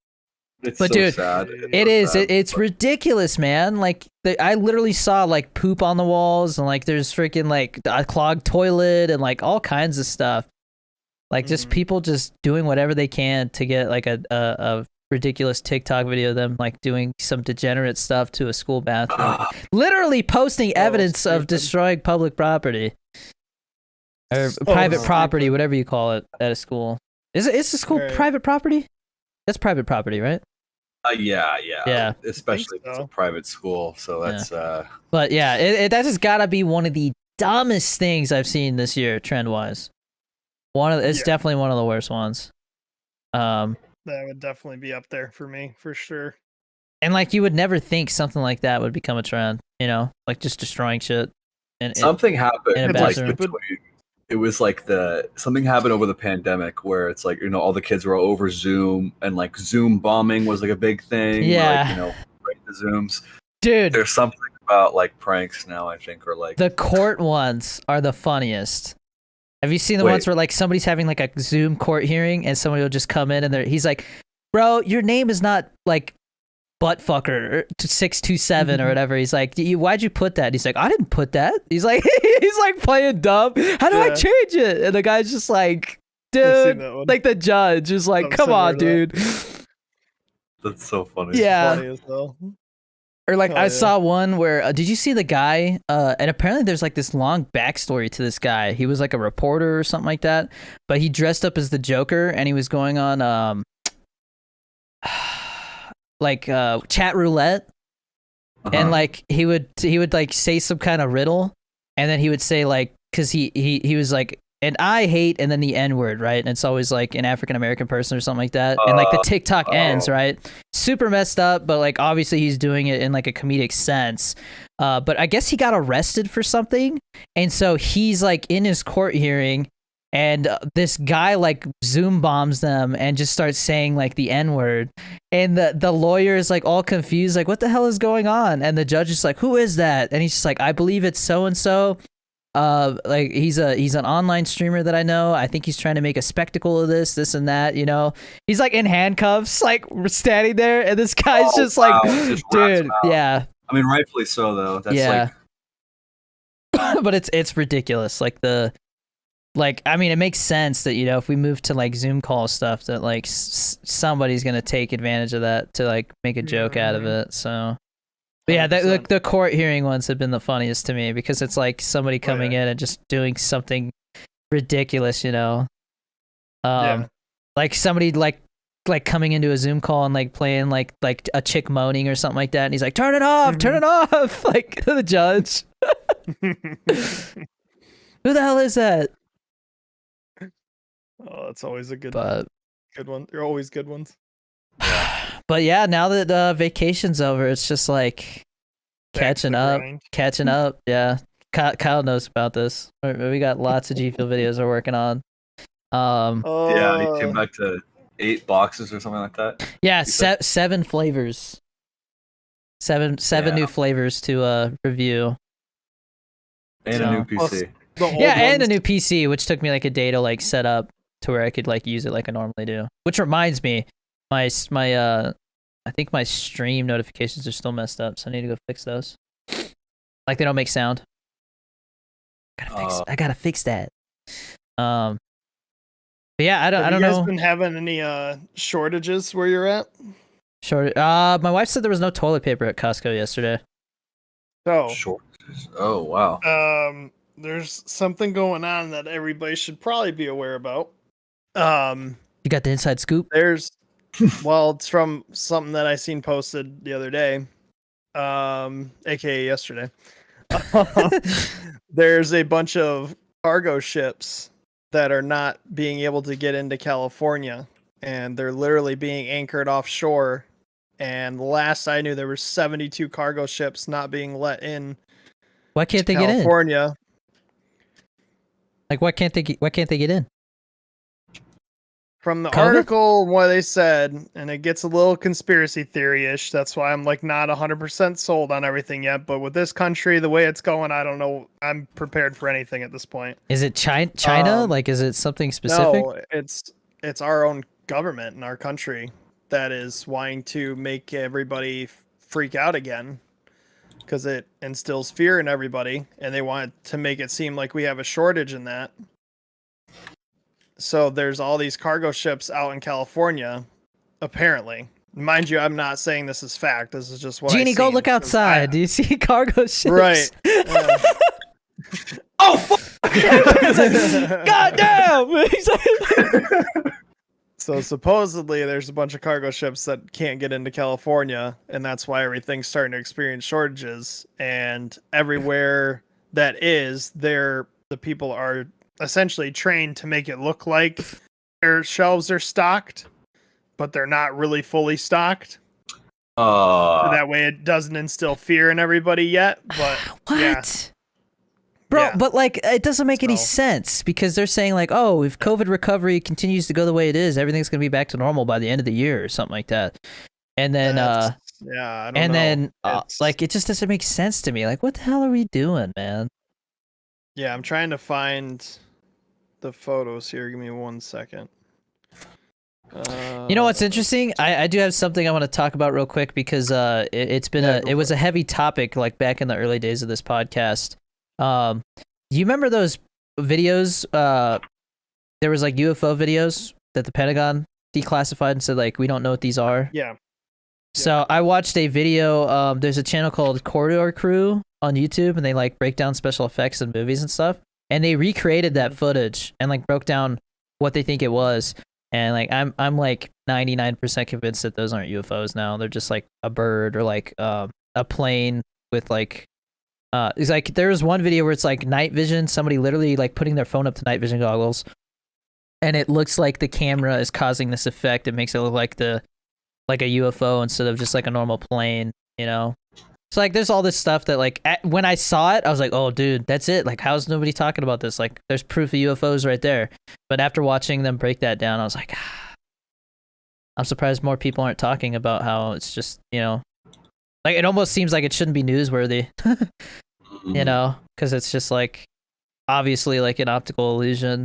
[SPEAKER 2] It's
[SPEAKER 1] but
[SPEAKER 2] so
[SPEAKER 1] dude,
[SPEAKER 2] sad.
[SPEAKER 1] It's ridiculous, man. Like I literally saw like poop on the walls, and like there's freaking like a clogged toilet and like all kinds of stuff. Like just people just doing whatever they can to get like a ridiculous TikTok video of them like doing some degenerate stuff to a school bathroom. Literally posting evidence of destroying public property or private property, whatever you call it at a school. Is the school private property? That's private property, right?
[SPEAKER 2] Yeah. Especially if it's a private school, so that's.
[SPEAKER 1] But yeah, that has got to be one of the dumbest things I've seen this year, trend wise. It's definitely one of the worst ones.
[SPEAKER 3] That would definitely be up there for me, for sure.
[SPEAKER 1] And like you would never think something like that would become a trend, you know, like just destroying shit. And
[SPEAKER 2] something happened
[SPEAKER 1] in a
[SPEAKER 2] like
[SPEAKER 1] bathroom.
[SPEAKER 2] between. It was like something happened over the pandemic where it's like, you know, all the kids were over Zoom, and like Zoom bombing was like a big thing.
[SPEAKER 1] Yeah.
[SPEAKER 2] Like, you know, break the Zooms.
[SPEAKER 1] Dude.
[SPEAKER 2] There's something about like pranks now, I think, or like
[SPEAKER 1] the court ones are the funniest. Have you seen the ones where like somebody's having like a Zoom court hearing and somebody will just come in and he's like, bro, your name is not like buttfucker 627 or whatever. He's like, why'd you put that? And he's like, I didn't put that. He's like, he's like playing dumb. How do I change it? And the guy's just like, dude, like the judge is like, come on, dude.
[SPEAKER 2] That's so funny.
[SPEAKER 1] Yeah.
[SPEAKER 3] Funny as hell.
[SPEAKER 1] Or like I saw one where did you see the guy? And apparently there's like this long backstory to this guy. He was like a reporter or something like that, but he dressed up as the Joker and he was going on like chat roulette, and like he would like say some kind of riddle, and then he would say like, because he was like, and I hate, and then the N-word, right? And it's always like an African American person or something like that. And like the TikTok ends, right? Super messed up, but like obviously he's doing it in like a comedic sense. But I guess he got arrested for something, and so he's like in his court hearing, and this guy like Zoom bombs them and just starts saying like the N-word, and the lawyer is like all confused, like what the hell is going on? And the judge is like, who is that? And he's just like, I believe it's so and so. Like he's an online streamer that I know. I think he's trying to make a spectacle of this and that, you know. He's like in handcuffs, like standing there, and this guy's just like, dude, yeah.
[SPEAKER 2] I mean, rightfully so, though. That's like,
[SPEAKER 1] but it's ridiculous. Like I mean, it makes sense that, you know, if we move to like Zoom call stuff, that like somebody's gonna take advantage of that to like make a joke out of it. So. But yeah, the court hearing ones have been the funniest to me because it's like somebody coming in and just doing something ridiculous, you know. Like somebody like coming into a Zoom call and like playing like a chick moaning or something like that, and he's like, turn it off, like the judge. Who the hell is that?
[SPEAKER 3] Oh, that's always a good one. They're always good ones.
[SPEAKER 1] But yeah, now that vacation's over, it's just like catching up. Yeah, Kyle knows about this. We got lots of G Fuel videos we're working on.
[SPEAKER 2] Yeah, he came back to 8 boxes or something like that.
[SPEAKER 1] Yeah, 7 flavors. Seven new flavors to review.
[SPEAKER 2] And a new PC.
[SPEAKER 1] Yeah, and a new PC, which took me like a day to like set up. to where I could like use it like I normally do. Which reminds me, my I think my stream notifications are still messed up, so I need to go fix those. Like they don't make sound. I gotta fix that. But yeah, I don't know. Have you guys
[SPEAKER 3] been having any shortages where you're at?
[SPEAKER 1] My wife said there was no toilet paper at Costco yesterday.
[SPEAKER 2] Shortages. Oh wow.
[SPEAKER 3] There's something going on that everybody should probably be aware about.
[SPEAKER 1] You got the inside scoop?
[SPEAKER 3] It's from something that I seen posted the other day, aka yesterday. There's a bunch of cargo ships that are not being able to get into California, and they're literally being anchored offshore. And last I knew, there were 72 cargo ships not being let in.
[SPEAKER 1] Why can't they get in?
[SPEAKER 3] California.
[SPEAKER 1] Like, why can't they get in?
[SPEAKER 3] From the article, what they said, and it gets a little conspiracy theory-ish. That's why I'm like not 100% sold on everything yet. But with this country, the way it's going, I don't know. I'm prepared for anything at this point.
[SPEAKER 1] Is it China? Like, is it something specific?
[SPEAKER 3] No, it's our own government in our country that is wanting to make everybody freak out again because it instills fear in everybody, and they want to make it seem like we have a shortage in that. So there's all these cargo ships out in California, apparently. Mind you, I'm not saying this is fact. This is just what
[SPEAKER 1] Genie, go look outside. Do you see cargo ships?
[SPEAKER 3] Right.
[SPEAKER 2] Oh, fuck!
[SPEAKER 1] God damn!
[SPEAKER 3] So supposedly there's a bunch of cargo ships that can't get into California, and that's why everything's starting to experience shortages. And everywhere that is, the people are essentially trained to make it look like their shelves are stocked, but they're not really fully stocked. So that way it doesn't instill fear in everybody yet. But
[SPEAKER 1] what?
[SPEAKER 3] Yeah.
[SPEAKER 1] Bro,
[SPEAKER 3] Yeah.
[SPEAKER 1] but like it doesn't make any sense because they're saying like, oh, if COVID recovery continues to go the way it is, everything's gonna be back to normal by the end of the year or something like that. And then
[SPEAKER 3] I don't know.
[SPEAKER 1] Like it just doesn't make sense to me. Like, what the hell are we doing, man?
[SPEAKER 3] Yeah, I'm trying to find the photos here. Give me 1 second.
[SPEAKER 1] You know what's interesting? I do have something I want to talk about real quick because it was a heavy topic like back in the early days of this podcast. You remember those videos? There was like UFO videos that the Pentagon declassified and said like we don't know what these are.
[SPEAKER 3] Yeah.
[SPEAKER 1] So I watched a video. There's a channel called Corridor Crew on YouTube, and they like break down special effects in movies and stuff. And they recreated that footage and like broke down what they think it was. And like I'm like 99% convinced that those aren't UFOs now. They're just like a bird or like a plane with like it's like there was one video where it's like night vision, somebody literally like putting their phone up to night vision goggles, and it looks like the camera is causing this effect. It makes it look like a UFO instead of just like a normal plane, you know? So like there's all this stuff that like when I saw it, I was like, oh dude, that's it. Like how's nobody talking about this? Like there's proof of UFOs right there. But after watching them break that down, I was like, I'm surprised more people aren't talking about how it's just, you know, like it almost seems like it shouldn't be newsworthy, you know, because it's just like obviously like an optical illusion.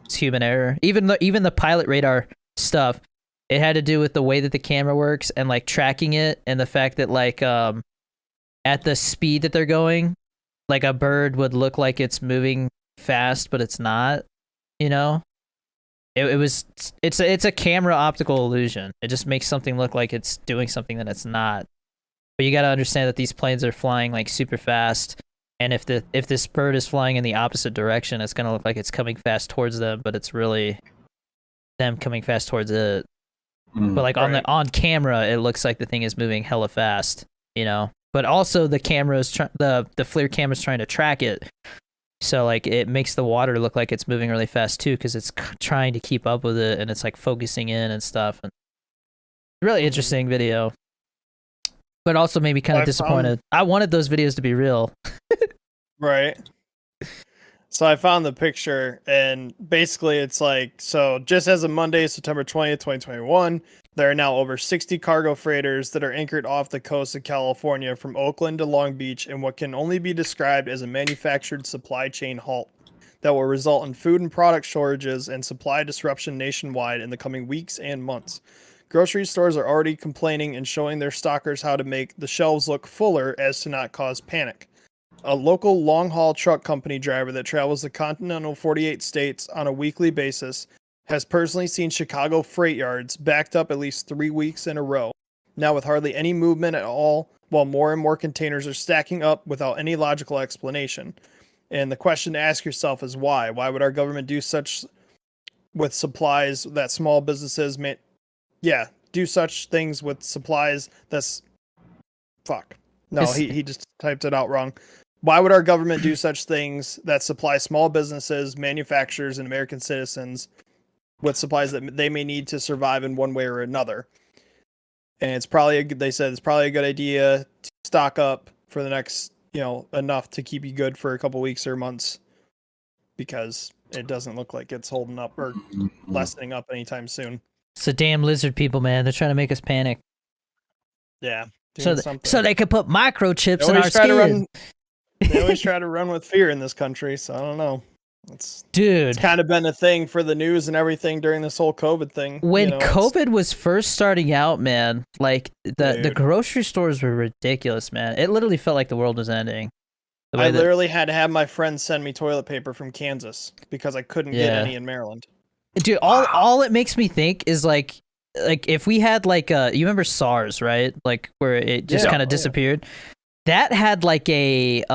[SPEAKER 1] It's human error. Even the pilot radar stuff, it had to do with the way that the camera works and like tracking it, and the fact that like at the speed that they're going, like a bird would look like it's moving fast, but it's not. You know, it's a camera optical illusion. It just makes something look like it's doing something that it's not. But you got to understand that these planes are flying like super fast, and if this bird is flying in the opposite direction, it's gonna look like it's coming fast towards them, but it's really them coming fast towards it. But like on camera, it looks like the thing is moving hella fast, you know. But also the camera's the FLIR camera's trying to track it, so like it makes the water look like it's moving really fast too, because it's trying to keep up with it, and it's like focusing in and stuff. And really interesting video, but also made me kind of disappointed. I wanted those videos to be real.
[SPEAKER 3] Right. So I found the picture, and basically it's like, so just as of Monday, September 20th, 2021, there are now over 60 cargo freighters that are anchored off the coast of California from Oakland to Long Beach in what can only be described as a manufactured supply chain halt. that will result in food and product shortages and supply disruption nationwide in the coming weeks and months. Grocery stores are already complaining and showing their stockers how to make the shelves look fuller as to not cause panic. A local long-haul truck company driver that travels the continental 48 states on a weekly basis has personally seen Chicago freight yards backed up at least 3 weeks in a row, now with hardly any movement at all, while more and more containers are stacking up without any logical explanation. And the question to ask yourself is why? Why would our government do such with supplies that small businesses may... Yeah, do such things with supplies that's... Fuck. No, he just typed it out wrong. Why would our government do such things that supply small businesses, manufacturers, and American citizens with supplies that they may need to survive in one way or another? And it's probably they said it's probably a good idea to stock up for the next, enough to keep you good for a couple weeks or months, because it doesn't look like it's holding up or lessening up anytime soon.
[SPEAKER 1] It's the damn lizard people, man. They're trying to make us panic.
[SPEAKER 3] Yeah.
[SPEAKER 1] So they could put microchips in our skin.
[SPEAKER 3] They always try to run with fear in this country, so I don't know. It's kind of been a thing for the news and everything during this whole COVID thing.
[SPEAKER 1] When COVID was first starting out, man, like the grocery stores were ridiculous, man. It literally felt like the world was ending.
[SPEAKER 3] I literally had to have my friend send me toilet paper from Kansas because I couldn't get any in Maryland.
[SPEAKER 1] Dude, all it makes me think is like if we had you remember SARS, right? Like where it just kind of disappeared. Yeah. That had like a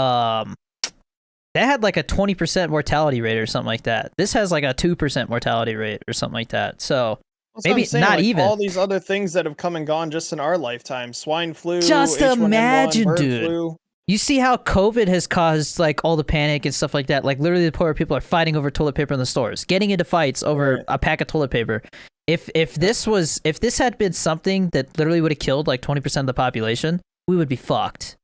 [SPEAKER 1] 20% mortality rate or something like that. This has like a 2% mortality rate or something like that. So maybe not even
[SPEAKER 3] all these other things that have come and gone just in our lifetime. Swine flu.
[SPEAKER 1] Just
[SPEAKER 3] H1N1,
[SPEAKER 1] imagine,
[SPEAKER 3] bird
[SPEAKER 1] dude.
[SPEAKER 3] Flu.
[SPEAKER 1] You see how COVID has caused like all the panic and stuff like that. Like literally the poor people are fighting over toilet paper in the stores, getting into fights over a pack of toilet paper. If this had been something that literally would have killed like 20% of the population, we would be fucked.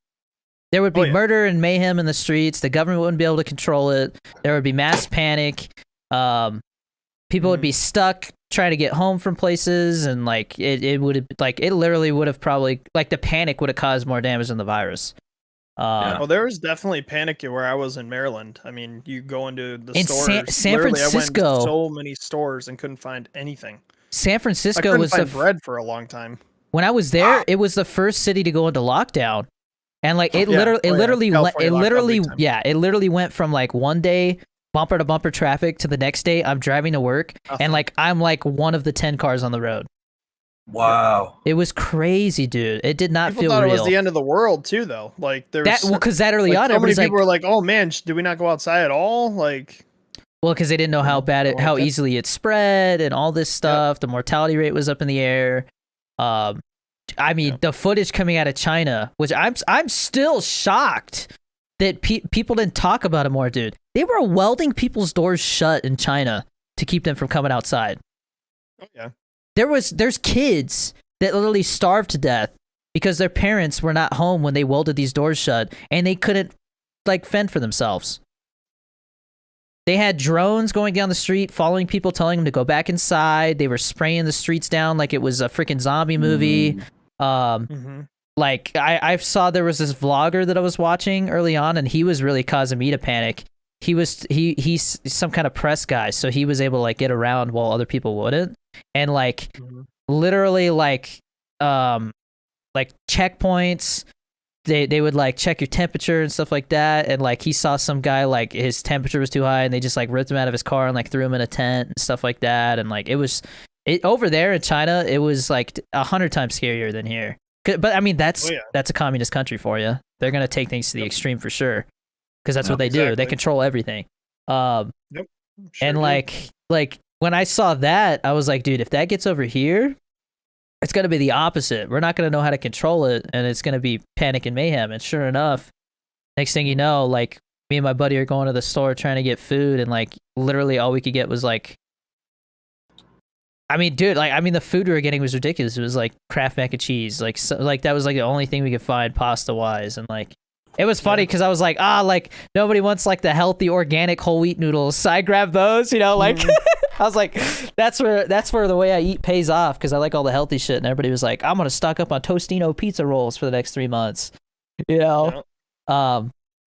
[SPEAKER 1] There would be murder and mayhem in the streets. The government wouldn't be able to control it. There would be mass panic. People would be stuck trying to get home from places, and like it would have it literally would have probably the panic would have caused more damage than the virus.
[SPEAKER 3] Well, there was definitely panic where I was in Maryland. I mean, you go into the
[SPEAKER 1] in
[SPEAKER 3] stores.
[SPEAKER 1] San Francisco,
[SPEAKER 3] I went to so many stores and couldn't find anything.
[SPEAKER 1] San Francisco
[SPEAKER 3] I couldn't find bread for a long time.
[SPEAKER 1] When I was there, it was the first city to go into lockdown. And like it literally went from like one day bumper to bumper traffic to the next day I'm driving to work and like I'm like one of the 10 cars on the road.
[SPEAKER 2] Wow.
[SPEAKER 1] It was crazy, dude. It did not feel
[SPEAKER 3] thought
[SPEAKER 1] real.
[SPEAKER 3] It was the end of the world too, though. Like there was
[SPEAKER 1] because that early on,
[SPEAKER 3] so many people were like, "Oh man, did we not go outside at all?" Like,
[SPEAKER 1] well, because they didn't know how bad how easily it spread and all this stuff. The mortality rate was up in the air. I mean, the footage coming out of China, which I'm still shocked that people didn't talk about it more, dude. They were welding people's doors shut in China to keep them from coming outside.
[SPEAKER 3] Oh yeah.
[SPEAKER 1] There's kids that literally starved to death because their parents were not home when they welded these doors shut and they couldn't like fend for themselves. They had drones going down the street, following people, telling them to go back inside. They were spraying the streets down like it was a freaking zombie movie. Like I saw there was this vlogger that I was watching early on, and he was really causing me to panic. He's some kind of press guy, so he was able to like get around while other people wouldn't. And like literally like checkpoints. They would like check your temperature and stuff like that, and like he saw some guy like his temperature was too high and they just like ripped him out of his car and like threw him in a tent and stuff like that. And like it over there in China, it was like 100 times scarier than here. But I mean that's a communist country for you. They're gonna take things to the extreme for sure, because that's what they do. They control everything.
[SPEAKER 3] Sure
[SPEAKER 1] and like when I saw that, I was like, dude, if that gets over here, it's going to be the opposite. We're not going to know how to control it, and it's going to be panic and mayhem. And sure enough, next thing you know, like me and my buddy are going to the store trying to get food, and like literally all we could get was like, I mean, dude, the food we were getting was ridiculous. It was like Kraft mac and cheese, like that was like the only thing we could find pasta wise, and like it was funny because I was like, like nobody wants like the healthy organic whole wheat noodles, so I grabbed those, like. I was like, that's where the way I eat pays off, because I like all the healthy shit. And everybody was like, I'm gonna stock up on Tostino pizza rolls for the next 3 months,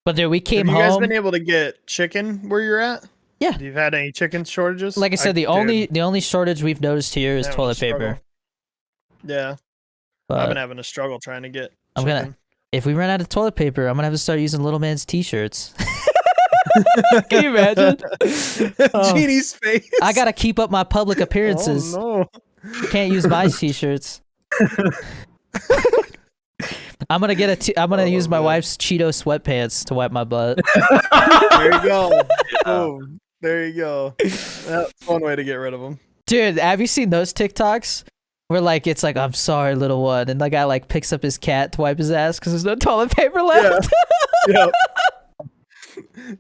[SPEAKER 1] But dude, we came home.
[SPEAKER 3] Have you guys been able to get chicken where you're at?
[SPEAKER 1] Yeah.
[SPEAKER 3] You've had any chicken shortages?
[SPEAKER 1] Like I said, the only shortage we've noticed here is toilet paper.
[SPEAKER 3] Yeah.
[SPEAKER 1] But
[SPEAKER 3] I've been having a struggle trying to get
[SPEAKER 1] if we run out of toilet paper, I'm gonna have to start using little man's t-shirts. Can you imagine?
[SPEAKER 3] Genie's face.
[SPEAKER 1] I gotta keep up my public appearances.
[SPEAKER 3] Oh no.
[SPEAKER 1] Can't use my t-shirts. I'm gonna use my wife's Cheeto sweatpants to wipe my butt.
[SPEAKER 3] There you go. Boom. There you go. That's one way to get rid of them.
[SPEAKER 1] Dude, have you seen those TikToks? Where like it's like, I'm sorry, little one, and the guy like picks up his cat to wipe his ass because there's no toilet paper left.
[SPEAKER 3] Yeah.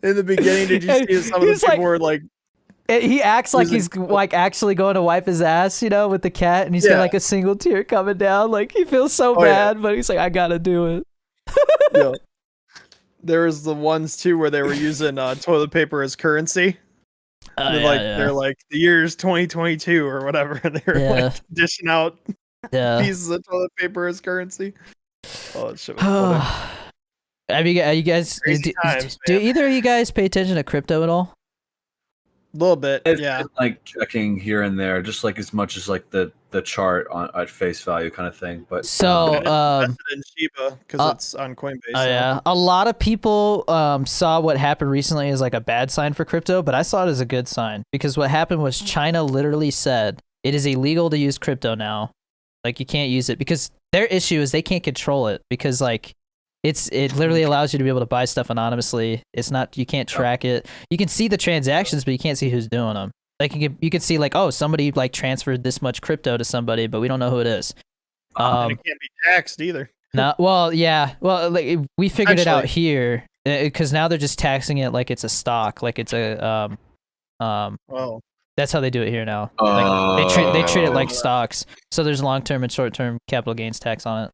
[SPEAKER 3] In the beginning, did you see some of the people were like,
[SPEAKER 1] he acts like he's like actually going to wipe his ass, with the cat, and he's got like a single tear coming down, like he feels so bad, but he's like, I gotta do it.
[SPEAKER 3] Yeah. There was the ones too where they were using toilet paper as currency. They're like the year's 2022 or whatever. And they're like dishing out pieces of toilet paper as currency. Oh, that shit was funny.
[SPEAKER 1] Have you guys? Do either of you guys pay attention to crypto at all?
[SPEAKER 3] A little bit,
[SPEAKER 2] It's like checking here and there, just like as much as like the chart at face value kind of thing. But
[SPEAKER 3] invested in Shiba because it's on Coinbase.
[SPEAKER 1] Oh yeah, a lot of people saw what happened recently as like a bad sign for crypto, but I saw it as a good sign because what happened was China literally said it is illegal to use crypto now. Like you can't use it because their issue is they can't control it because like it literally allows you to be able to buy stuff anonymously. It's not, you can't track it. You can see the transactions, but you can't see who's doing them. Like you can see like, oh, somebody like transferred this much crypto to somebody, but we don't know who it is.
[SPEAKER 3] And it can't be taxed either.
[SPEAKER 1] No, well, yeah, well, like we figured it out here because now they're just taxing it like it's a stock, like it's a
[SPEAKER 3] Oh.
[SPEAKER 1] That's how they do it here now. Like they treat it like stocks. So there's long-term and short-term capital gains tax on it.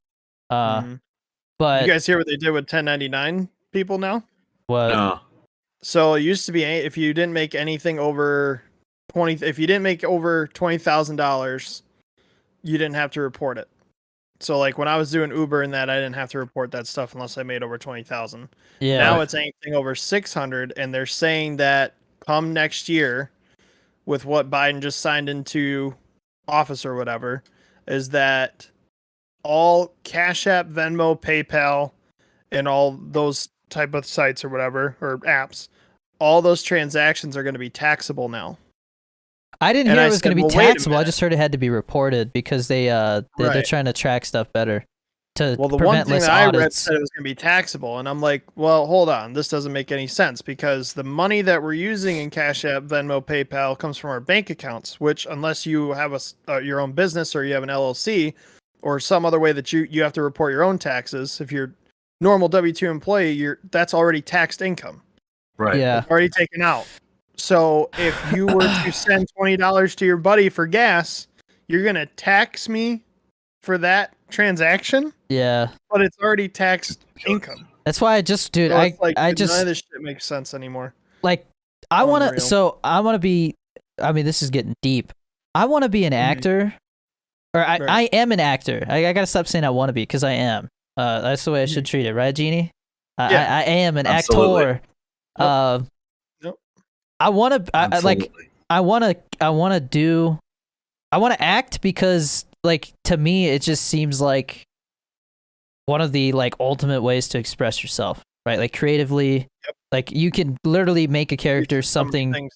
[SPEAKER 1] But
[SPEAKER 3] you guys hear what they did with 1099 people now?
[SPEAKER 1] What?
[SPEAKER 2] No.
[SPEAKER 3] So it used to be if you didn't make anything over $20,000, you didn't have to report it. So like when I was doing Uber and that, I didn't have to report that stuff unless I made over 20,000.
[SPEAKER 1] Yeah.
[SPEAKER 3] Now it's anything over 600, and they're saying that come next year, with what Biden just signed into office or whatever, is that all Cash App, Venmo, PayPal, and all those type of sites or whatever, or apps, all those transactions are going to be taxable now.
[SPEAKER 1] I didn't hear it was going to be taxable. I just heard it had to be reported because they're trying to track stuff better to
[SPEAKER 3] the
[SPEAKER 1] prevent
[SPEAKER 3] one thing
[SPEAKER 1] less
[SPEAKER 3] that I read
[SPEAKER 1] audits.
[SPEAKER 3] said it was going to be taxable, and I'm like, well, hold on, this doesn't make any sense because the money that we're using in Cash App, Venmo, PayPal comes from our bank accounts, which unless you have your own business or you have an LLC or some other way that you have to report your own taxes, if you're normal W-2 employee, that's already taxed income.
[SPEAKER 2] Right.
[SPEAKER 1] Yeah.
[SPEAKER 3] It's already taken out. So if you were to send $20 to your buddy for gas, you're going to tax me for that transaction?
[SPEAKER 1] Yeah.
[SPEAKER 3] But it's already taxed income.
[SPEAKER 1] That's why none of this shit
[SPEAKER 3] makes sense anymore.
[SPEAKER 1] Like I want to be, I mean, this is getting deep. I want to be an actor. Or I am an actor. I gotta stop saying I want to be because I am. That's the way I should treat it, right, Genie? I am an actor.
[SPEAKER 3] Nope.
[SPEAKER 1] I want to. I want to act because, like, to me, it just seems like one of the like ultimate ways to express yourself, right? Like creatively. Yep. Like you can literally make a character something.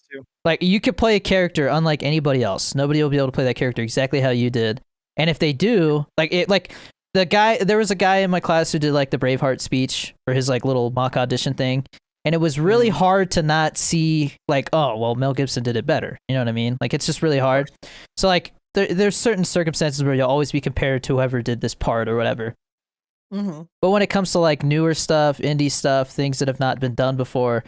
[SPEAKER 1] Like you could play a character unlike anybody else. Nobody will be able to play that character exactly how you did. And if they do, there was a guy in my class who did like the Braveheart speech for his like little mock audition thing. And it was really hard to not see like, oh, well, Mel Gibson did it better. You know what I mean? Like, it's just really hard. So like there's certain circumstances where you'll always be compared to whoever did this part or whatever. Mm-hmm. But when it comes to like newer stuff, indie stuff, things that have not been done before,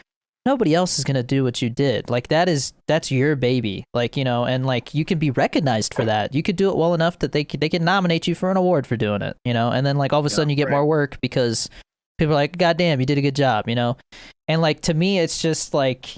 [SPEAKER 1] nobody else is going to do what you did. Like that's your baby. Like, and like you can be recognized for that. You could do it well enough that they can nominate you for an award for doing it, and then like all of a sudden you get more work because people are like, God damn, you did a good job, And like to me it's just like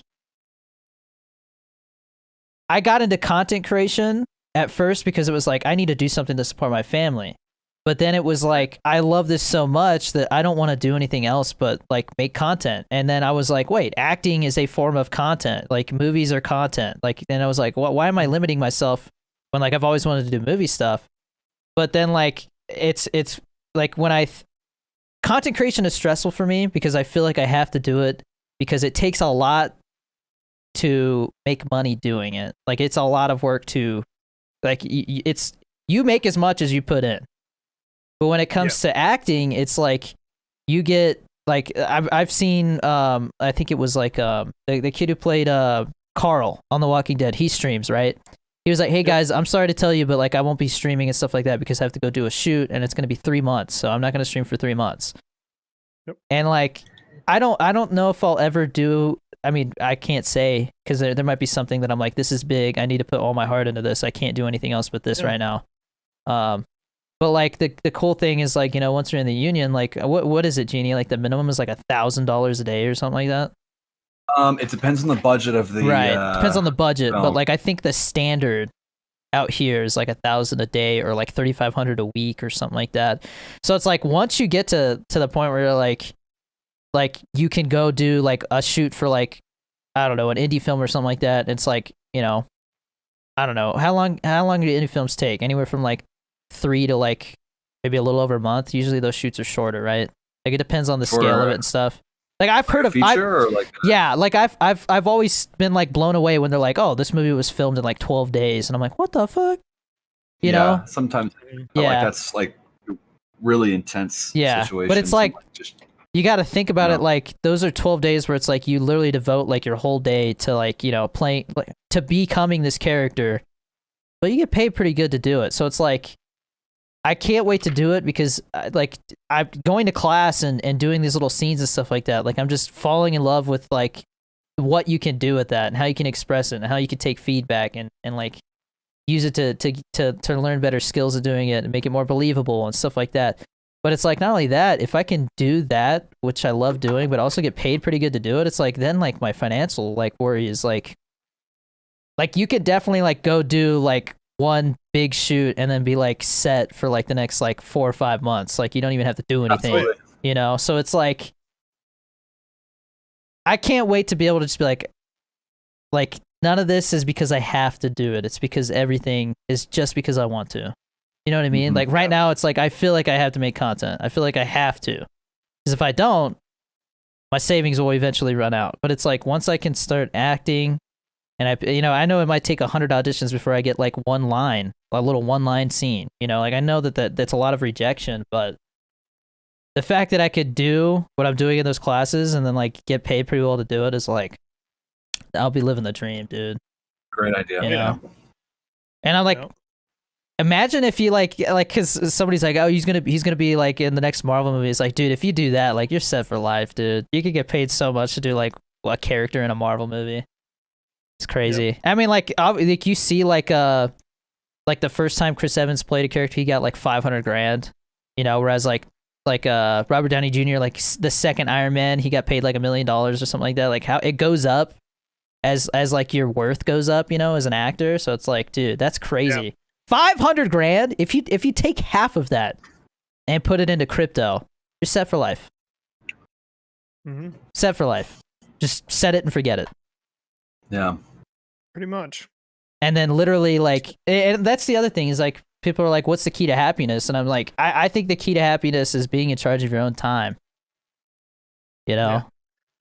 [SPEAKER 1] I got into content creation at first because it was like I need to do something to support my family. But then it was like, I love this so much that I don't want to do anything else but like make content. And then I was like, wait, acting is a form of content. Like movies are content. Like, then I was like, why am I limiting myself when like I've always wanted to do movie stuff? But then like it's like when content creation is stressful for me because I feel like I have to do it because it takes a lot to make money doing it. Like it's a lot of work to like you make as much as you put in. But when it comes to acting, it's like you get like I've seen I think it was like the kid who played Carl on The Walking Dead. He streams, right? He was like, "Hey guys, I'm sorry to tell you, but like I won't be streaming and stuff like that because I have to go do a shoot and it's going to be 3 months. So I'm not going to stream for 3 months."
[SPEAKER 3] Yep.
[SPEAKER 1] And like I don't know if I'll ever do. I mean, I can't say because there might be something that I'm like, this is big. I need to put all my heart into this. I can't do anything else but this right now. But like the cool thing is like, you know, once you're in the union, like what is it, Genie? Like the minimum is like $1,000 a day or something like that.
[SPEAKER 2] It depends on the budget of the
[SPEAKER 1] depends on the budget,
[SPEAKER 2] film.
[SPEAKER 1] but like I think the standard out here is like $1,000 a day or like 3,500 a week or something like that. So it's like once you get to the point where you're like you can go do like a shoot for like I don't know an indie film or something like that. It's like, you know, I don't know how long do indie films take? Anywhere from like 3 to like maybe a little over a month. Usually those shoots are shorter, right? Like it depends on the scale of it and stuff. Like I've heard of
[SPEAKER 2] feature or like
[SPEAKER 1] yeah, like I've always been like blown away when they're like, oh, this movie was filmed in like 12 days, and I'm like, what the fuck? You know?
[SPEAKER 2] Sometimes like that's like really intense situations.
[SPEAKER 1] But it's like
[SPEAKER 2] just
[SPEAKER 1] you got to think about it like those are 12 days where it's like you literally devote like your whole day to like, you know, playing like to becoming this character, but you get paid pretty good to do it. So it's like I can't wait to do it because like I'm going to class and doing these little scenes and stuff like that. Like I'm just falling in love with like what you can do with that and how you can express it and how you can take feedback and like use it to learn better skills of doing it and make it more believable and stuff like that. But it's like not only that, if I can do that, which I love doing, but also get paid pretty good to do it, it's like then like my financial like worry is like you could definitely like go do like one big shoot and then be like set for like the next like 4 or 5 months. Like you don't even have to do anything.
[SPEAKER 2] Absolutely.
[SPEAKER 1] You know? So it's like I can't wait to be able to just be like none of this is because I have to do it. It's because everything is just because I want to. You know what I mean?
[SPEAKER 2] Mm-hmm.
[SPEAKER 1] Like right now it's like I feel like I have to make content. I feel like I have to. Because if I don't, my savings will eventually run out. But it's like once I can start acting and I know it might take 100 auditions before I get like one line, a little one-line scene. You know, like I know that's a lot of rejection, but the fact that I could do what I'm doing in those classes and then like get paid pretty well to do it is like, I'll be living the dream, dude.
[SPEAKER 2] Great idea.
[SPEAKER 1] You know? And I'm like, imagine if you like, cause somebody's like, oh, he's gonna be like in the next Marvel movie. It's like, dude, if you do that, like you're set for life, dude. You could get paid so much to do like a character in a Marvel movie. It's crazy. Yep. I mean, like you see like the first time Chris Evans played a character, he got like $500,000, you know, whereas like Robert Downey Jr., like the second Iron Man, he got paid like $1 million or something like that. Like how it goes up as like your worth goes up, you know, as an actor. So it's like, dude, that's crazy. Yeah. $500,000. If you take half of that and put it into crypto, you're set for life.
[SPEAKER 3] Mm-hmm.
[SPEAKER 1] Set for life. Just set it and forget it.
[SPEAKER 2] Yeah.
[SPEAKER 3] Pretty much.
[SPEAKER 1] And then literally like, and that's the other thing is like, people are like, what's the key to happiness? And I'm like, I think the key to happiness is being in charge of your own time. You know?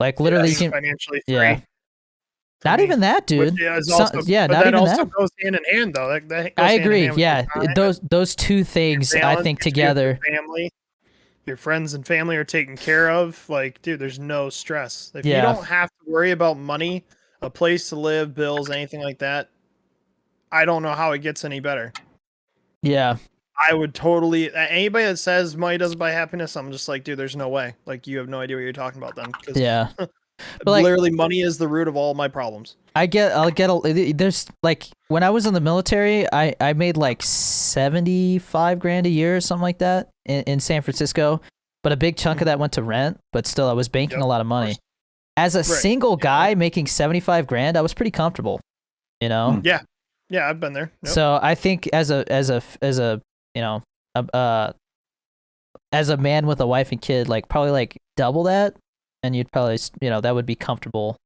[SPEAKER 1] Like literally you can
[SPEAKER 3] financially free.
[SPEAKER 1] Yeah. Not even that, dude.
[SPEAKER 3] Which, not
[SPEAKER 1] that
[SPEAKER 3] even
[SPEAKER 1] also
[SPEAKER 3] that. Goes hand in hand though. That goes
[SPEAKER 1] I agree.
[SPEAKER 3] hand in hand
[SPEAKER 1] Yeah. Those two things I think together.
[SPEAKER 3] Family, your friends and family are taken care of. Like, dude, there's no stress. If you don't have to worry about money, a place to live, bills, anything like that, I don't know how it gets any better.
[SPEAKER 1] Yeah.
[SPEAKER 3] I would totally, anybody that says money doesn't buy happiness, I'm just like, dude, there's no way. Like, you have no idea what you're talking about then.
[SPEAKER 1] Yeah.
[SPEAKER 3] But like, literally, money is the root of all my problems.
[SPEAKER 1] There's like, when I was in the military, I made like $75,000 a year or something like that in San Francisco. But a big chunk of that went to rent, but still I was banking a lot of money. As a single guy making $75,000, I was pretty comfortable, you know?
[SPEAKER 3] Yeah. Yeah, I've been there. Yep.
[SPEAKER 1] So I think as a you know, as a man with a wife and kid, like probably like double that, and you'd probably, that would be comfortable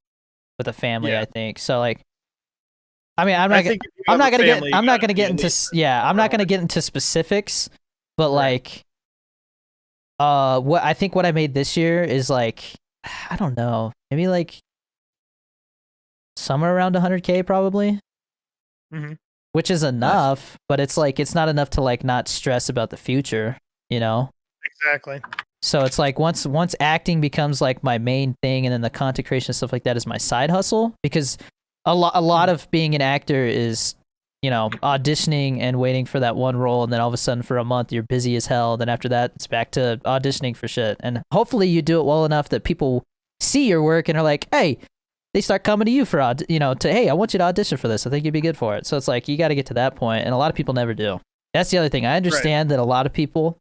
[SPEAKER 1] with a family, I think. So like, I mean, I'm not gonna get into specifics, but like, what I made this year is like, I don't know, maybe like somewhere around 100K probably, which is enough, but it's like, it's not enough to like not stress about the future,
[SPEAKER 3] Exactly.
[SPEAKER 1] So it's like once acting becomes like my main thing, and then the content creation and stuff like that is my side hustle, because a lot of being an actor is, auditioning and waiting for that one role, and then all of a sudden for a month you're busy as hell. Then after that it's back to auditioning for shit, and hopefully you do it well enough that people see your work and are like, hey, they start coming to you for hey, I want you to audition for this. I think you'd be good for it. So it's like you got to get to that point, and a lot of people never do. That's the other thing. I understand that a lot of people.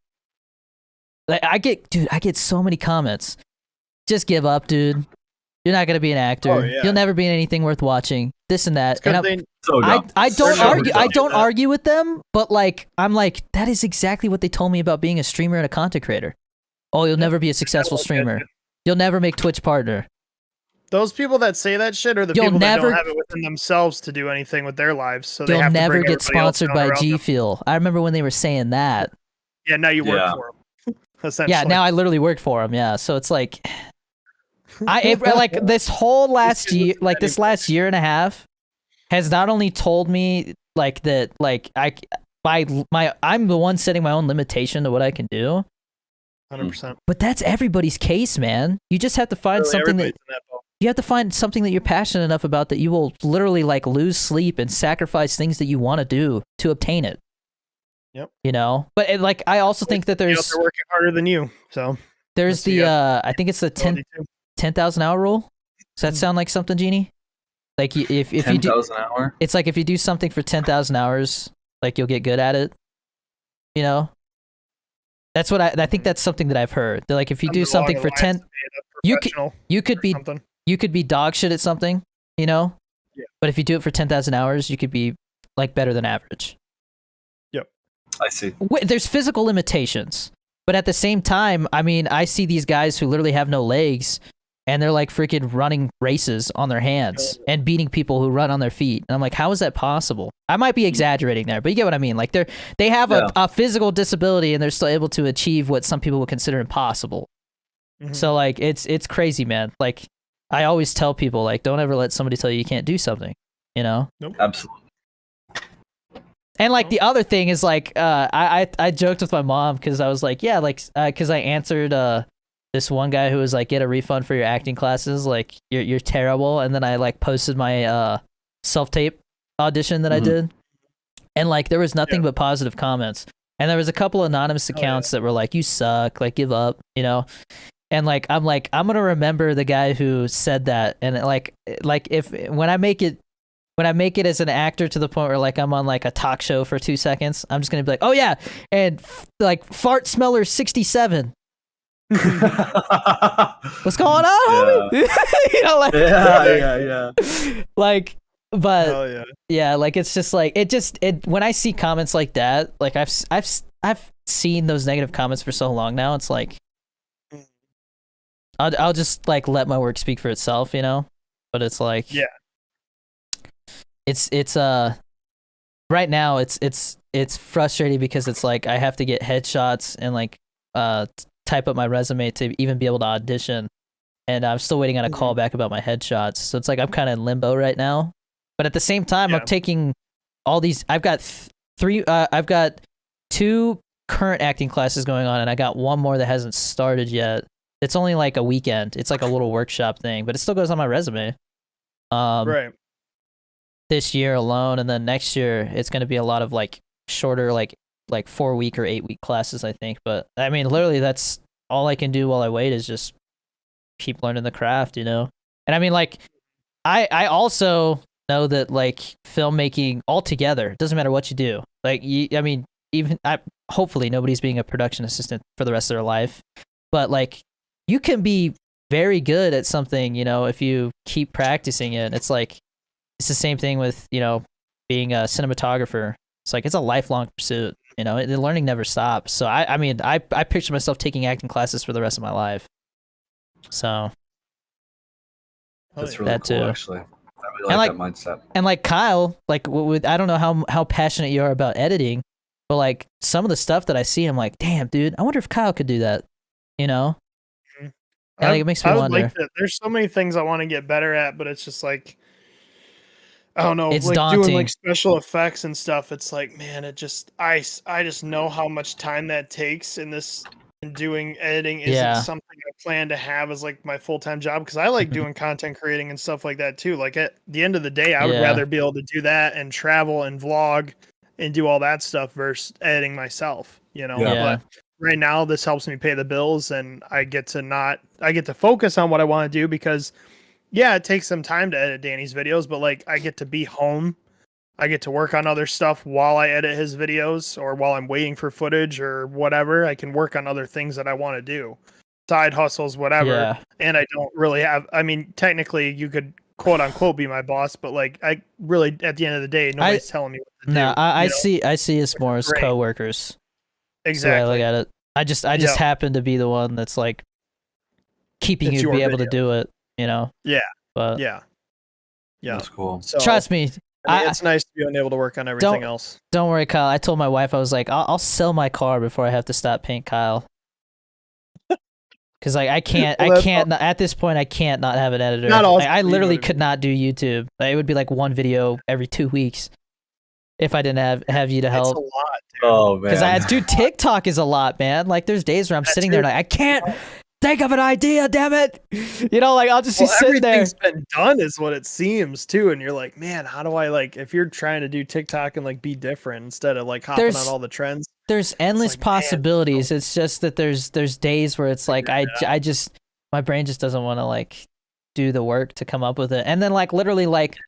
[SPEAKER 1] Like I get so many comments. Just give up, dude. You're not gonna be an actor.
[SPEAKER 3] Oh, yeah.
[SPEAKER 1] You'll never be in anything worth watching. This and that. And I
[SPEAKER 2] So
[SPEAKER 1] don't argue with them, but like I'm like, that is exactly what they told me about being a streamer and a content creator. Oh, you'll never be a successful streamer. You'll never make Twitch partner.
[SPEAKER 3] Those people that say that shit are the people that don't have it within themselves to do anything with their lives. So they
[SPEAKER 1] you'll
[SPEAKER 3] have to
[SPEAKER 1] never
[SPEAKER 3] bring
[SPEAKER 1] get
[SPEAKER 3] everybody else
[SPEAKER 1] sponsored
[SPEAKER 3] down
[SPEAKER 1] by
[SPEAKER 3] around
[SPEAKER 1] G
[SPEAKER 3] them.
[SPEAKER 1] Fuel. I remember when they were saying that.
[SPEAKER 3] Yeah, now you work for them. Essentially.
[SPEAKER 1] Yeah, now I literally work for them. Yeah, so it's like, like this whole last year, like this last year and a half, has not only told me like that, like I'm the one setting my own limitation to what I can do.
[SPEAKER 3] 100%.
[SPEAKER 1] But that's everybody's case, man. You just have to find something that you have to find something that you're passionate enough about that you will literally like lose sleep and sacrifice things that you want to do to obtain it.
[SPEAKER 3] Yep.
[SPEAKER 1] But like I also think that there's
[SPEAKER 3] they're working harder than you. So
[SPEAKER 1] there's the I think it's the 10,000 hour rule. Does that sound like something, Genie? Like if you do
[SPEAKER 2] 10,000 hour,
[SPEAKER 1] it's like if you do something for 10,000 hours, like you'll get good at it. That's what I think. That's something that I've heard. They're like if you do something for 10, you could be dog shit at something,
[SPEAKER 3] Yeah.
[SPEAKER 1] But if you do it for 10,000 hours, you could be like better than average.
[SPEAKER 2] I see.
[SPEAKER 1] There's physical limitations, but at the same time, I mean, I see these guys who literally have no legs, and they're like freaking running races on their hands and beating people who run on their feet. And I'm like, how is that possible? I might be exaggerating there, but you get what I mean. Like they have a physical disability, and they're still able to achieve what some people would consider impossible. So like, it's crazy, man. Like I always tell people, like, don't ever let somebody tell you can't do something.
[SPEAKER 3] Nope.
[SPEAKER 2] Absolutely.
[SPEAKER 1] And like the other thing is like I joked with my mom because I was like, yeah, like because I answered this one guy who was like, get a refund for your acting classes, like you're terrible, and then I like posted my self-tape audition that I did, and like there was nothing but positive comments, and there was a couple anonymous accounts that were like, you suck, like give up, and like I'm gonna remember the guy who said that, and like if when I make it as an actor to the point where like I'm on like a talk show for 2 seconds, I'm just gonna be like, oh yeah, and like fart smeller 67. What's going on, homie? Like,
[SPEAKER 2] yeah.
[SPEAKER 1] Like, but
[SPEAKER 3] yeah,
[SPEAKER 1] like it's just like it when I see comments like that, like I've seen those negative comments for so long now. It's like I'll just like let my work speak for itself, But it's like it's right now it's frustrating because it's like I have to get headshots and like type up my resume to even be able to audition, and I'm still waiting on a call back about my headshots. So it's like I'm kind of in limbo right now, but at the same time I'm taking all these. I've got I've got 2 current acting classes going on, and I got one more that hasn't started yet. It's only like a weekend. It's like a little workshop thing, but it still goes on my resume.
[SPEAKER 3] Right.
[SPEAKER 1] This year alone, and then next year it's going to be a lot of like shorter, like 4-week or 8-week classes, I think. But I mean, literally, that's all I can do while I wait is just keep learning the craft, And I mean, like, I also know that like filmmaking altogether, it doesn't matter what you do. Like, I mean, hopefully nobody's being a production assistant for the rest of their life, but like you can be very good at something, if you keep practicing it. It's like it's the same thing with being a cinematographer. It's like it's a lifelong pursuit. The learning never stops. So I mean, I picture myself taking acting classes for the rest of my life. So
[SPEAKER 2] that's really
[SPEAKER 1] that
[SPEAKER 2] cool,
[SPEAKER 1] too.
[SPEAKER 2] actually. I really like that mindset.
[SPEAKER 1] And like Kyle, like I don't know how passionate you are about editing, but like some of the stuff that I see, I'm like, damn, dude, I wonder if Kyle could do that. You know?
[SPEAKER 3] Mhm.
[SPEAKER 1] And like, it makes me wonder.
[SPEAKER 3] Like that. There's so many things I want to get better at, but it's just like, I don't know,
[SPEAKER 1] It's
[SPEAKER 3] like
[SPEAKER 1] daunting.
[SPEAKER 3] doing like special effects and stuff. It's like, man, it just I just know how much time that takes in this. And doing editing isn't something I plan to have as like my full-time job, because I like doing content creating and stuff like that too. Like at the end of the day, I would rather be able to do that and travel and vlog and do all that stuff versus editing myself, But right now this helps me pay the bills, and I get to focus on what I want to do, because it takes some time to edit Danny's videos, but like I get to be home. I get to work on other stuff while I edit his videos, or while I'm waiting for footage or whatever. I can work on other things that I want to do, side hustles, whatever.
[SPEAKER 1] Yeah.
[SPEAKER 3] And I don't really have, I mean, technically you could quote unquote be my boss, but like I really, at the end of the day, nobody's telling me what to do.
[SPEAKER 1] No, I see us more as coworkers.
[SPEAKER 3] Exactly.
[SPEAKER 1] So I look at it. I just happen to be the one that's like keeping you be able to do it, Yeah. But
[SPEAKER 3] yeah.
[SPEAKER 2] That's cool.
[SPEAKER 3] So,
[SPEAKER 1] trust me.
[SPEAKER 3] It's nice to be able to work on everything else.
[SPEAKER 1] Don't worry, Kyle. I told my wife, I was like, I'll sell my car before I have to stop paying Kyle. Because like I can't at this point I can't not have an editor. I literally could not do YouTube. It would be like one video every 2 weeks if I didn't have you to help.
[SPEAKER 3] It's a lot, dude.
[SPEAKER 2] Oh man.
[SPEAKER 1] Because TikTok is a lot, man. Like there's days where I'm sitting there like I can't think of an idea, damn it. Like I'll just be sitting there.
[SPEAKER 3] Everything's been done is what it seems too, and you're like, man, how do I if you're trying to do TikTok and like be different instead of like hopping on all the trends?
[SPEAKER 1] There's endless possibilities. Man, it's just that there's days where it's like I just my brain just doesn't want to like do the work to come up with it. And then like literally like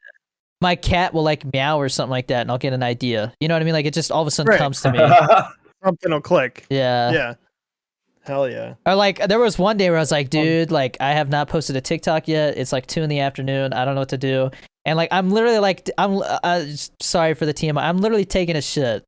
[SPEAKER 1] my cat will like meow or something like that, and I'll get an idea. You know what I mean? Like it just all of a sudden comes to me.
[SPEAKER 3] Something will click.
[SPEAKER 1] Yeah.
[SPEAKER 3] Yeah. Hell yeah.
[SPEAKER 1] Or like there was one day where I was like, dude, like I have not posted a TikTok yet. It's like 2 PM. I don't know what to do. And like I'm literally like I'm sorry for the TMI. I'm literally taking a shit.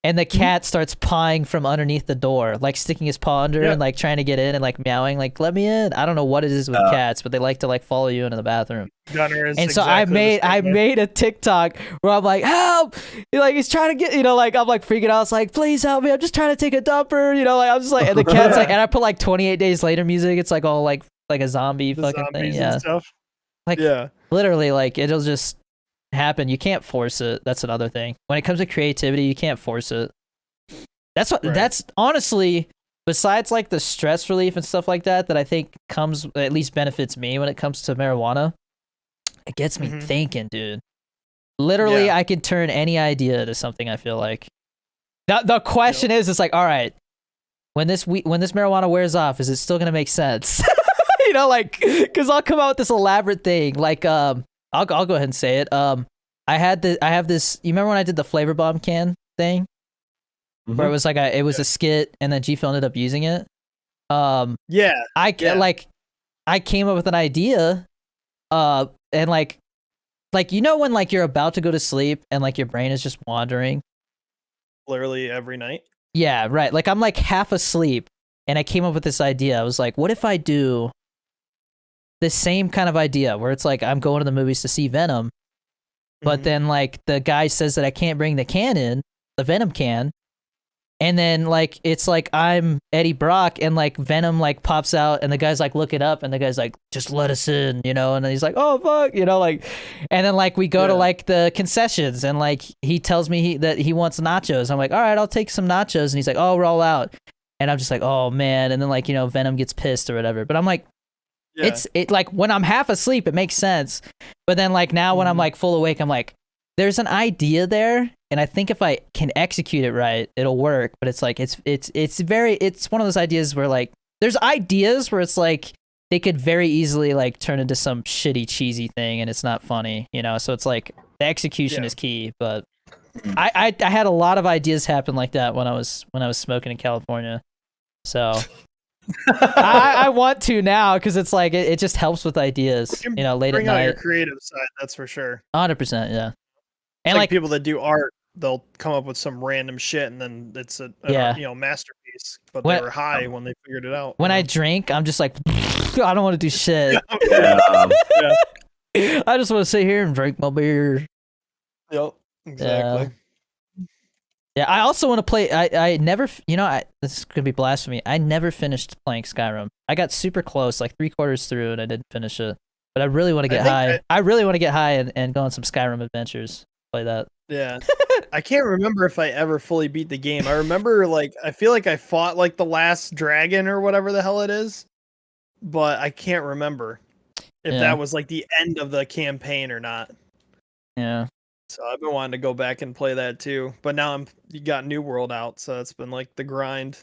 [SPEAKER 1] And the cat starts pawing from underneath the door, like sticking his paw under and like trying to get in and like meowing, like let me in. I don't know what it is with cats, but they like to like follow you into the bathroom.
[SPEAKER 3] Gunner is
[SPEAKER 1] and so I made a TikTok where I'm like, help! Like he's trying to get, like I'm like freaking out. I was like, please help me! I'm just trying to take a dumper, like I'm just like, and the cat's like, and I put like 28 Days Later music. It's like all like a zombie fucking thing,
[SPEAKER 3] and stuff.
[SPEAKER 1] Like literally, like it'll just happen. You can't force it. That's another thing. When it comes to creativity, you can't force it. That's what. That's honestly, besides like the stress relief and stuff like that I think comes, at least benefits me when it comes to marijuana. It gets me thinking, dude. Literally, I can turn any idea to something. I feel like. The question is, it's like, all right, when this marijuana wears off, is it still gonna make sense? Like, because I'll come out with this elaborate thing. Like, I'll go ahead and say it. I have this. You remember when I did the flavor bomb can thing, where it was like it was a skit, and then G Phil ended up using it. I came up with an idea, and like when like you're about to go to sleep and like your brain is just wandering.
[SPEAKER 3] Literally every night.
[SPEAKER 1] Yeah, right. Like I'm like half asleep, and I came up with this idea. I was like, what if I do the same kind of idea where it's like I'm going to the movies to see Venom, but then like the guy says that I can't bring the can in, the Venom can, and then like it's like I'm Eddie Brock and like Venom like pops out and the guy's like look it up and the guy's like just let us in, and then he's like oh fuck, like, and then like we go to like the concessions and like he tells me that he wants nachos. I'm like all right, I'll take some nachos, and he's like oh we're all out, and I'm just like oh man, and then like Venom gets pissed or whatever, but I'm like it's like when I'm half asleep it makes sense, but then like now when I'm like full awake I'm like there's an idea there, and I think if I can execute it right it'll work, but it's like it's one of those ideas where like there's ideas where it's like they could very easily like turn into some shitty cheesy thing and it's not funny, so it's like the execution is key. But I had a lot of ideas happen like that when I was smoking in California, so I want to now because it's like it just helps with ideas, late at night.
[SPEAKER 3] Bring out your creative side, that's for sure.
[SPEAKER 1] 100%, yeah.
[SPEAKER 3] And like people that do art, they'll come up with some random shit, and then it's a masterpiece. But they were high when they figured it out.
[SPEAKER 1] When I drink, I'm just like, I don't want to do shit. I just want to sit here and drink my beer.
[SPEAKER 3] Yep, exactly.
[SPEAKER 1] Yeah, I also want to play. I never, this is gonna be blasphemy. I never finished playing Skyrim. I got super close, like 3/4 through, and I didn't finish it. But I really want to get high. I really want to get high and go on some Skyrim adventures. Play that.
[SPEAKER 3] Yeah, I can't remember if I ever fully beat the game. I remember I feel like I fought like the last dragon or whatever the hell it is, but I can't remember if that was like the end of the campaign or not.
[SPEAKER 1] Yeah.
[SPEAKER 3] So I've been wanting to go back and play that too, but now you got New World out, so it's been like the grind.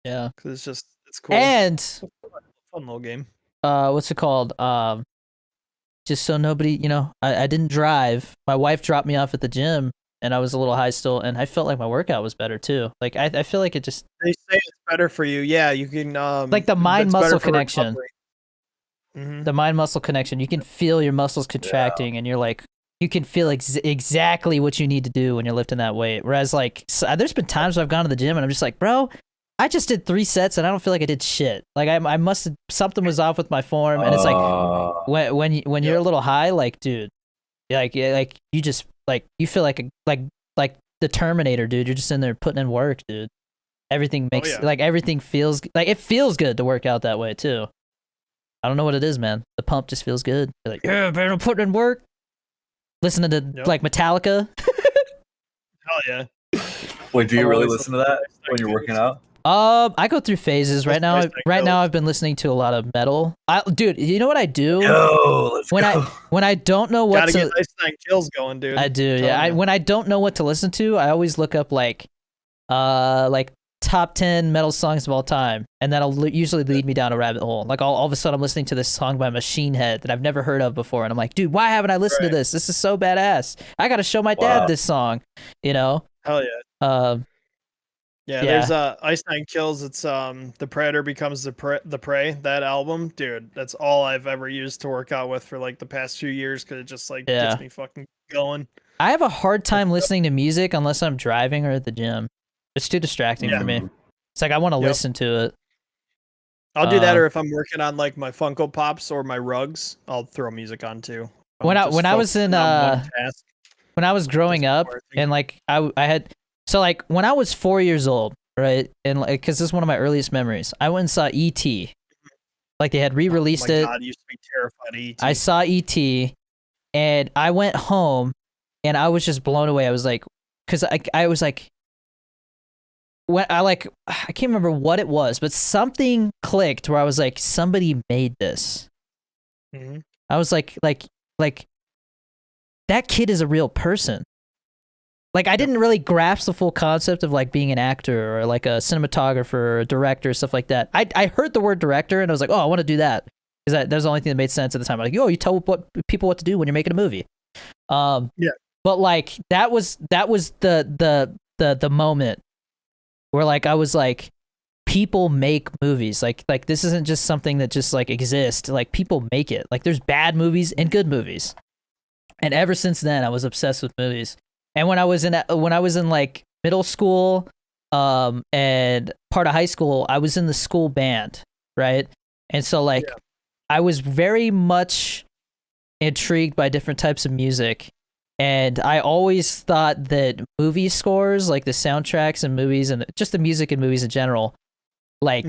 [SPEAKER 1] Yeah,
[SPEAKER 3] because it's cool
[SPEAKER 1] and
[SPEAKER 3] it's a fun little game.
[SPEAKER 1] What's it called? Just so nobody, I didn't drive. My wife dropped me off at the gym, and I was a little high still, and I felt like my workout was better too. Like I feel like it just.
[SPEAKER 3] They say it's better for you. Yeah, you can.
[SPEAKER 1] Like the mind muscle connection.
[SPEAKER 3] Mm-hmm.
[SPEAKER 1] The mind muscle connection. You can feel your muscles contracting, and you're like. You can feel exactly what you need to do when you're lifting that weight. Whereas, there's been times where I've gone to the gym and I'm just like, bro, I just did 3 sets and I don't feel like I did shit. Like I must have something was off with my form. And it's like when you're a little high, like, dude, like you just you feel like the Terminator, dude. You're just in there putting in work, dude. Everything makes everything feels like it feels good to work out that way too. I don't know what it is, man. The pump just feels good. You're like, yeah, man, I'm putting in work. Listening to Metallica.
[SPEAKER 3] Hell yeah!
[SPEAKER 2] Wait, do you really listen to that when you're working out?
[SPEAKER 1] I go through phases. Right now, I've been listening to a lot of metal. Dude, you know what I do? When I don't know what
[SPEAKER 3] to get Ice Nine Kills going, dude.
[SPEAKER 1] I do. Yeah. When I don't know what to listen to, I always look up like top 10 metal songs of all time, and that'll usually lead me down a rabbit hole. Like all of a sudden I'm listening to this song by Machine Head that I've never heard of before, and I'm like, dude, why haven't I listened to this? This is so badass. I gotta show my dad this song.
[SPEAKER 3] Hell yeah.
[SPEAKER 1] Yeah,
[SPEAKER 3] there's Ice Nine Kills. It's The Predator Becomes the Prey. That album, dude, that's all I've ever used to work out with for like the past few years, because it just gets me fucking going.
[SPEAKER 1] I have a hard time listening to music unless I'm driving or at the gym. It's too distracting for me. It's like I want to listen to it.
[SPEAKER 3] I'll do that, or if I'm working on like my Funko Pops or my rugs, I'll throw music on too.
[SPEAKER 1] When I was growing up, and like I had when I was 4 years old, right, and because this is one of my earliest memories, I went and saw E.T. Like they had re-released it.
[SPEAKER 3] God, I used to be terrified of E.T.
[SPEAKER 1] I saw E.T. and I went home, and I was just blown away. I was like, because I was like. When I can't remember what it was, but something clicked where I was like, somebody made this.
[SPEAKER 3] Mm-hmm.
[SPEAKER 1] I was like that kid is a real person. Like I didn't really grasp the full concept of like being an actor or like a cinematographer or a director, stuff like that. I heard the word director and I was like, oh, I want to do that, because that was the only thing that made sense at the time. I'm like, yo, you tell people what to do when you're making a movie. But like that was the moment where like I was like, people make movies. Like this isn't just something that just like exists. Like people make it. Like there's bad movies and good movies. And ever since then, I was obsessed with movies. And when I was in like middle school, and part of high school, I was in the school band, right? And so like, I was very much intrigued by different types of music. And I always thought that movie scores, like the soundtracks and movies and just the music in movies in general, like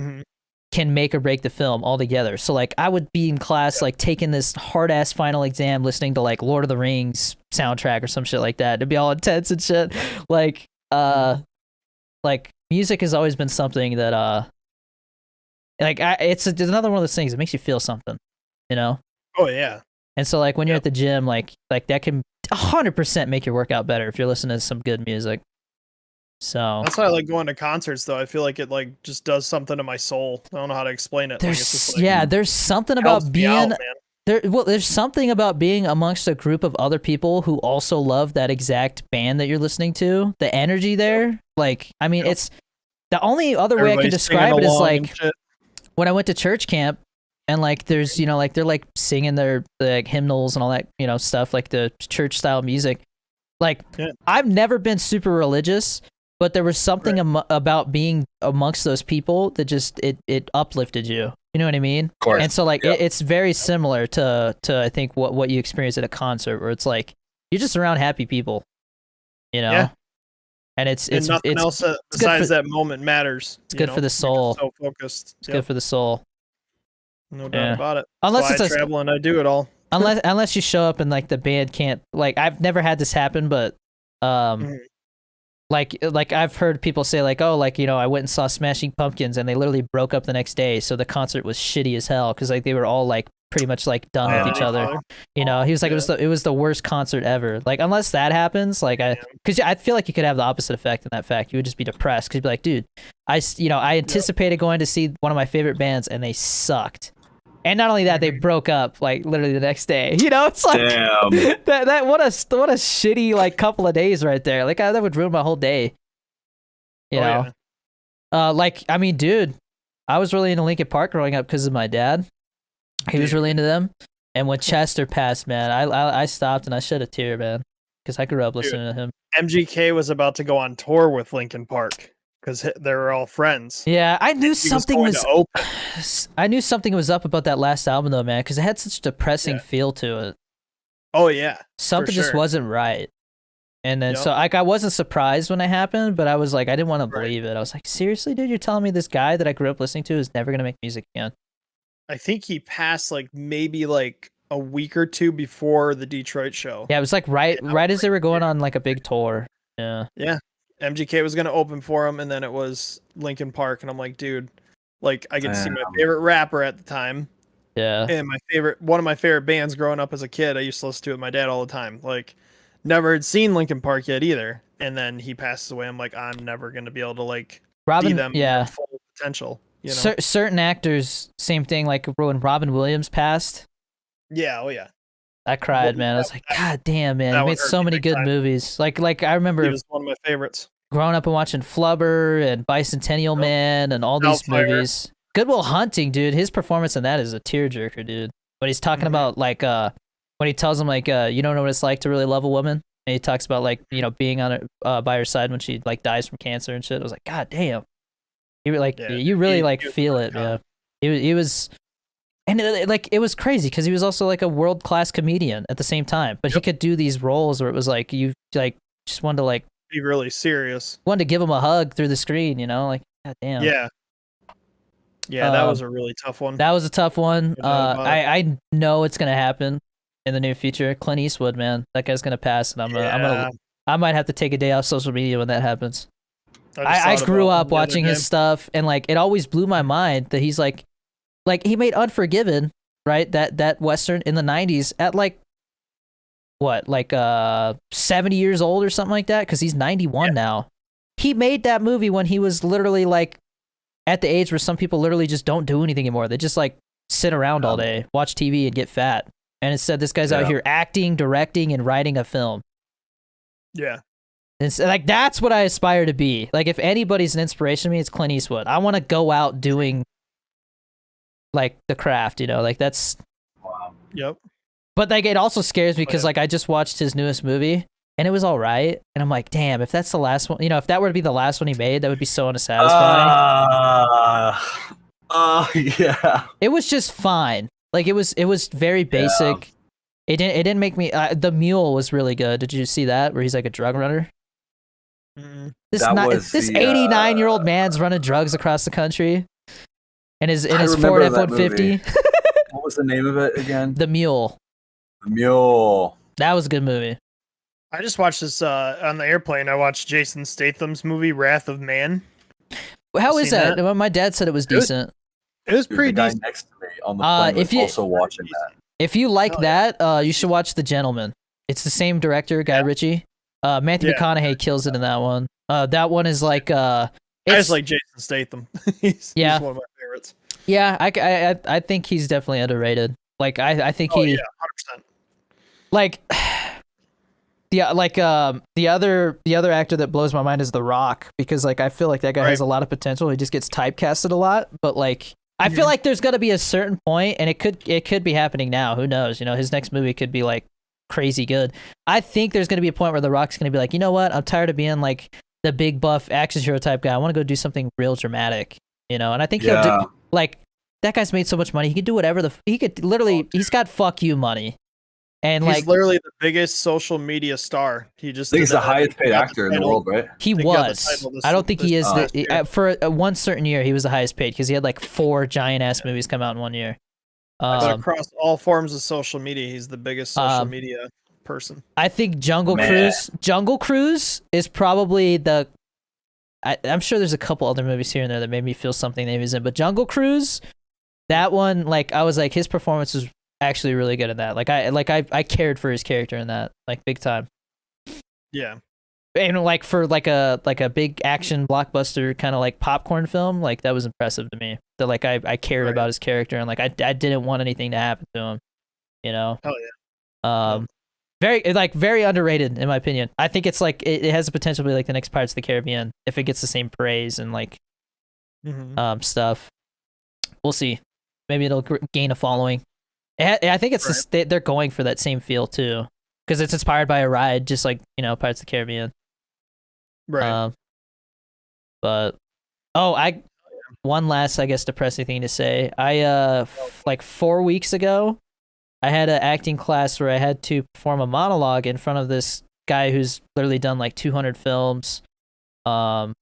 [SPEAKER 1] can make or break the film altogether. So like I would be in class, like taking this hard ass final exam, listening to like Lord of the Rings soundtrack or some shit like that. It'd be all intense and shit. Like music has always been something that, it's another one of those things that makes you feel something, you know?
[SPEAKER 3] Oh yeah.
[SPEAKER 1] And so like when you're at the gym, like that can 100% make your workout better if you're listening to some good music. So
[SPEAKER 3] that's why I like going to concerts, though. I feel like it like just does something to my soul. I don't know how to explain it.
[SPEAKER 1] There's
[SPEAKER 3] it's just,
[SPEAKER 1] there's something about being there's something about being amongst a group of other people who also love that exact band that you're listening to. The energy there, like I mean, it's the only other way I can describe it is like when I went to church camp. And like there's like they're like singing their like hymnals and all that stuff, like the church style music. Like, I've never been super religious, but there was something about being amongst those people that just it uplifted you. You know what I mean?
[SPEAKER 2] Of course.
[SPEAKER 1] And so like it's very similar to I think what you experience at a concert, where it's like you're just around happy people. You know?
[SPEAKER 3] Yeah.
[SPEAKER 1] And it's
[SPEAKER 3] nothing else besides that moment matters.
[SPEAKER 1] It's good for the soul.
[SPEAKER 3] So focused.
[SPEAKER 1] It's good for the soul.
[SPEAKER 3] No doubt about it.
[SPEAKER 1] Unless
[SPEAKER 3] it's I travel and I do it all.
[SPEAKER 1] unless you show up and like the band can't, like, I've never had this happen, but like I've heard people say like, oh, like, you know, I went and saw Smashing Pumpkins and they literally broke up the next day, so the concert was shitty as hell because like they were all like pretty much like done with each other. You know, he was like, it was the worst concert ever. Like, unless that happens, like because I feel like you could have the opposite effect in that fact. You would just be depressed because you'd be like, dude, I anticipated going to see one of my favorite bands and they sucked. And not only that, they broke up like literally the next day. You know, it's like that what a shitty like couple of days right there. Like that would ruin my whole day. You know, like, I mean, dude, I was really into Linkin Park growing up because of my dad. He was really into them. And when Chester passed, man, I stopped and I shed a tear, man, because I grew up listening to him.
[SPEAKER 3] MGK was about to go on tour with Linkin Park because they were all friends.
[SPEAKER 1] Yeah, I knew something was open. I knew something was up about that last album though, man, because it had such a depressing feel to it.
[SPEAKER 3] Oh yeah,
[SPEAKER 1] something just wasn't right. And then so like I wasn't surprised when it happened, but I was like, I didn't want to believe it. I was like, seriously, dude, you're telling me this guy that I grew up listening to is never gonna make music again?
[SPEAKER 3] I think he passed like maybe like a week or two before the Detroit show.
[SPEAKER 1] Yeah, it was like right as they were going on like a big tour. Yeah.
[SPEAKER 3] Yeah. MGK was gonna open for him, and then it was Linkin Park, and I'm like, dude, like I get to see my favorite rapper at the time.
[SPEAKER 1] Yeah.
[SPEAKER 3] And one of my favorite bands growing up as a kid. I used to listen to it with my dad all the time. Like, never had seen Linkin Park yet either. And then he passes away. I'm like, I'm never gonna be able to like see them their full potential. You know?
[SPEAKER 1] Certain actors, same thing. Like when Robin Williams passed.
[SPEAKER 3] Yeah. Oh yeah.
[SPEAKER 1] I cried, man. I was like, God damn, man! He made so many good movies. Like I remember.
[SPEAKER 3] He was one of my favorites.
[SPEAKER 1] Growing up and watching Flubber and Bicentennial Man and all these movies. Good Will Hunting, dude. His performance in that is a tearjerker, dude. When he's talking about like when he tells him like you don't know what it's like to really love a woman, and he talks about like, you know, being on her by her side when she like dies from cancer and shit. I was like, God damn. You like you really like feel it, man. He was. And it was crazy because he was also like a world-class comedian at the same time, but he could do these roles where it was like you like just wanted to like
[SPEAKER 3] be really serious,
[SPEAKER 1] wanted to give him a hug through the screen, you know, like, God damn.
[SPEAKER 3] Yeah, that was a really tough one.
[SPEAKER 1] That was a tough one. I know it's gonna happen in the near future. Clint Eastwood, man, that guy's gonna pass, and I might have to take a day off social media when that happens. I grew up watching his stuff, and like it always blew my mind that he's like he made Unforgiven, right? That Western in the 90s at like, what, like 70 years old or something like that? Because he's 91 now. He made that movie when he was literally like at the age where some people literally just don't do anything anymore. They just like sit around all day, watch TV, and get fat. And instead, this guy's out here acting, directing, and writing a film.
[SPEAKER 3] Yeah.
[SPEAKER 1] And so, like, that's what I aspire to be. Like, if anybody's an inspiration to me, it's Clint Eastwood. I want to go out doing like the craft, you know, like that's.
[SPEAKER 3] Yep.
[SPEAKER 1] But like it also scares me because like I just watched his newest movie and it was all right, and I'm like, damn, if that's the last one, you know, if that were to be the last one he made, that would be so unsatisfying.
[SPEAKER 2] Yeah.
[SPEAKER 1] It was just fine. Like it was very basic. It didn't make me. The Mule was really good. Did you see that where he's like a drug runner? This 89-year-old man's running drugs across the country. In his Ford F-150.
[SPEAKER 2] What was the name of it again?
[SPEAKER 1] The Mule.
[SPEAKER 2] The Mule.
[SPEAKER 1] That was a good movie.
[SPEAKER 3] I just watched this on the airplane. I watched Jason Statham's movie Wrath of Man.
[SPEAKER 1] How is that? Well, my dad said it was decent.
[SPEAKER 3] It was pretty decent.
[SPEAKER 2] The guy next to me on the plane was also watching that.
[SPEAKER 1] If you like that, you should watch The Gentleman. It's the same director, Guy Ritchie. Matthew McConaughey kills it in that one. That one is like I
[SPEAKER 3] just like Jason Statham. he's one of my favorites.
[SPEAKER 1] Yeah, I think he's definitely underrated. Like I think
[SPEAKER 3] 100%.
[SPEAKER 1] Like the other actor that blows my mind is The Rock, because like I feel like that guy has a lot of potential. He just gets typecasted a lot, but like I feel like there's got to be a certain point, and it could be happening now. Who knows? You know, his next movie could be like crazy good. I think there's going to be a point where The Rock's going to be like, you know what? I'm tired of being like the big buff action hero type guy. I want to go do something real dramatic, you know? And I think he'll do, like, that guy's made so much money. He could do whatever he could literally, he's got fuck you money. And
[SPEAKER 3] he's
[SPEAKER 1] like
[SPEAKER 3] literally the biggest social media star. He just
[SPEAKER 2] I think he's the highest paid actor in the world, right?
[SPEAKER 1] He was. I don't think he is. For one certain year, he was the highest paid because he had like 4 giant ass movies come out in one year.
[SPEAKER 3] But across all forms of social media, he's the biggest social media person.
[SPEAKER 1] I think Jungle Cruise is probably the. I'm sure there's a couple other movies here and there that made me feel something that he was in, but Jungle Cruise, that one, like I was like, his performance was actually really good at that. I cared for his character in that, like, big time.
[SPEAKER 3] Yeah.
[SPEAKER 1] And like for like a big action blockbuster kind of like popcorn film, like that was impressive to me. That like I cared about his character, and like I didn't want anything to happen to him, you know.
[SPEAKER 3] Hell yeah.
[SPEAKER 1] Very underrated in my opinion. I think it's like it has the potential to be like the next Pirates of the Caribbean if it gets the same praise and like stuff. We'll see. Maybe it'll gain a following. I think it's they're going for that same feel too, because it's inspired by a ride, just like, you know, Pirates of the Caribbean.
[SPEAKER 3] Right.
[SPEAKER 1] But one last, I guess, depressing thing to say. I like 4 weeks ago, I had an acting class where I had to perform a monologue in front of this guy who's literally done like 200 films, and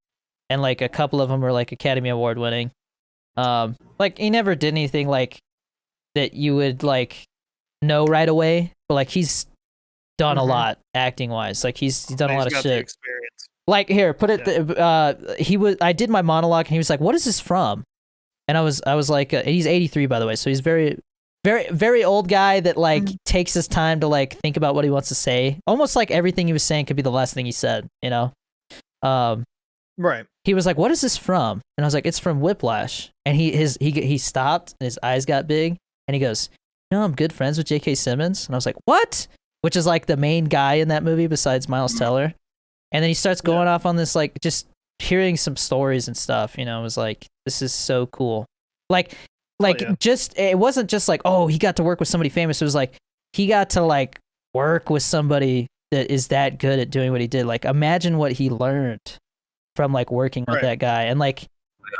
[SPEAKER 1] like a couple of them were like Academy Award winning. Like he never did anything like that you would like know right away, but like he's done a lot acting wise. Like he's done a lot of shit. Like here, put it. I did my monologue, and he was like, "What is this from?" And I was like, he's 83 by the way, so he's very, very, very old guy that like takes his time to like think about what he wants to say. Almost like everything he was saying could be the last thing he said, you know.
[SPEAKER 3] Right.
[SPEAKER 1] He was like, "What is this from?" And I was like, "It's from Whiplash." And he stopped, and his eyes got big, and he goes, "You know, I'm good friends with J.K. Simmons." And I was like, "What?" Which is like the main guy in that movie besides Miles Teller. And then he starts going off on this, like, just hearing some stories and stuff, you know. It was like, this is so cool. Just, it wasn't just like, oh, he got to work with somebody famous. It was like, he got to, like, work with somebody that is that good at doing what he did. Like, imagine what he learned from, like, working with that guy. And, like,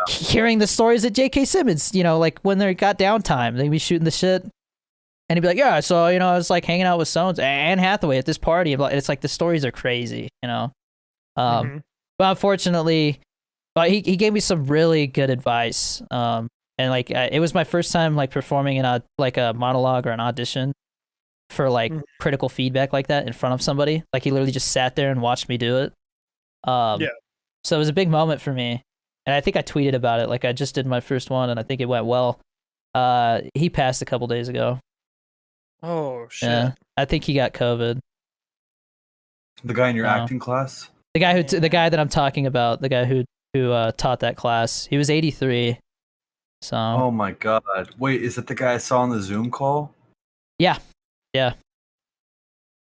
[SPEAKER 1] hearing the stories that J.K. Simmons, you know, like, when they got downtime, they'd be shooting the shit. And he'd be like, yeah, so, you know, I was, like, hanging out with Anne Hathaway at this party. It's like, the stories are crazy, you know. But unfortunately, he gave me some really good advice. And like it was my first time like performing in a monologue or an audition for like critical feedback like that in front of somebody. Like he literally just sat there and watched me do it. So it was a big moment for me, and I think I tweeted about it. Like I just did my first one, and I think it went well. He passed a couple days ago.
[SPEAKER 3] Oh shit!
[SPEAKER 1] Yeah, I think he got COVID.
[SPEAKER 2] The guy in your acting class.
[SPEAKER 1] The guy that I'm talking about, the guy who taught that class, he was 83. So.
[SPEAKER 2] Oh my god! Wait, is it the guy I saw on the Zoom call?
[SPEAKER 1] Yeah.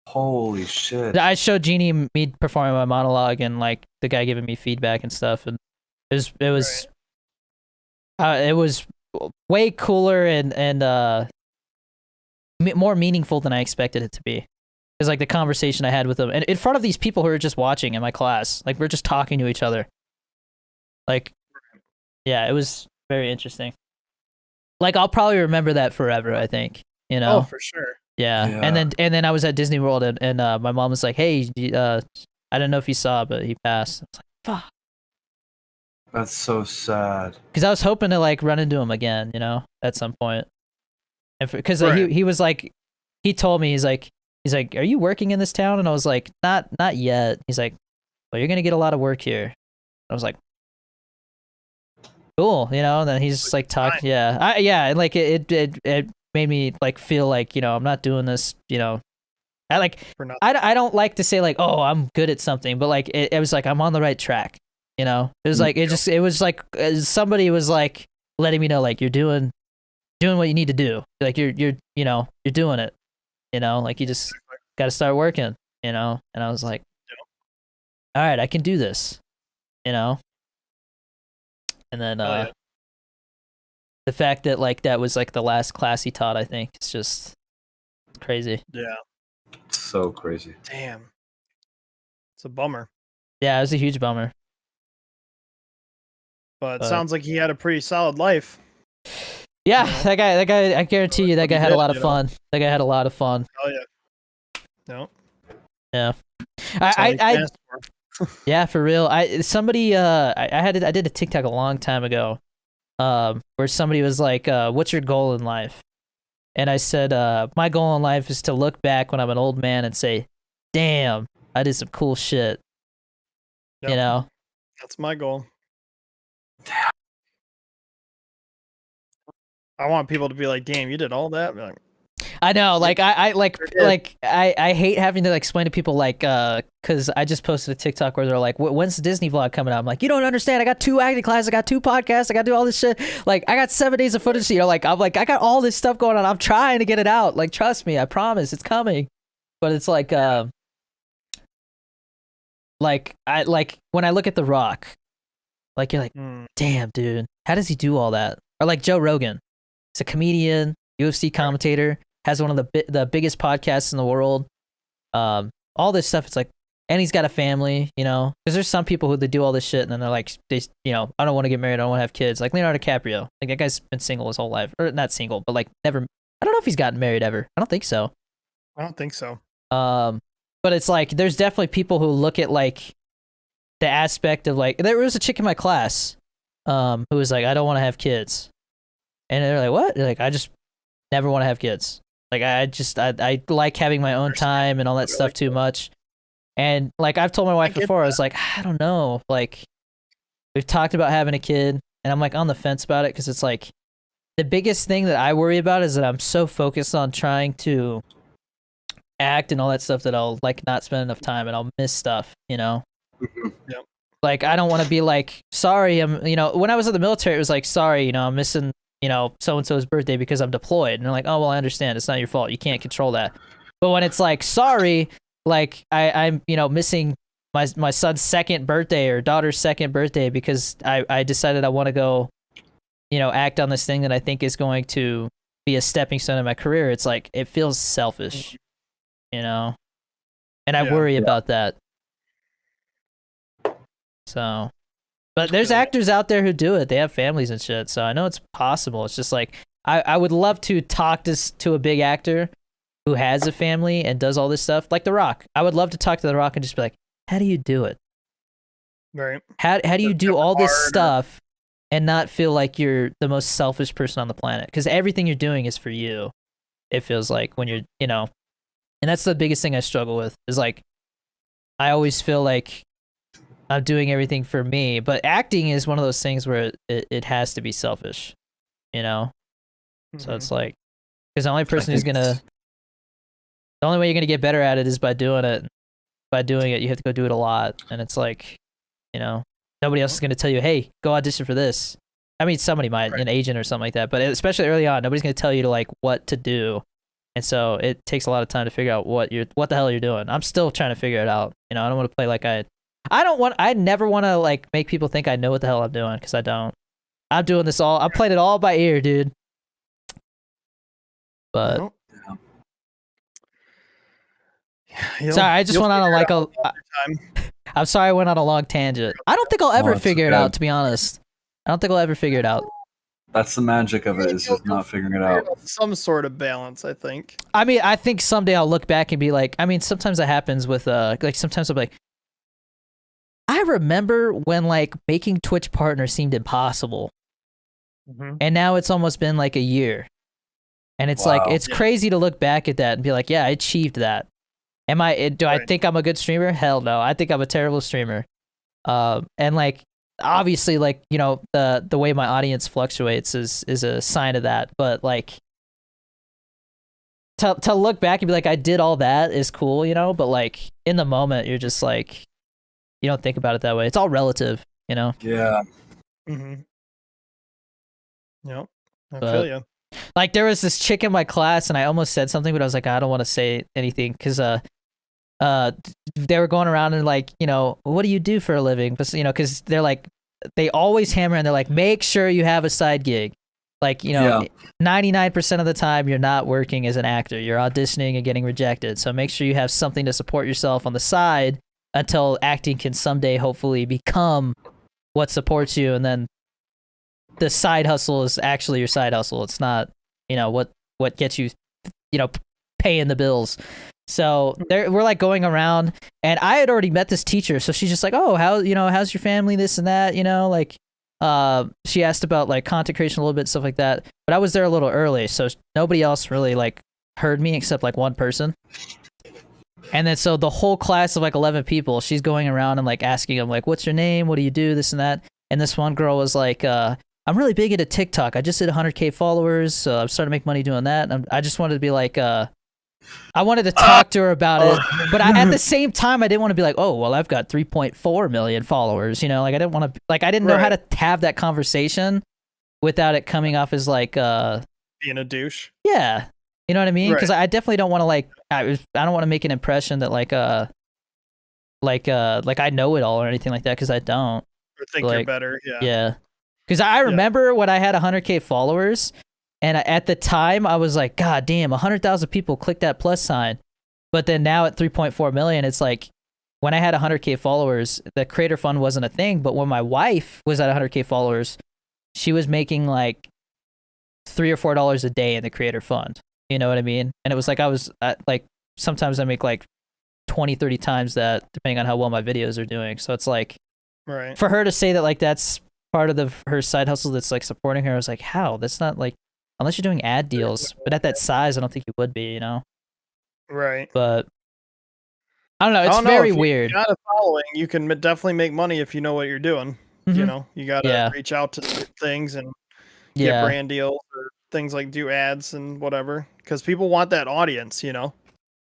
[SPEAKER 2] Holy shit!
[SPEAKER 1] I showed Genie me performing my monologue and like the guy giving me feedback and stuff, and it was way cooler and more meaningful than I expected it to be. Is like the conversation I had with them, and in front of these people who are just watching in my class, like we're just talking to each other. Like, yeah, it was very interesting. Like I'll probably remember that forever. I think, you know.
[SPEAKER 3] Oh, for sure.
[SPEAKER 1] Yeah. And then I was at Disney World, and my mom was like, "Hey, I don't know if you saw, but he passed." I was like, "Fuck."
[SPEAKER 2] That's so sad.
[SPEAKER 1] Because I was hoping to like run into him again, you know, at some point. And because he was like, he told me he's like, "Are you working in this town?" And I was like, not yet. He's like, "Well, you're gonna get a lot of work here." I was like, "Cool," you know. And then he's just like talking, like it made me like feel like, you know, I'm not doing this, you know. I don't like to say like, "Oh, I'm good at something," but like it was like I'm on the right track, you know. It was like it was like somebody was like letting me know like you're doing what you need to do, like you're you know, you're doing it. You know, like you just got to start working, you know? And I was like, all right, I can do this, you know? And then the fact that like that was like the last class he taught, I think it's just crazy.
[SPEAKER 3] Yeah.
[SPEAKER 2] It's so crazy.
[SPEAKER 3] Damn. It's a bummer.
[SPEAKER 1] Yeah, it was a huge bummer.
[SPEAKER 3] But it sounds like he had a pretty solid life.
[SPEAKER 1] Yeah, that guy, I guarantee you that guy had a lot of fun. That guy had a lot of fun.
[SPEAKER 3] Oh yeah. No.
[SPEAKER 1] Yeah. I yeah, for real. I did a TikTok a long time ago, where somebody was like, "What's your goal in life?" And I said, "My goal in life is to look back when I'm an old man and say, damn, I did some cool shit."
[SPEAKER 3] Yep.
[SPEAKER 1] You know.
[SPEAKER 3] That's my goal. I want people to be like, "Damn, you did all that." Like,
[SPEAKER 1] I know, like I hate having to explain to people like, because I just posted a TikTok where they're like, "When's the Disney vlog coming out?" I'm like, "You don't understand. I got 2 acting classes, I got 2 podcasts, I got to do all this shit. Like, I got 7 days of footage. You know, like I got all this stuff going on. I'm trying to get it out. Like, trust me, I promise, it's coming." But it's like, when I look at The Rock, like you're like, damn, dude, how does he do all that? Or like Joe Rogan. He's a comedian, UFC commentator, has one of the biggest podcasts in the world. All this stuff. It's like, and he's got a family, you know, because there's some people who they do all this shit and then they're like, I don't want to get married, I don't want to have kids. Like Leonardo DiCaprio, like that guy's been single his whole life, or not single, but like never. I don't know if he's gotten married ever. I don't think so.
[SPEAKER 3] I don't think so.
[SPEAKER 1] But it's like there's definitely people who look at like the aspect of like, there was a chick in my class, who was like, I don't want to have kids. And they're like, what? They're like, I just never want to have kids. Like, I like having my own time and all that stuff too much. And like, I've told my wife before, I was like, I don't know. Like, we've talked about having a kid and I'm like on the fence about it. Cause it's like the biggest thing that I worry about is that I'm so focused on trying to act and all that stuff that I'll like not spend enough time and I'll miss stuff, you know?
[SPEAKER 3] Yep.
[SPEAKER 1] Like, I don't want to be like, sorry, when I was in the military, it was like, sorry, I'm missing, so-and-so's birthday because I'm deployed. And they're like, oh, well, I understand. It's not your fault. You can't control that. But when it's like, sorry, like I'm, missing my son's 2nd birthday or daughter's 2nd birthday because I decided I want to go, act on this thing that I think is going to be a stepping stone in my career. It's like, it feels selfish, and I worry about that. So, but there's actors out there who do it. They have families and shit. So I know it's possible. It's just like, I would love to talk to a big actor who has a family and does all this stuff, like The Rock. I would love to talk to The Rock and just be like, how do you do it?
[SPEAKER 3] Right.
[SPEAKER 1] How do you do all this stuff and not feel like you're the most selfish person on the planet? Because everything you're doing is for you. It feels like when you're, and that's the biggest thing I struggle with is like, I always feel like I'm doing everything for me, but acting is one of those things where it has to be selfish, So it's like, because the only way you're gonna get better at it is by doing it. By doing it, you have to go do it a lot, and it's like, nobody else is gonna tell you, hey, go audition for this. I mean, somebody might, an agent or something like that, but especially early on, nobody's gonna tell you to like what to do, and so it takes a lot of time to figure out what the hell you're doing. I'm still trying to figure it out. I don't want to play like I never want to like make people think I know what the hell I'm doing, because I don't. I'm doing this all. I'm playing it all by ear, dude. But sorry, I just went on I'm sorry, I went on a long tangent. I don't think I'll ever figure it out. To be honest, I don't think I'll ever figure it out.
[SPEAKER 2] That's the magic of it, is just not figuring it out.
[SPEAKER 3] Some sort of balance, I think.
[SPEAKER 1] I mean, I think someday I'll look back and be like, I mean, sometimes that happens with like sometimes I'll be like, I remember when like making Twitch Partner seemed impossible. And now it's almost been like a year. And it's like, it's crazy to look back at that and be like, yeah, I achieved that. I think I'm a good streamer? Hell no. I think I'm a terrible streamer. And like, obviously, like, the way my audience fluctuates is a sign of that. But like, to look back and be like, I did all that is cool, but like in the moment, you're just like, you don't think about it that way. It's all relative,
[SPEAKER 2] Yeah.
[SPEAKER 3] Yep. I feel you.
[SPEAKER 1] Like there was this chick in my class and I almost said something, but I was like, I don't want to say anything because they were going around and like, what do you do for a living? But because they're like, they always hammer and they're like, make sure you have a side gig. Like, 99% of the time you're not working as an actor. You're auditioning and getting rejected. So make sure you have something to support yourself on the side until acting can someday hopefully become what supports you. And then the side hustle is actually your side hustle. It's not, what gets you, paying the bills. So we're like going around, and I had already met this teacher. So she's just like, oh, how's your family? This and that, she asked about like content creation a little bit, stuff like that. But I was there a little early, so nobody else really like heard me except like one person. And then so the whole class of like 11 people, she's going around and like asking them like, what's your name? What do you do? This and that. And this one girl was like, I'm really big into TikTok. I just hit 100K followers, so I'm starting to make money doing that. And I just wanted to be like, I wanted to talk to her about it, but at the same time, I didn't want to be like, oh, well, I've got 3.4 million followers. Like I didn't want to, like I didn't know how to have that conversation without it coming off as like
[SPEAKER 3] being a douche.
[SPEAKER 1] Yeah, you know what I mean? Because I definitely don't want to like I don't want to make an impression that like I know it all or anything like that, because I don't.
[SPEAKER 3] Or think you're better. Yeah.
[SPEAKER 1] Yeah. Because I remember when I had 100K followers. And at the time, I was like, God damn, 100,000 people clicked that plus sign. But then now at 3.4 million, it's like, when I had 100K followers, the creator fund wasn't a thing. But when my wife was at 100K followers, she was making like $3 or $4 a day in the creator fund. You know what I mean? And it was like, I was like, sometimes I make like 20, 30 times that, depending on how well my videos are doing. So it's like, for her to say that like that's part of her side hustle that's like supporting her, I was like, how? That's not like, unless you're doing ad deals, but at that size, I don't think you would be,
[SPEAKER 3] Right.
[SPEAKER 1] But I don't know. It's very weird.
[SPEAKER 3] If you got a following, you can definitely make money if you know what you're doing.
[SPEAKER 1] Mm-hmm.
[SPEAKER 3] You got to reach out to things and get brand deals or things like do ads and whatever, because people want that audience,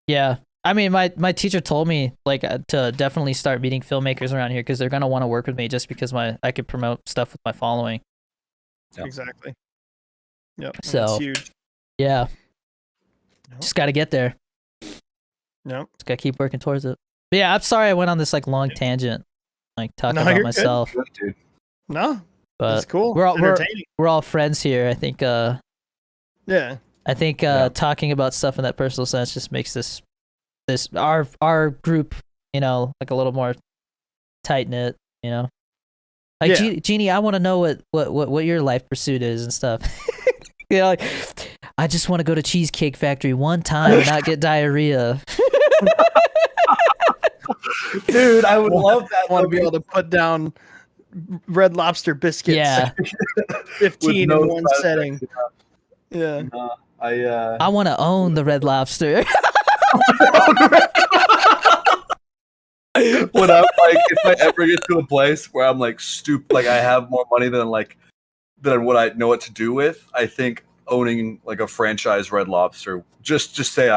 [SPEAKER 1] Yeah. I mean, my teacher told me like to definitely start meeting filmmakers around here, because they're going to want to work with me just because I could promote stuff with my following.
[SPEAKER 3] Yep. Exactly. Yep.
[SPEAKER 1] So
[SPEAKER 3] that's huge.
[SPEAKER 1] Yeah. Just got to get there.
[SPEAKER 3] Yep.
[SPEAKER 1] Just got to keep working towards it. But yeah, I'm sorry I went on this like long tangent, like talking about myself.
[SPEAKER 3] Good, dude. No,
[SPEAKER 1] but
[SPEAKER 3] that's cool.
[SPEAKER 1] We're all friends here. I think.
[SPEAKER 3] Yeah.
[SPEAKER 1] I think talking about stuff in that personal sense just makes this our group, like a little more tight knit. Like Genie, I want to know what your life pursuit is and stuff. Like, I just want to go to Cheesecake Factory one time and not get diarrhea.
[SPEAKER 2] Dude, I would love that.
[SPEAKER 3] I want to be able to put down Red Lobster biscuits.
[SPEAKER 1] Yeah.
[SPEAKER 3] 15 in one setting. Yeah.
[SPEAKER 1] I want to own the Red Lobster.
[SPEAKER 2] When I'm like, if I ever get to a place where I'm like like I have more money than what I know what to do with, I think owning like a franchise Red Lobster. Just say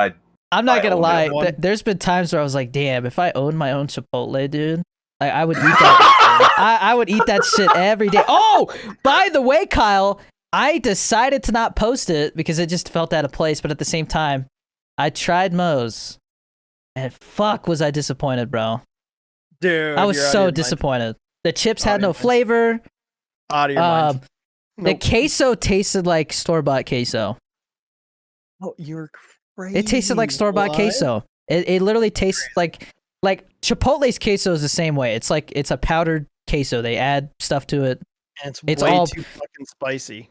[SPEAKER 1] I'm not gonna lie. There's been times where I was like, damn, if I owned my own Chipotle, dude, like I would eat that. I would eat that shit every day. Oh, by the way, Kyle, I decided to not post it because it just felt out of place. But at the same time, I tried Moe's, and fuck, was I disappointed, bro.
[SPEAKER 3] Dude,
[SPEAKER 1] I was so disappointed. The chips had no flavor.
[SPEAKER 3] Out of your mind.
[SPEAKER 1] The queso tasted like store-bought queso.
[SPEAKER 3] Oh, you're crazy.
[SPEAKER 1] It tasted like store-bought queso. It literally tastes like Chipotle's queso is the same way. It's like it's a powdered queso. They add stuff to it.
[SPEAKER 3] And it's way too fucking spicy.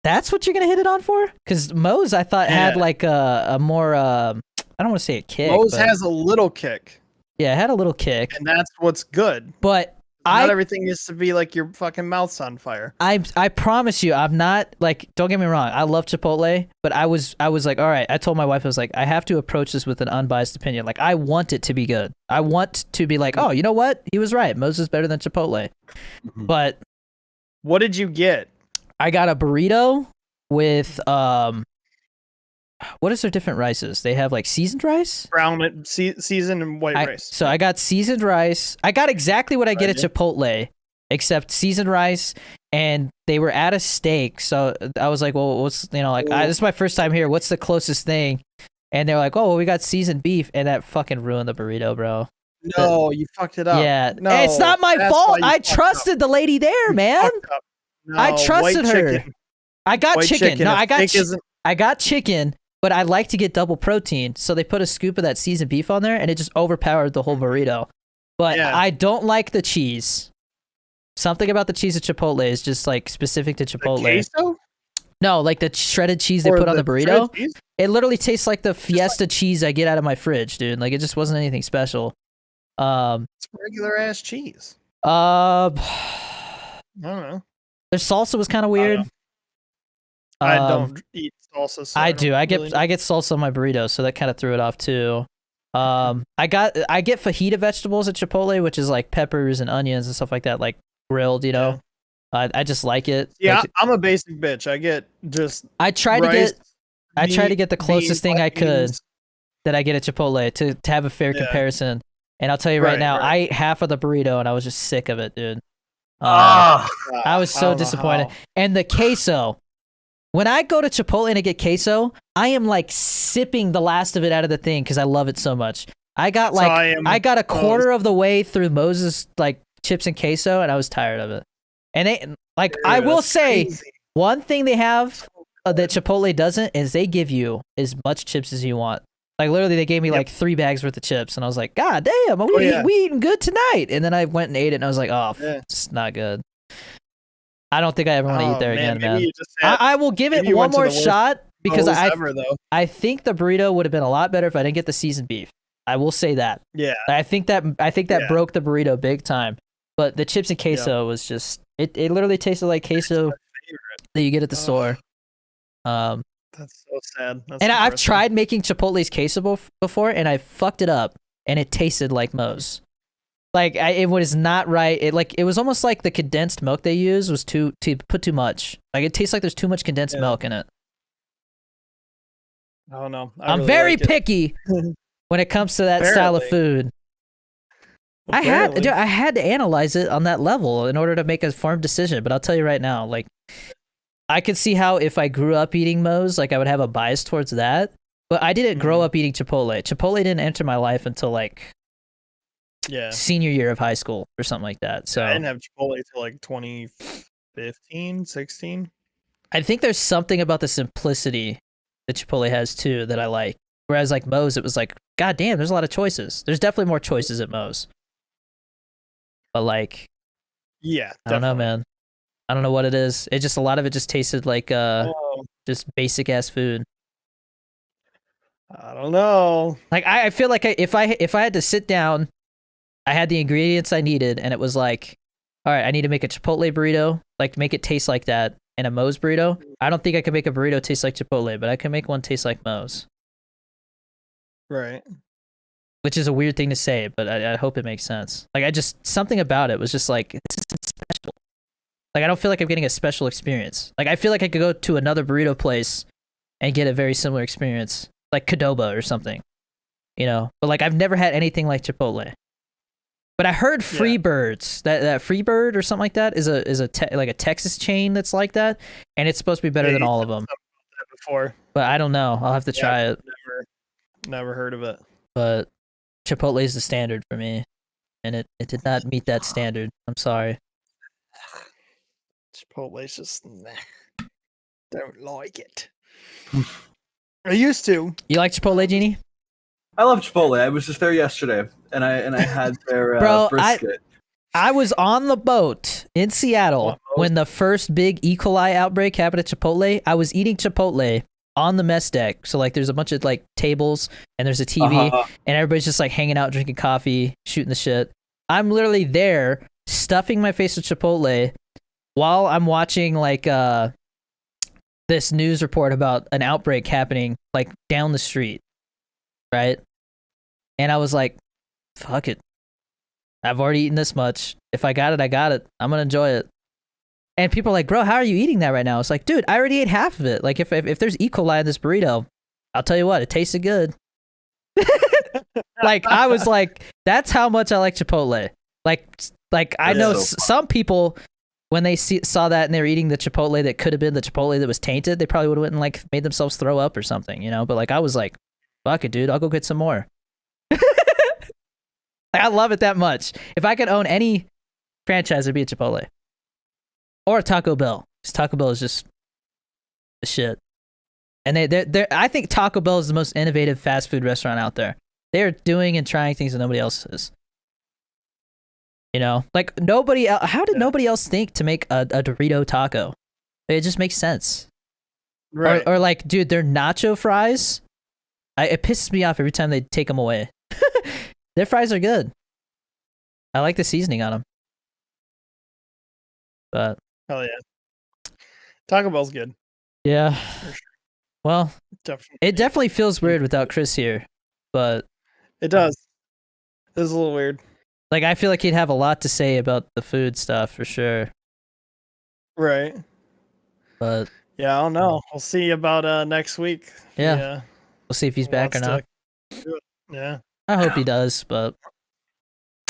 [SPEAKER 1] That's what you're gonna hit it on for? Because Moe's, I thought, had like a more I don't want to say a kick.
[SPEAKER 3] Moe's has a little kick.
[SPEAKER 1] Yeah, it had a little kick.
[SPEAKER 3] And that's what's good.
[SPEAKER 1] But
[SPEAKER 3] not everything needs to be like your fucking mouth's on fire.
[SPEAKER 1] I promise you, I'm not like, don't get me wrong, I love Chipotle, but I was like, all right, I told my wife, I was like, I have to approach this with an unbiased opinion. Like, I want it to be good. I want to be like, oh, you know what? He was right. Moe's is better than Chipotle.
[SPEAKER 2] Mm-hmm.
[SPEAKER 1] But
[SPEAKER 3] what did you get?
[SPEAKER 1] I got a burrito with what is their different rices? They have like seasoned rice,
[SPEAKER 3] brown seasoned and white rice.
[SPEAKER 1] So I got seasoned rice. I got exactly what I get at Chipotle, except seasoned rice, and they were at a steak. So I was like, well, what's this is my first time here. What's the closest thing? And they're like, oh, well, we got seasoned beef, and that fucking ruined the burrito, bro.
[SPEAKER 3] No, you fucked it up.
[SPEAKER 1] Yeah,
[SPEAKER 3] no,
[SPEAKER 1] it's not my fault. I trusted the lady there, man.
[SPEAKER 3] No,
[SPEAKER 1] I trusted her.
[SPEAKER 3] Chicken.
[SPEAKER 1] I got
[SPEAKER 3] White
[SPEAKER 1] chicken. No,
[SPEAKER 3] if
[SPEAKER 1] I got
[SPEAKER 3] steak isn't-
[SPEAKER 1] I got chicken, but I like to get double protein. So they put a scoop of that seasoned beef on there, and it just overpowered the whole burrito. But
[SPEAKER 3] Yeah.
[SPEAKER 1] I don't like the cheese. Something about the cheese at Chipotle is just like specific to Chipotle.
[SPEAKER 3] The queso?
[SPEAKER 1] No, like the shredded cheese they
[SPEAKER 3] Or
[SPEAKER 1] put on the burrito.
[SPEAKER 3] shredded cheese?
[SPEAKER 1] It literally tastes like the Fiesta cheese I get out of my fridge, dude. Like it just wasn't anything special.
[SPEAKER 3] It's regular ass cheese.
[SPEAKER 1] Uh,
[SPEAKER 3] I don't know.
[SPEAKER 1] their salsa was kind of weird.
[SPEAKER 3] I don't eat salsa. So
[SPEAKER 1] I
[SPEAKER 3] don't
[SPEAKER 1] do. I
[SPEAKER 3] really-
[SPEAKER 1] get salsa on my burrito, so that kind of threw it off too. I get fajita vegetables at Chipotle, which is like peppers and onions and stuff like that, like grilled. You know, I just like it.
[SPEAKER 3] Yeah,
[SPEAKER 1] Like,
[SPEAKER 3] I'm a basic bitch. I get just
[SPEAKER 1] I try
[SPEAKER 3] rice,
[SPEAKER 1] to get the closest thing I could
[SPEAKER 3] beans.
[SPEAKER 1] that I get at Chipotle to have a fair
[SPEAKER 3] Yeah.
[SPEAKER 1] comparison. And I'll tell you right
[SPEAKER 3] Right,
[SPEAKER 1] now,
[SPEAKER 3] right.
[SPEAKER 1] I ate half of the burrito and I was just sick of it, dude.
[SPEAKER 2] Ah,
[SPEAKER 1] I was so
[SPEAKER 3] don't know
[SPEAKER 1] disappointed.
[SPEAKER 3] how.
[SPEAKER 1] And the queso. When I go to Chipotle and I get queso, I am like sipping the last of it out of the thing because I love it so much. I got
[SPEAKER 3] So
[SPEAKER 1] like
[SPEAKER 3] I
[SPEAKER 1] a quarter of the way through Moses like chips and queso, and I was tired of it. And they like I
[SPEAKER 3] Dude,
[SPEAKER 1] will
[SPEAKER 3] that's
[SPEAKER 1] say
[SPEAKER 3] crazy.
[SPEAKER 1] one thing they have that Chipotle doesn't is they give you as much chips as you want. Like literally, they gave me
[SPEAKER 3] Yep.
[SPEAKER 1] like 3 bags worth of chips, and I was like, God damn,
[SPEAKER 3] yeah.
[SPEAKER 1] we eating good tonight. And then I went and ate it, and I was like, oh,
[SPEAKER 3] Yeah.
[SPEAKER 1] it's not good. I don't think I ever want to eat there again,
[SPEAKER 3] maybe
[SPEAKER 1] man.
[SPEAKER 3] you just had
[SPEAKER 1] I will give it
[SPEAKER 3] maybe you
[SPEAKER 1] one
[SPEAKER 3] went to
[SPEAKER 1] more
[SPEAKER 3] the worst
[SPEAKER 1] shot because
[SPEAKER 3] Chipotle
[SPEAKER 1] I
[SPEAKER 3] ever, though.
[SPEAKER 1] I think the burrito would have been a lot better if I didn't get the seasoned beef. I will say that.
[SPEAKER 3] Yeah,
[SPEAKER 1] I think that
[SPEAKER 3] Yeah.
[SPEAKER 1] broke the burrito big time. But the chips and queso was just it literally tasted like queso that you get at the
[SPEAKER 3] Ugh.
[SPEAKER 1] store.
[SPEAKER 3] that's so sad. That's
[SPEAKER 1] And I've
[SPEAKER 3] depressing.
[SPEAKER 1] tried making Chipotle's queso before, and I fucked it up, and it tasted like Moe's. Like it was not right. It was almost like the condensed milk they use was to put too much. Like it tastes like there's too much condensed
[SPEAKER 3] Yeah.
[SPEAKER 1] milk in it.
[SPEAKER 3] I don't know.
[SPEAKER 1] I'm
[SPEAKER 3] really
[SPEAKER 1] very
[SPEAKER 3] like it.
[SPEAKER 1] picky when it comes to that style of
[SPEAKER 3] Apparently.
[SPEAKER 1] food.
[SPEAKER 3] Apparently.
[SPEAKER 1] I had to analyze it on that level in order to make a firm decision. But I'll tell you right now, like I could see how if I grew up eating Moe's, like I would have a bias towards that. But I didn't grow
[SPEAKER 3] Mhm.
[SPEAKER 1] up eating Chipotle. Chipotle didn't enter my life until like
[SPEAKER 3] Yeah.
[SPEAKER 1] senior year of high school or something like that. So
[SPEAKER 3] I didn't have Chipotle until like 2015, 16.
[SPEAKER 1] I think there's something about the simplicity that Chipotle has too that I like. Whereas like Moe's, it was like, God damn, there's a lot of choices. There's definitely more choices at Moe's. But like,
[SPEAKER 3] Yeah.
[SPEAKER 1] I don't know, man. I don't know what it is. It just a lot of it just tasted like
[SPEAKER 3] Oh,
[SPEAKER 1] just basic ass food.
[SPEAKER 3] I don't know.
[SPEAKER 1] Like I feel like if I had to sit down, I had the ingredients I needed, and it was like, all right, I need to make a Chipotle burrito, like make it taste like that, and a Moe's burrito. I don't think I could make a burrito taste like Chipotle, but I can make one taste like Moe's,
[SPEAKER 3] Right.
[SPEAKER 1] which is a weird thing to say, but I hope it makes sense. Like I just something about it was just like this isn't special. Like I don't feel like I'm getting a special experience. Like I feel like I could go to another burrito place and get a very similar experience, like Qdoba or something, you know. But like I've never had anything like Chipotle. But I heard Freebirds, that Freebird or something like that is like a Texas chain that's like that, and it's supposed to be better than all of them.
[SPEAKER 3] Before,
[SPEAKER 1] But I don't know. I'll have to try it.
[SPEAKER 3] never heard of it.
[SPEAKER 1] But Chipotle is the standard for me, and it did not meet that standard. I'm sorry.
[SPEAKER 3] Chipotle's just don't like it. I used to.
[SPEAKER 1] You like Chipotle, Genie?
[SPEAKER 2] I love Chipotle. I was just there yesterday, and I had their
[SPEAKER 1] Bro,
[SPEAKER 2] brisket.
[SPEAKER 1] I was on the boat in Seattle
[SPEAKER 3] What,
[SPEAKER 1] when the first big E. coli outbreak happened at Chipotle. I was eating Chipotle on the mess deck. So like there's a bunch of like tables and there's a TV and everybody's just like hanging out, drinking coffee, shooting the shit. I'm literally there stuffing my face with Chipotle while I'm watching like this news report about an outbreak happening like down the street. Right? And I was like, fuck it. I've already eaten this much. If I got it, I got it. I'm gonna enjoy it. And people are like, bro, how are you eating that right now? It's like, dude, I already ate half of it. Like, if there's E. coli in this burrito, I'll tell you what, it tasted good. Like, I was like, that's how much I like Chipotle. Like I know some people, when they saw that and they were eating the Chipotle that could have been the Chipotle that was tainted, they probably would have went and like made themselves throw up or something, you know? But like, I was like, fuck it, dude, I'll go get some more. I love it that much. If I could own any franchise, it'd be a Chipotle. Or a Taco Bell. 'Cause Taco Bell is just the shit. And they I think Taco Bell is the most innovative fast food restaurant out there. They are doing and trying things that nobody else is. You know, like nobody else. How did nobody else think to make a Dorito taco? It just makes sense.
[SPEAKER 3] Right.
[SPEAKER 1] Or like, dude, their nacho fries. It pisses me off every time they take them away. Their fries are good. I like the seasoning on them. But
[SPEAKER 3] hell yeah, Taco Bell's good.
[SPEAKER 1] Yeah.
[SPEAKER 3] For sure.
[SPEAKER 1] Well,
[SPEAKER 3] Definitely.
[SPEAKER 1] it definitely feels weird without Chris here, but
[SPEAKER 3] It does. It is a little weird.
[SPEAKER 1] like I feel like he'd have a lot to say about the food stuff for sure.
[SPEAKER 3] Right.
[SPEAKER 1] But
[SPEAKER 3] yeah, I don't know. We'll see about next week.
[SPEAKER 1] Yeah. We'll see if he's back or not.
[SPEAKER 3] Yeah.
[SPEAKER 1] I hope he does, but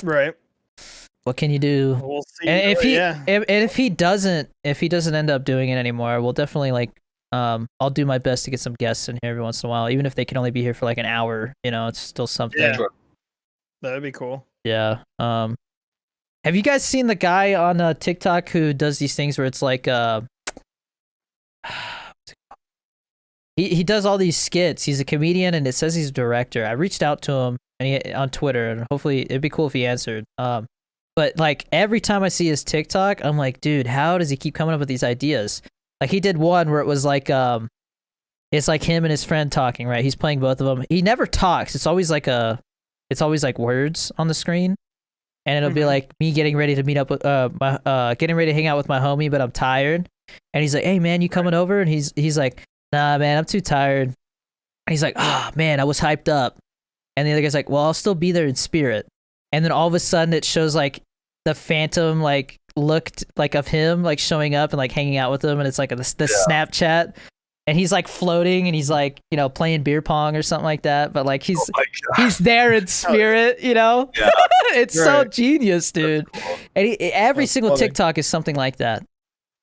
[SPEAKER 3] Right.
[SPEAKER 1] what can you do?
[SPEAKER 3] We'll see.
[SPEAKER 1] And if
[SPEAKER 3] yeah.
[SPEAKER 1] if he doesn't end up doing it anymore, we'll definitely like I'll do my best to get some guests in here every once in a while, even if they can only be here for like an hour. You know, it's still something.
[SPEAKER 3] Yeah. That'd be cool.
[SPEAKER 1] Yeah. Have you guys seen the guy on TikTok who does these things where it's like he does all these skits. He's a comedian and it says he's a director. I reached out to him and on Twitter, and hopefully it'd be cool if he answered. But like every time I see his TikTok, I'm like, dude, how does he keep coming up with these ideas? Like he did one where it was like it's like him and his friend talking, right? He's playing both of them. He never talks. It's always like words on the screen. And it'll be like me getting ready to meet up with getting ready to hang out with my homie, but I'm tired. And he's like, "Hey man, you coming over?" And he's like, "Nah, man, I'm too tired." And he's like, "Ah, man, I was hyped up." And the other guy's like, "Well, I'll still be there in spirit." And then all of a sudden, it shows like the phantom like looked like of him like showing up and like hanging out with them, and it's like the Snapchat. And he's like floating, and he's like, you know, playing beer pong or something like that. But like he's there in spirit, you know.
[SPEAKER 2] Yeah.
[SPEAKER 1] It's so genius, dude. And every single
[SPEAKER 3] funny.
[SPEAKER 1] TikTok is something like that,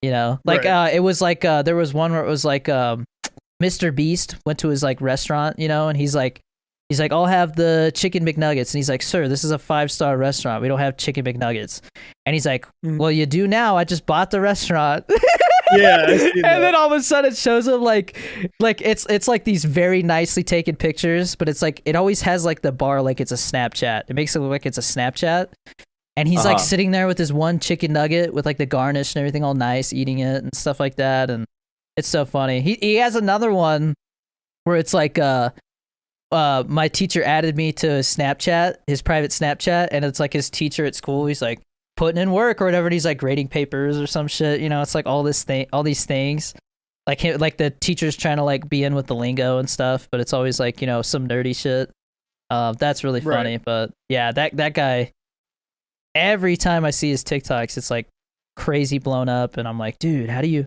[SPEAKER 1] you know. Like it was like there was one where it was like Mr. Beast went to his like restaurant, you know, and he's like, "I'll have the chicken McNuggets," and he's like, "Sir, this is a 5-star restaurant. We don't have chicken McNuggets." And he's like, "Well, you do now. I just bought the restaurant."
[SPEAKER 3] Yeah, I see
[SPEAKER 1] and
[SPEAKER 3] that.
[SPEAKER 1] then all of a sudden it shows him like it's like these very nicely taken pictures, but it's like it always has like the bar like it's a Snapchat. It makes it look like it's a Snapchat. And he's like sitting there with his one chicken nugget with like the garnish and everything all nice, eating it and stuff like that. And it's so funny. He has another one where it's like my teacher added me to his Snapchat, his private Snapchat, and it's like his teacher at school. He's like putting in work or whatever, and he's like grading papers or some shit. You know, it's like all these things. Like the teacher's trying to like be in with the lingo and stuff, but it's always like, you know, some nerdy shit. That's really funny.
[SPEAKER 3] Right.
[SPEAKER 1] But yeah, that guy. Every time I see his TikToks, it's like crazy blown up, and I'm like, dude, how do you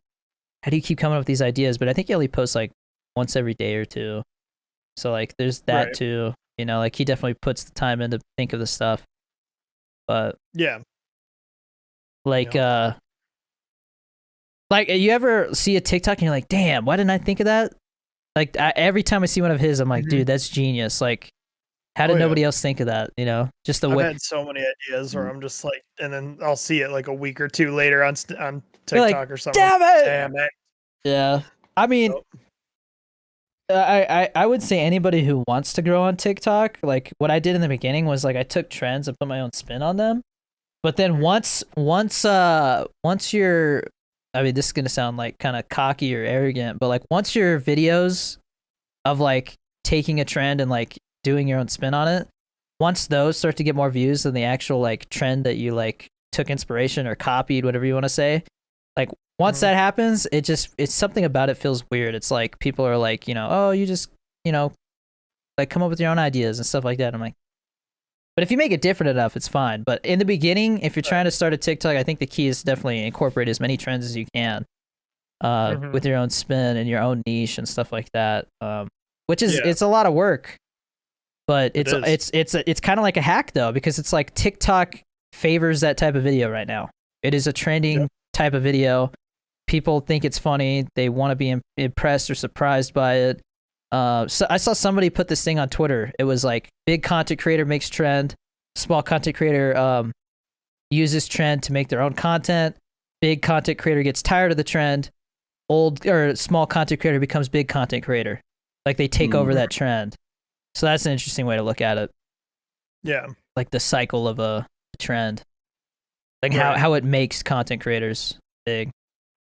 [SPEAKER 1] keep coming up with these ideas? But I think he only posts like once every day or two. So like there's that too, you know, like he definitely puts the time in to think of the stuff. But
[SPEAKER 3] yeah,
[SPEAKER 1] like like you ever see a TikTok and you're like, damn, why didn't I think of that? Like every time I see one of his, I'm like, dude, that's genius. Like, how did nobody else think of that? You know, just the way.
[SPEAKER 3] I've had so many ideas where I'm just like, and then I'll see it like a week or two later on TikTok
[SPEAKER 1] like,
[SPEAKER 3] or something.
[SPEAKER 1] Damn it! Yeah, I mean,
[SPEAKER 3] So,
[SPEAKER 1] I would say anybody who wants to grow on TikTok, like what I did in the beginning was like I took trends and put my own spin on them. But then once you're, I mean, this is gonna sound like kind of cocky or arrogant, but like once your videos of like taking a trend and like doing your own spin on it, once those start to get more views than the actual like trend that you like took inspiration or copied, whatever you want to say, like once that happens, it's something about it feels weird. It's like people are like, you know, oh, you just, you know, like come up with your own ideas and stuff like that. I'm like, but if you make it different enough, it's fine. But in the beginning, if you're trying to start a TikTok, I think the key is definitely incorporate as many trends as you can with your own spin and your own niche and stuff like that. Which is it's a lot of work, but it's kind of like a hack though, because it's like TikTok favors that type of video right now. It is a trending type of video. People think it's funny. They want to be impressed or surprised by it. So I saw somebody put this thing on Twitter. It was like big content creator makes trend, small content creator uses trend to make their own content. Big content creator gets tired of the trend, old or small content creator becomes big content creator. Like they take over that trend. So that's an interesting way to look at it.
[SPEAKER 3] Yeah.
[SPEAKER 1] Like the cycle of a trend. Like how it makes content creators big.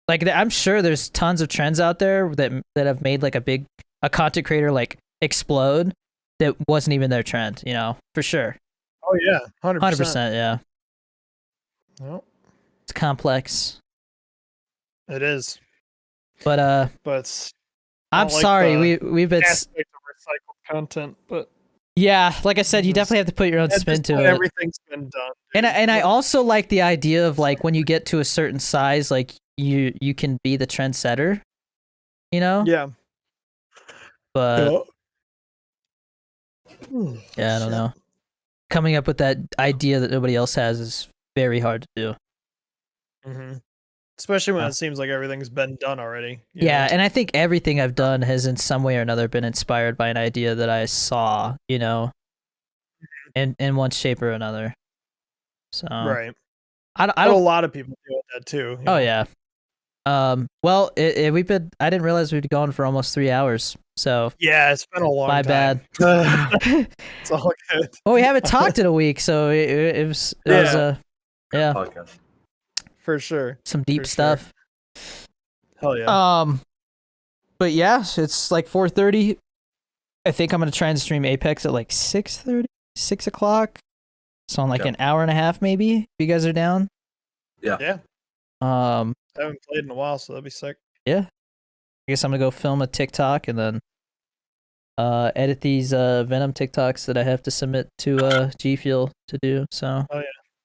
[SPEAKER 1] Like I'm sure there's tons of trends out there that have made like a content creator like explode that wasn't even their trend, you know, for sure.
[SPEAKER 3] Oh yeah, 100%.
[SPEAKER 1] 100%, yeah.
[SPEAKER 3] Well,
[SPEAKER 1] it's complex.
[SPEAKER 3] It is.
[SPEAKER 1] But I'm sorry, we've been
[SPEAKER 3] aspect of recycled content, but
[SPEAKER 1] yeah, like I said, you definitely have to put your own spin to it.
[SPEAKER 3] Everything's been done.
[SPEAKER 1] Dude. And I also like the idea of like when you get to a certain size, like you can be the trendsetter, you know?
[SPEAKER 3] Yeah.
[SPEAKER 1] But yeah, I don't know. Coming up with that idea that nobody else has is very hard to do.
[SPEAKER 3] Mm-hmm. Especially when it seems like everything's been done already.
[SPEAKER 1] Yeah, and I think everything I've done has in some way or another been inspired by an idea that I saw, you know, in one shape or another. So
[SPEAKER 3] right.
[SPEAKER 1] I don't
[SPEAKER 3] a lot of people do that too.
[SPEAKER 1] Oh yeah. Well, I didn't realize we'd gone for almost 3 hours. So
[SPEAKER 3] yeah, it's been a long
[SPEAKER 1] my
[SPEAKER 3] time.
[SPEAKER 1] bad.
[SPEAKER 3] It's all good.
[SPEAKER 1] Well, we haven't talked in a week, so it was
[SPEAKER 2] podcast.
[SPEAKER 3] For sure.
[SPEAKER 1] Some deep stuff.
[SPEAKER 3] Hell yeah.
[SPEAKER 1] But yeah, it's like 4:30. I think I'm gonna try and stream Apex at like 6:30, 6 o'clock. So in like an hour and a half, maybe. If you guys are down.
[SPEAKER 2] Yeah.
[SPEAKER 3] Yeah. I haven't played in a while, so that'd be sick.
[SPEAKER 1] Yeah. I guess I'm gonna go film a TikTok and then edit these Venom TikToks that I have to submit to G Fuel to do. So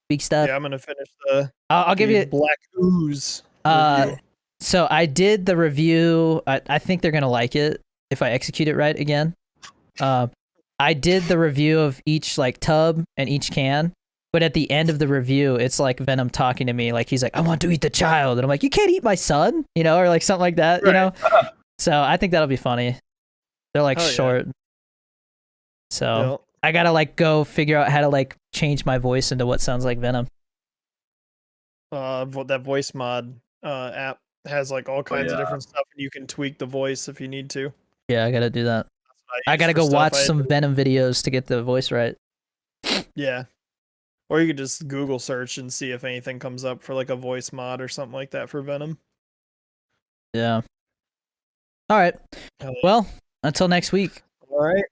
[SPEAKER 1] big stuff.
[SPEAKER 3] Yeah, I'm gonna finish the
[SPEAKER 1] I'll give you
[SPEAKER 3] Black Ooze
[SPEAKER 1] review. So I did the review. I think they're gonna like it if I execute it right again. I did the review of each like tub and each can. But at the end of the review, it's like Venom talking to me, like he's like, "I want to eat the child," and I'm like, "You can't eat my son," you know, or like something like that, you know. So I think that'll be funny. They're like short, so I gotta like go figure out how to like change my voice into what sounds like Venom.
[SPEAKER 3] That voice mod app has like all kinds of different stuff, and you can tweak the voice if you need to.
[SPEAKER 1] Yeah, I gotta do that. I gotta go watch some Venom videos to get the voice right.
[SPEAKER 3] Yeah. Or you could just Google search and see if anything comes up for like a voice mod or something like that for Venom.
[SPEAKER 1] Yeah. All right. Well, until next week.
[SPEAKER 3] All right.